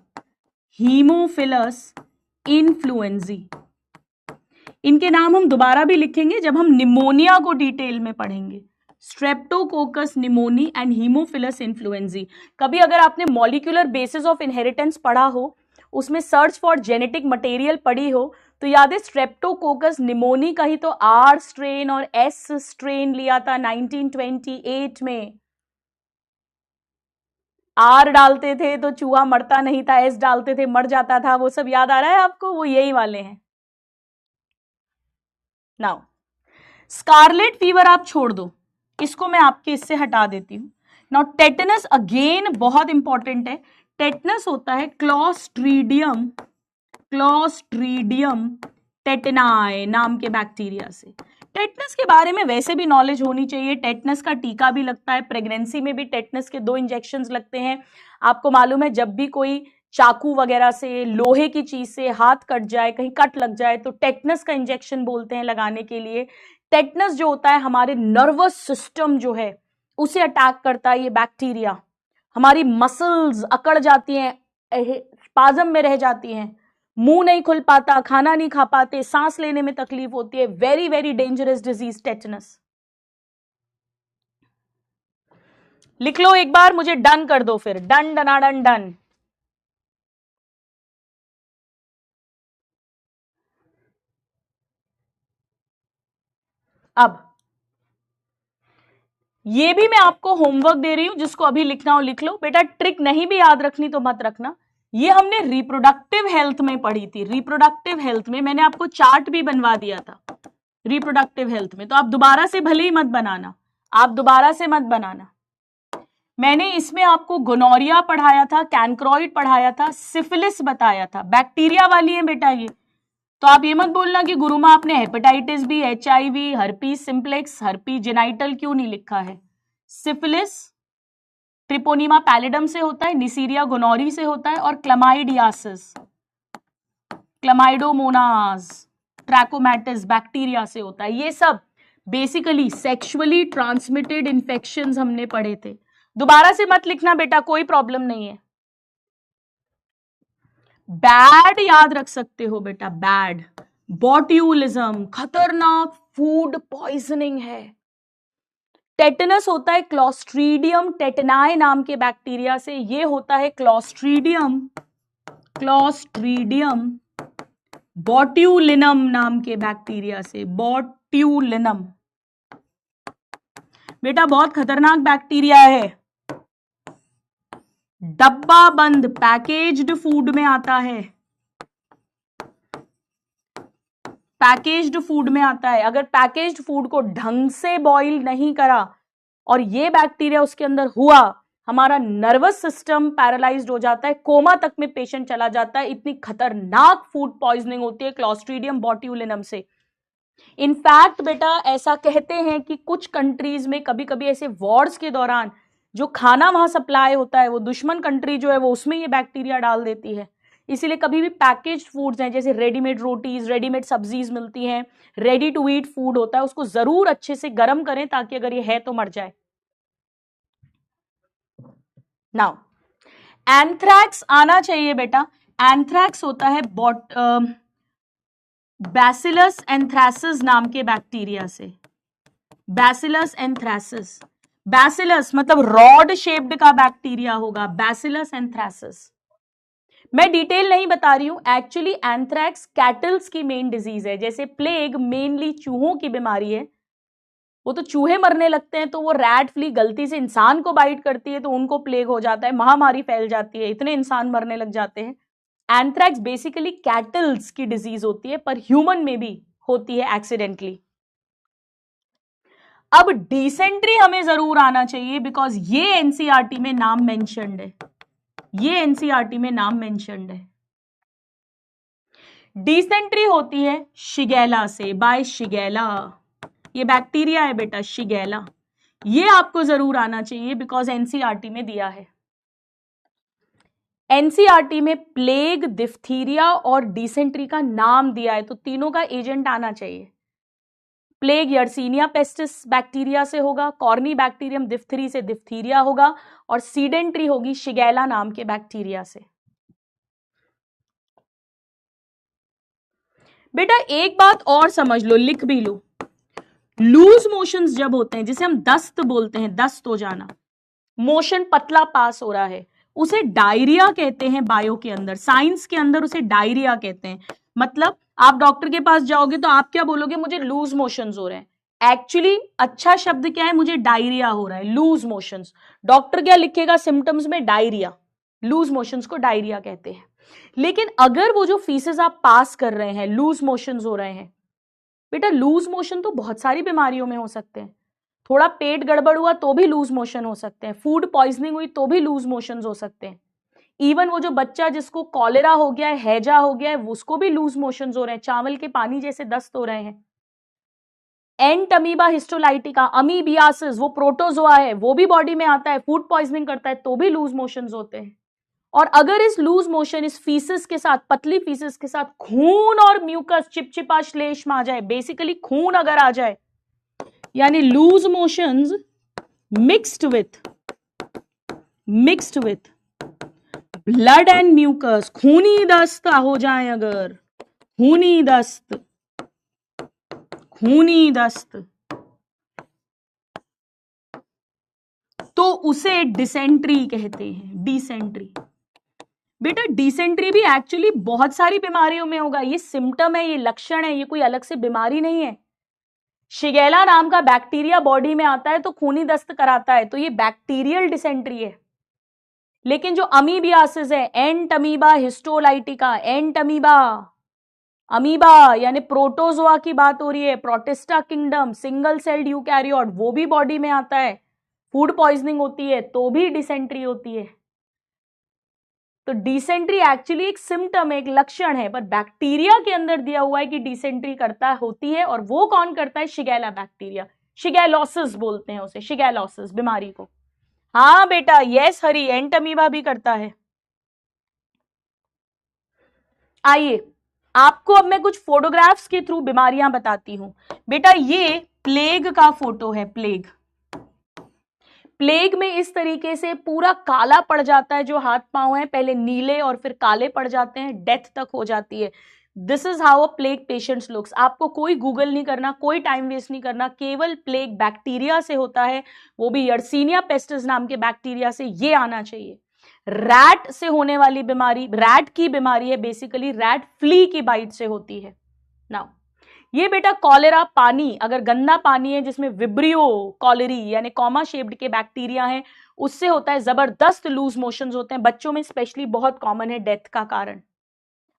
हीमोफिलस इन्फ्लुएंजी। इनके नाम हम दोबारा भी लिखेंगे जब हम निमोनिया को डिटेल में पढ़ेंगे। Streptococcus pneumoniae and Haemophilus influenzae. कभी अगर आपने मॉलिक्यूलर बेसिस ऑफ इनहेरिटेंस पढ़ा हो, उसमें सर्च फॉर जेनेटिक मटेरियल पढ़ी हो, तो याद है स्ट्रेप्टोकोकस निमोनी का ही तो आर स्ट्रेन और एस स्ट्रेन लिया था 1928 में। आर डालते थे तो चूहा मरता नहीं था, एस डालते थे मर जाता था, वो सब याद आ रहा है आपको? वो यही वाले हैं। नाउ स्कारलेट फीवर आप छोड़ दो, इसको मैं आपके इससे हटा देती हूं। नाउ टेटनस अगेन बहुत इंपॉर्टेंट है। टेटनस होता है क्लॉस्ट्रीडियम, क्लॉस्ट्रीडियम टेटनाई नाम के बैक्टीरिया से। टेटनस के बारे में वैसे भी नॉलेज होनी चाहिए। टेटनस का टीका भी लगता है, प्रेगनेंसी में भी टेटनस के 2 इंजेक्शंस लगते हैं। आपको मालूम है जब भी कोई चाकू वगैरह से, लोहे की चीज से हाथ कट जाए, कहीं कट लग जाए, तो टेटनस का इंजेक्शन बोलते हैं लगाने के लिए। टेटनस जो होता है हमारे नर्वस सिस्टम जो है उसे अटैक करता है ये बैक्टीरिया। हमारी मसल्स अकड़ जाती हैं, स्पाज्म में रह जाती हैं, मुंह नहीं खुल पाता, खाना नहीं खा पाते, सांस लेने में तकलीफ होती है। Very very dangerous disease tetanus. लिख लो एक बार, मुझे डन कर दो फिर, डन डना डन डन। अब ये भी मैं आपको होमवर्क दे रही हूं, जिसको अभी लिखना हो लिख लो बेटा। ट्रिक नहीं भी याद रखनी तो मत रखना। ये हमने रिप्रोडक्टिव हेल्थ में पढ़ी थी। रिप्रोडक्टिव हेल्थ में मैंने आपको चार्ट भी बनवा दिया था रिप्रोडक्टिव हेल्थ में, तो आप दोबारा से भले ही मत बनाना, आप दोबारा से मत बनाना। मैंने इसमें आपको गोनोरिया पढ़ाया था, कैंक्रोइड पढ़ाया था, सिफिलिस बताया था। बैक्टीरिया वाली है बेटा ये, तो आप ये मत बोलना कि गुरुमा आपने hepatitis B, HIV, herpes simplex, herpes genital क्यों नहीं लिखा है। सिफिलिस ट्रिपोनिमा पैलिडम से होता है, निसीरिया गोनोरी से होता है, और क्लमाइडियासिस, क्लमाइडोमोनास, ट्रैकोमैटिस बैक्टीरिया से होता है। ये सब बेसिकली सेक्सुअली ट्रांसमिटेड इंफेक्शंस हमने पढ़े थे। दोबारा से मत लिखना बेटा, कोई प्रॉब्लम नहीं है। बैड याद रख सकते हो बेटा, बैड। बॉट्यूलिज्म खतरनाक फूड पॉइजनिंग है। टेटनस होता है क्लॉस्ट्रीडियम टेटनाई नाम के बैक्टीरिया से, ये होता है क्लॉस्ट्रीडियम बॉट्यूलिनम नाम के बैक्टीरिया से, बॉट्यूलिनम। बेटा बहुत खतरनाक बैक्टीरिया है, डब्बा बंद पैकेज्ड फूड में आता है, पैकेज्ड फूड में आता है। अगर पैकेज्ड फूड को ढंग से बॉईल नहीं करा और ये बैक्टीरिया उसके अंदर हुआ, हमारा नर्वस सिस्टम पैरालाइज्ड हो जाता है, कोमा तक में पेशेंट चला जाता है। इतनी खतरनाक फूड पॉइजनिंग होती है क्लॉस्ट्रीडियम बॉट्यूलिनम से। इनफैक्ट बेटा ऐसा कहते हैं कि कुछ कंट्रीज में कभी कभी ऐसे वॉर्स के दौरान जो खाना वहां सप्लाई होता है, वो दुश्मन कंट्री जो है वो उसमें ये बैक्टीरिया डाल देती है। इसीलिए कभी भी पैकेज्ड फूड्स हैं, जैसे रेडीमेड रोटीज, रेडीमेड सब्जीज मिलती हैं, रेडी टू ईट फूड होता है, उसको जरूर अच्छे से गर्म करें ताकि अगर ये है तो मर जाए। नाउ एंथ्रैक्स आना चाहिए बेटा। एंथ्रैक्स होता है बैसिलस एंथ्रासिस नाम के बैक्टीरिया से, बैसिलस एंथ्रासिस। बैसिलस मतलब रॉड शेप्ड का बैक्टीरिया होगा, बैसिलस एंथ्रासिस। मैं डिटेल नहीं बता रही हूं, एक्चुअली एंथ्रैक्स कैटल्स की मेन डिजीज है। जैसे प्लेग मेनली चूहों की बीमारी है, वो तो चूहे मरने लगते हैं, तो वो रैट फ्ली गलती से इंसान को बाइट करती है तो उनको प्लेग हो जाता है, महामारी फैल जाती है, इतने इंसान मरने लग जाते हैं। एंथ्रैक्स बेसिकली कैटल्स की डिजीज होती है, पर ह्यूमन में भी होती है एक्सीडेंटली। अब डिसेंट्री हमें जरूर आना चाहिए, बिकॉज ये एनसीईआरटी में नाम मेंशन्ड है, ये एनसीईआरटी में नाम मेंशन्ड है। डिसेंट्री होती है शिगेला से, बाय शिगेला। ये बैक्टीरिया है बेटा शिगेला, ये आपको जरूर आना चाहिए बिकॉज एनसीईआरटी में दिया है। एनसीईआरटी में प्लेग, डिफ्थीरिया और डिसेंट्री का नाम दिया है, तो तीनों का एजेंट आना चाहिए। प्लेग यर्सीनिया पेस्टिस बैक्टीरिया से होगा, कॉर्नी बैक्टीरियम डिफ्थरी से डिफ्थीरिया होगा, और सीडेंट्री होगी शिगेला नाम के बैक्टीरिया से। बेटा एक बात और समझ लो, लिख भी लो, लूज मोशंस जब होते हैं, जिसे हम दस्त बोलते हैं, दस्त हो जाना, मोशन पतला पास हो रहा है, उसे डायरिया कहते हैं। बायो के अंदर, साइंस के अंदर उसे डायरिया कहते हैं। मतलब आप डॉक्टर के पास जाओगे तो आप क्या बोलोगे, मुझे लूज मोशंस हो रहे हैं। एक्चुअली अच्छा शब्द क्या है, मुझे डायरिया हो रहा है, लूज मोशंस। डॉक्टर क्या लिखेगा सिम्टम्स में, डायरिया। लूज मोशंस को डायरिया कहते हैं। लेकिन अगर वो जो फीसेस आप पास कर रहे हैं, लूज मोशंस हो रहे हैं, बेटा लूज मोशन तो बहुत सारी बीमारियों में हो सकते हैं। थोड़ा पेट गड़बड़ हुआ तो भी लूज मोशन हो सकते हैं, फूड पॉइजनिंग हुई तो भी लूज मोशंस हो सकते हैं। इवन वो जो बच्चा जिसको कॉलेरा हो गया है, हैजा हो गया है, उसको भी लूज मोशंस हो रहे हैं, चावल के पानी जैसे दस्त हो रहे हैं। एंटमीबा हिस्टोलाइटिका, अमीबियासिस, वो प्रोटोजोआ है, वो भी बॉडी में आता है, फूड पॉइजनिंग करता है तो भी लूज मोशंस होते हैं। और अगर इस लूज मोशन, इस फीसिस के साथ, पतली फीसिस के साथ खून और म्यूकस, चिपचिपा श्लेष्म आ जाए, बेसिकली खून अगर आ जाए, यानी loose motions mixed with blood and mucus, खूनी दस्त हो जाए, अगर खूनी दस्त तो उसे डिसेंट्री कहते हैं, डिसेंट्री। बेटा डिसेंट्री भी एक्चुअली बहुत सारी बीमारियों में होगा, ये सिम्टम है, ये लक्षण है, ये कोई अलग से बीमारी नहीं है। शिगेला नाम का बैक्टीरिया बॉडी में आता है तो खूनी दस्त कराता है, तो ये बैक्टीरियल डिसेंट्री है। लेकिन जो अमीबियासिस है, एंटमीबा हिस्टोलाइटिका, अमीबा यानी प्रोटोजोआ की बात हो रही है, protista kingdom, single celled eukaryote, वो भी बॉडी में आता है, फूड पॉइजनिंग होती है तो भी डिसेंट्री होती है। तो डिसेंट्री एक्चुअली एक सिम्टम है, एक लक्षण है, पर बैक्टीरिया के अंदर दिया हुआ है कि डिसेंट्री होती है, और वो कौन करता है, शिगेला बैक्टीरिया। शिगेलोसिस बोलते हैं उसे, शिगेलोसिस बीमारी को। हाँ बेटा यस हरी, एंटमीबा भी करता है। आइए आपको अब मैं कुछ फोटोग्राफ्स के थ्रू बीमारियां बताती हूं। बेटा ये प्लेग का फोटो है, प्लेग में इस तरीके से पूरा काला पड़ जाता है, जो हाथ पांव है पहले नीले और फिर काले पड़ जाते हैं, डेथ तक हो जाती है। This is how a plague patients looks. आपको कोई गूगल नहीं करना, कोई टाइम वेस्ट नहीं करना, केवल प्लेग बैक्टीरिया से होता है, वो भी यर्सीनिया पेस्टिस नाम के बैक्टीरिया से, ये आना चाहिए। रैट से होने वाली बीमारी, रैट की बीमारी है बेसिकली, रैट फ्ली की बाइट से होती है। नाउ ये बेटा कॉलेरा पानी, अगर गंदा पानी है जिसमें विब्रियो कॉलेरी यानी कॉमा शेप्ड के बैक्टीरिया हैं, उससे होता है, जबरदस्त लूज मोशंस होते हैं, बच्चों में स्पेशली बहुत कॉमन है डेथ का कारण।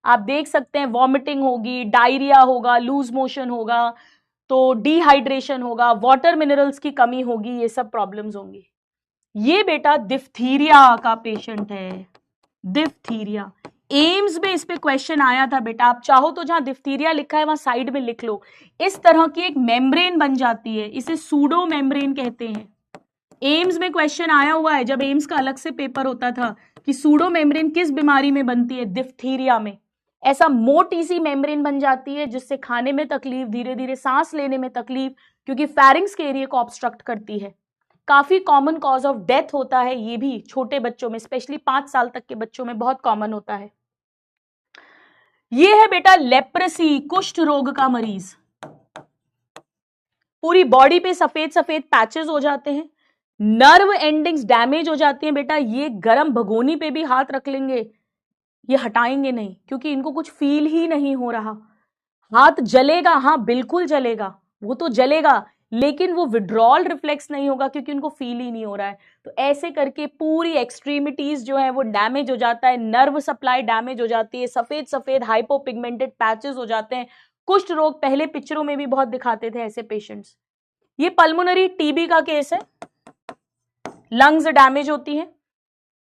आप देख सकते हैं वॉमिटिंग होगी, डायरिया होगा, लूज मोशन होगा, तो डिहाइड्रेशन होगा, वाटर मिनरल्स की कमी होगी, ये सब प्रॉब्लम्स होंगी। ये बेटा डिफ्थीरिया का पेशेंट है, डिफ्थीरिया। एम्स में इस पे क्वेश्चन आया था बेटा, आप चाहो तो जहां डिफ्थीरिया लिखा है वहां साइड में लिख लो। इस तरह की एक मेम्ब्रेन बन जाती है, इसे सूडो मेम्ब्रेन कहते हैं। एम्स में क्वेश्चन आया हुआ है, जब एम्स का अलग से पेपर होता था, कि सूडो मेम्ब्रेन किस बीमारी में बनती है, डिफ्थीरिया में। ऐसा मोटी सी मेम्ब्रेन बन जाती है जिससे खाने में तकलीफ, धीरे धीरे सांस लेने में तकलीफ, क्योंकि फेरिंग्स के एरिया को ऑब्स्ट्रक्ट करती है। काफी कॉमन कॉज ऑफ डेथ होता है, ये भी छोटे बच्चों में, स्पेशली 5 साल तक के बच्चों में बहुत कॉमन होता है। ये है बेटा लेप्रेसी, कुष्ठ रोग का मरीज। पूरी बॉडी पे सफेद सफेद पैचेस हो जाते हैं, नर्व एंडिंग्स डैमेज हो जाती हैं बेटा। ये गर्म भगोनी पे भी हाथ रख लेंगे, ये हटाएंगे नहीं, क्योंकि इनको कुछ फील ही नहीं हो रहा। हाथ जलेगा, हाँ बिल्कुल जलेगा, वो तो जलेगा, लेकिन वो विड्रॉल रिफ्लेक्स नहीं होगा क्योंकि उनको फील ही नहीं हो रहा है। तो ऐसे करके पूरी एक्सट्रीमिटीज जो है वो डैमेज हो जाता है, नर्व सप्लाई डैमेज हो जाती है, सफेद सफेद हाइपोपिगमेंटेड पैचेस हो जाते हैं। कुष्ठ रोग पहले पिक्चरों में भी बहुत दिखाते थे ऐसे पेशेंट्स। ये पल्मोनरी टीबी का केस है, लंग्स डैमेज होती है,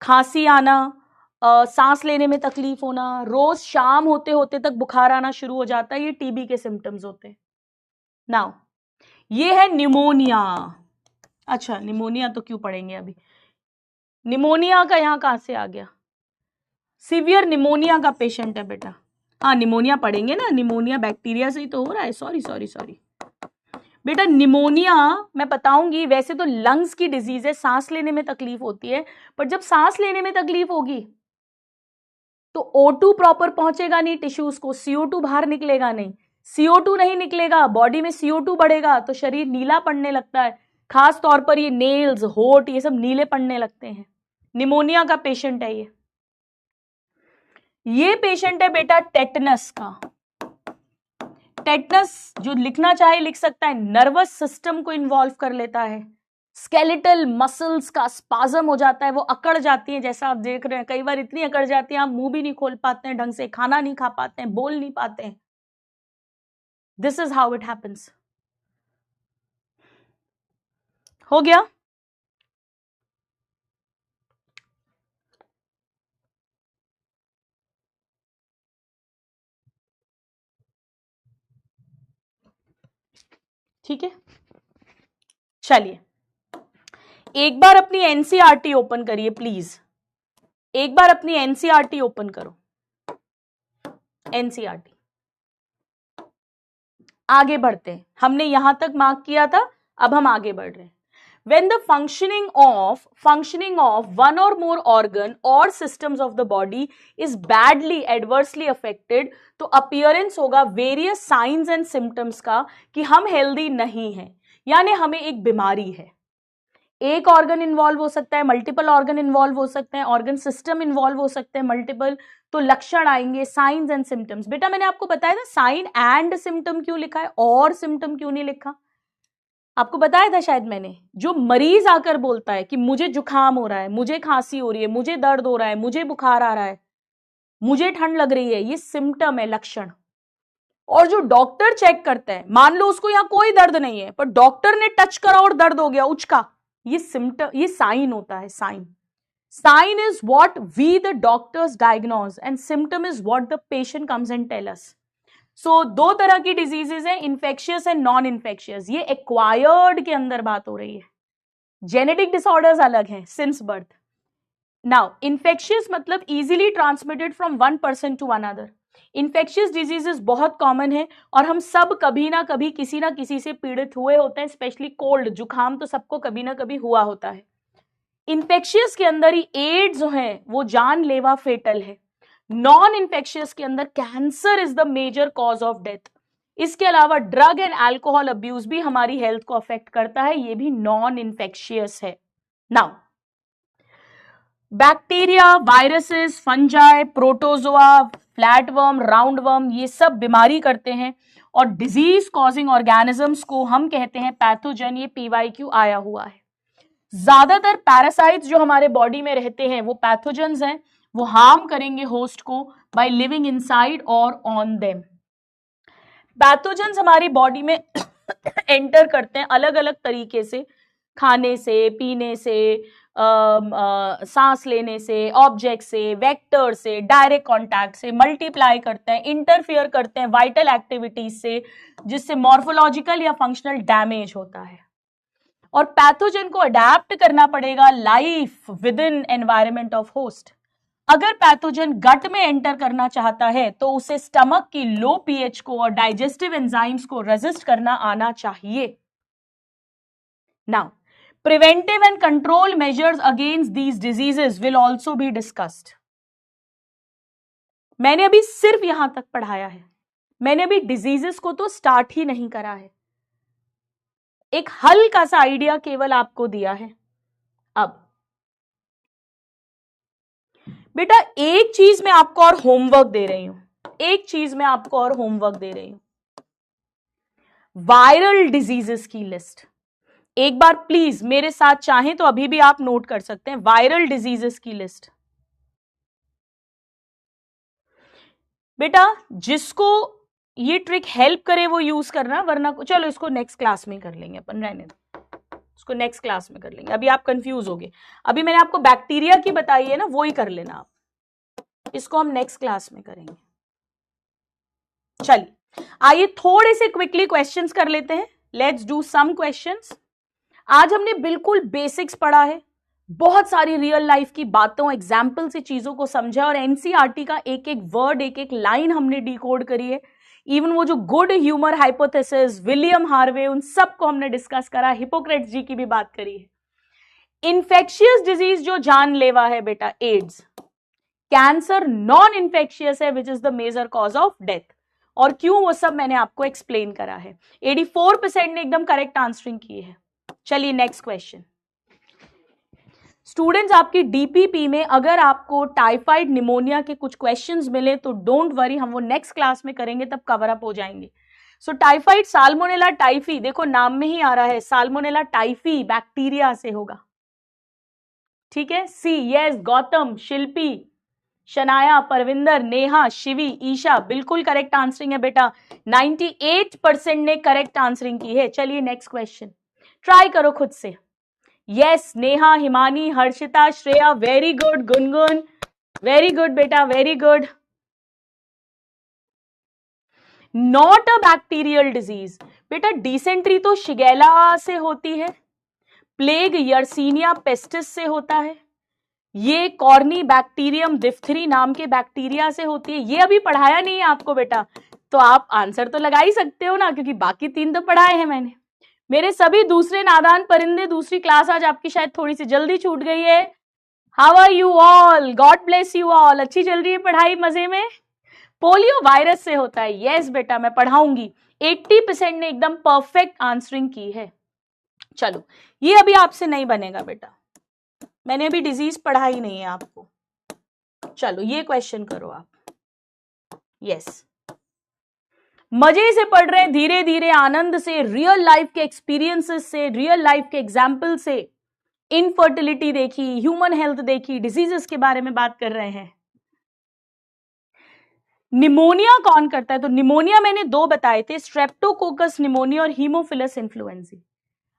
खांसी आना, सांस लेने में तकलीफ होना, रोज शाम होते होते तक बुखार आना शुरू हो जाता है, ये टीबी के सिम्टम्स होते हैं। नाउ ये है निमोनिया। अच्छा निमोनिया तो क्यों पढ़ेंगे अभी, निमोनिया का यहां कहां से आ गया, सीवियर निमोनिया का पेशेंट है बेटा। हाँ निमोनिया पढ़ेंगे ना, निमोनिया बैक्टीरिया से ही तो हो रहा है, सॉरी सॉरी सॉरी बेटा। निमोनिया मैं बताऊंगी, वैसे तो लंग्स की डिजीज है, सांस लेने में तकलीफ होती है, पर जब सांस लेने में तकलीफ होगी तो O2 प्रॉपर पहुंचेगा नहीं टिश्यूज को, CO2 बाहर निकलेगा नहीं, CO2 नहीं निकलेगा, बॉडी में CO2 बढ़ेगा तो शरीर नीला पड़ने लगता है, खास तौर पर ये नेल्स, होठ, ये सब नीले पड़ने लगते हैं। निमोनिया का पेशेंट है ये पेशेंट है बेटा टेटनस का। टेटनस जो लिखना चाहे लिख सकता है, नर्वस सिस्टम को इन्वॉल्व कर लेता है, स्केलेटल मसल्स का स्पाज्म हो जाता है, वो अकड़ जाती हैं, जैसा आप देख रहे हैं, कई बार इतनी अकड़ जाती है आप मुंह भी नहीं खोल पाते हैं ढंग से, खाना नहीं खा पाते हैं, बोल नहीं पाते हैं। This is how it happens. हो गया? ठीक है, चलिए एक बार अपनी एनसीईआरटी ओपन करिए प्लीज, एक बार अपनी एनसीईआरटी ओपन करो, एनसीईआरटी। आगे बढ़ते हैं, हमने यहां तक मार्क किया था, अब हम आगे बढ़ रहे हैं। When the functioning of one or more organ or systems of the body is badly adversely affected, तो appearance होगा various signs and symptoms का कि हम healthy नहीं हैं, यानी हमें एक बीमारी है। एक ऑर्गन इन्वॉल्व हो सकता है, मल्टीपल ऑर्गन इन्वॉल्व हो सकते हैं, ऑर्गन सिस्टम इन्वॉल्व हो सकते हैं मल्टीपल, तो लक्षण आएंगे, साइंस एंड सिम्टम्स। बेटा मैंने आपको बताया था साइन एंड सिम्टम क्यों लिखा है और सिम्टम क्यों नहीं लिखा, आपको बताया था शायद मैंने। जो मरीज आकर बोलता है कि मुझे जुकाम हो रहा है, मुझे खांसी हो रही है, मुझे दर्द हो रहा है, मुझे बुखार आ रहा है, मुझे ठंड लग रही है, ये सिम्टम है, लक्षण। और जो डॉक्टर चेक करता है, मान लो उसको यहां कोई दर्द नहीं है पर डॉक्टर ने टच करा और दर्द हो गया, उचका, ये सिम्टम, ये साइन होता है, sign. Sign is what we the doctors diagnose and symptom is what the patient comes and tell us. So दो तरह की डिजीजेस हैं, इन्फेक्शियस एंड नॉन इन्फेक्शियस। ये एक्वायर्ड के अंदर बात हो रही है, जेनेटिक डिसऑर्डर्स अलग हैं सिंस बर्थ। नाउ इन्फेक्शियस मतलब easily transmitted from one person to another. Infectious diseases बहुत कॉमन है और हम सब कभी ना कभी किसी ना किसी से पीड़ित हुए होते हैं, स्पेशली कोल्ड, जुकाम तो सबको कभी ना कभी हुआ होता है। इन्फेक्शियस के अंदर ही एड्स जो है वो जानलेवा फेटल है। नॉन इन्फेक्शियस के अंदर cancer is the major cause of death. इसके अलावा ड्रग एंड अल्कोहल अब्यूज भी हमारी हेल्थ को अफेक्ट करता है, ये भी नॉन इन्फेक्शियस है। Now bacteria, viruses, fungi, protozoa, flatworm, roundworm, ये सब बीमारी करते हैं और डिजीज कॉजिंग ऑर्गेनिजम्स को हम कहते हैं पैथोजन। ये PYQ आया हुआ है। ज्यादातर पैरासाइट्स जो हमारे बॉडी में रहते हैं वो पैथोजेंस हैं, वो हार्म करेंगे होस्ट को बाय लिविंग इनसाइड और ऑन देम। पैथोजेंस हमारी बॉडी में एंटर करते हैं अलग अलग तरीके से, खाने से, पीने से, सांस लेने से, ऑब्जेक्ट से, वेक्टर से, डायरेक्ट कांटेक्ट से, मल्टीप्लाई करते हैं, इंटरफियर करते हैं वाइटल एक्टिविटीज से, जिससे मॉर्फोलॉजिकल या फंक्शनल डैमेज होता है। और पैथोजन को अडेप्ट करना पड़ेगा life with in environment of host. अगर पैथोजन गट में एंटर करना चाहता है तो उसे स्टमक की लो pH को और डाइजेस्टिव एंजाइम्स को रेजिस्ट करना आना चाहिए। Now preventive and control measures against these diseases will also be discussed. मैंने अभी सिर्फ यहां तक पढ़ाया है, मैंने अभी डिजीजेस को तो स्टार्ट ही नहीं करा है, एक हल्का सा आइडिया केवल आपको दिया है। अब बेटा एक चीज मैं आपको और होमवर्क दे रही हूं, एक चीज मैं आपको और होमवर्क दे रही हूं, वायरल डिजीजेस की लिस्ट। एक बार प्लीज मेरे साथ चाहें तो अभी भी आप नोट कर सकते हैं वायरल डिजीजेस की लिस्ट। बेटा जिसको ये ट्रिक हेल्प करे वो यूज करना, वरना चलो इसको नेक्स्ट क्लास में कर लेंगे अपन, रहने दो, इसको नेक्स्ट क्लास में कर लेंगे। अभी आप कंफ्यूज हो गए, अभी मैंने आपको बैक्टीरिया की बताई है ना, वो ही कर लेना आप, इसको हम नेक्स्ट क्लास में करेंगे। चलिए आइए थोड़े से क्विकली क्वेश्चंस कर लेते हैं। Let's do some questions. आज हमने बिल्कुल बेसिक्स पढ़ा है, बहुत सारी रियल लाइफ की बातों, एग्जाम्पल से चीजों को समझा, और एनसीईआरटी का एक एक वर्ड, एक एक लाइन हमने डिकोड करी है। इवन वो जो good humour hypothesis, William Harvey, उन सबको हमने डिस्कस करा, हिपोक्रेट्स जी की भी बात करी है। इन्फेक्शियस डिजीज जो जानलेवा है बेटा एड्स, कैंसर नॉन इन्फेक्शियस है which is the major cause of death, और क्यों वो सब मैंने आपको एक्सप्लेन करा है। 84% ने एकदम करेक्ट आंसरिंग की है। चलिए नेक्स्ट क्वेश्चन। स्टूडेंट्स आपकी डीपीपी में अगर आपको टाइफाइड निमोनिया के कुछ क्वेश्चंस मिले तो डोंट वरी, हम वो नेक्स्ट क्लास में करेंगे, तब कवर अप हो जाएंगे। सो टाइफाइड साल्मोनेला टाइफी, देखो नाम में ही आ रहा है, साल्मोनेला टाइफी बैक्टीरिया से होगा, ठीक है। सी, यस, गौतम, शिल्पी, शनाया, परविंदर, नेहा, शिवी, ईशा, बिल्कुल करेक्ट आंसरिंग है बेटा। 98% ने करेक्ट आंसरिंग की है। चलिए नेक्स्ट क्वेश्चन ट्राई करो खुद से। Yes, Neha, Himani, Harshita, Shreya, very good. Gungun, very good बेटा, very good. Not a bacterial disease बेटा, डिसेंट्री तो शिगेला से होती है, प्लेग यर्सीनिया पेस्टिस से होता है, ये कॉर्नी बैक्टीरियम डिफ्थरी नाम के बैक्टीरिया से होती है। ये अभी पढ़ाया नहीं है आपको बेटा, तो आप आंसर तो लगा ही सकते हो ना, क्योंकि बाकी 3 तो पढ़ाए हैं मैंने। मेरे सभी दूसरे नादान परिंदे, दूसरी क्लास आज आपकी शायद थोड़ी सी जल्दी छूट गई है। How are you all, God bless you all. अच्छी चल रही है पढ़ाई, मजे में। पोलियो वायरस से होता है, यस बेटा मैं पढ़ाऊंगी। 80% ने एकदम परफेक्ट आंसरिंग की है। चलो ये अभी आपसे नहीं बनेगा बेटा, मैंने अभी डिजीज पढ़ाई नहीं है आपको। चलो ये क्वेश्चन करो आप। यस, मजे से पढ़ रहे हैं, धीरे धीरे आनंद से, रियल लाइफ के एक्सपीरियंसेस से, रियल लाइफ के एग्जाम्पल से। इनफर्टिलिटी देखी, ह्यूमन हेल्थ देखी, डिजीजेस के बारे में बात कर रहे हैं। निमोनिया कौन करता है? तो निमोनिया मैंने 2 बताए थे, स्ट्रेप्टोकोकस निमोनिया और हीमोफिलस इन्फ्लुएंजा।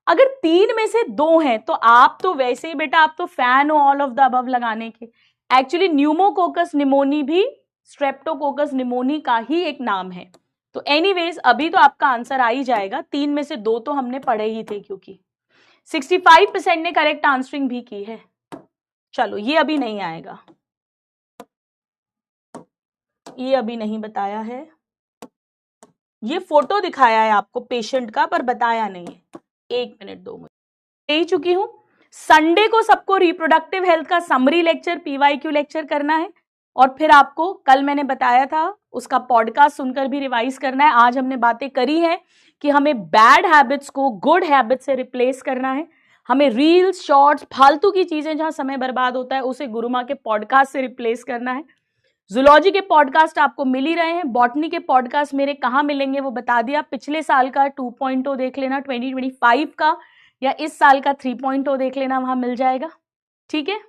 अगर 3 में से 2 हैं तो आप तो वैसे ही बेटा, आप तो फैन हो ऑल ऑफ द अबव लगाने के। एक्चुअली न्यूमोकोकस निमोनी भी स्ट्रेप्टोकोकस निमोनी का ही एक नाम है। तो एनीवेज अभी तो आपका आंसर आ ही जाएगा, 3 में से 2 तो हमने पढ़े ही थे, क्योंकि 65% ने करेक्ट आंसरिंग भी की है। चलो ये अभी नहीं आएगा, ये अभी नहीं बताया है, ये फोटो दिखाया है आपको पेशेंट का, पर बताया नहीं है। 1 मिनट 2 मिनट दे ही चुकी हूं। संडे को सबको रिप्रोडक्टिव हेल्थ का समरी लेक्चर PYQ लेक्चर करना है, और फिर आपको कल मैंने बताया था उसका पॉडकास्ट सुनकर भी रिवाइज करना है। आज हमने बातें करी हैं कि हमें बैड हैबिट्स को गुड हैबिट से रिप्लेस करना है, हमें रील्स, शॉर्ट्स, फालतू की चीजें जहां समय बर्बाद होता है उसे गुरु माँ के पॉडकास्ट से रिप्लेस करना है। जूलॉजी के पॉडकास्ट आपको मिल ही रहे हैं, बॉटनी के पॉडकास्ट मेरे कहाँ मिलेंगे वो बता दिया। पिछले साल का 2.0 देख लेना, 2025 का, या इस साल का 3.0 देख लेना, वहां मिल जाएगा, ठीक है।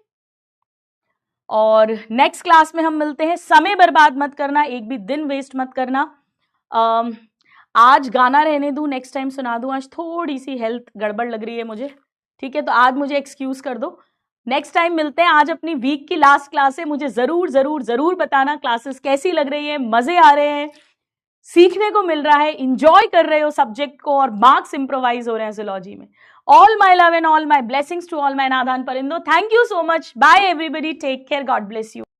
और नेक्स्ट क्लास में हम मिलते हैं। समय बर्बाद मत करना, एक भी दिन वेस्ट मत करना। आज गाना रहने दूं, नेक्स्ट टाइम सुना दूं, आज थोड़ी सी हेल्थ गड़बड़ लग रही है मुझे, ठीक है, तो आज मुझे एक्सक्यूज कर दो, नेक्स्ट टाइम मिलते हैं। आज अपनी वीक की लास्ट क्लास है, मुझे जरूर जरूर जरूर बताना क्लासेस कैसी लग रही है, मजे आ रहे हैं, सीखने को मिल रहा है, इंजॉय कर रहे हो सब्जेक्ट को, और मार्क्स इंप्रोवाइज हो रहे हैं जूलॉजी में। All my love and all my blessings to all my Nadhan Parindo. Thank you so much. Bye everybody. Take care. God bless you.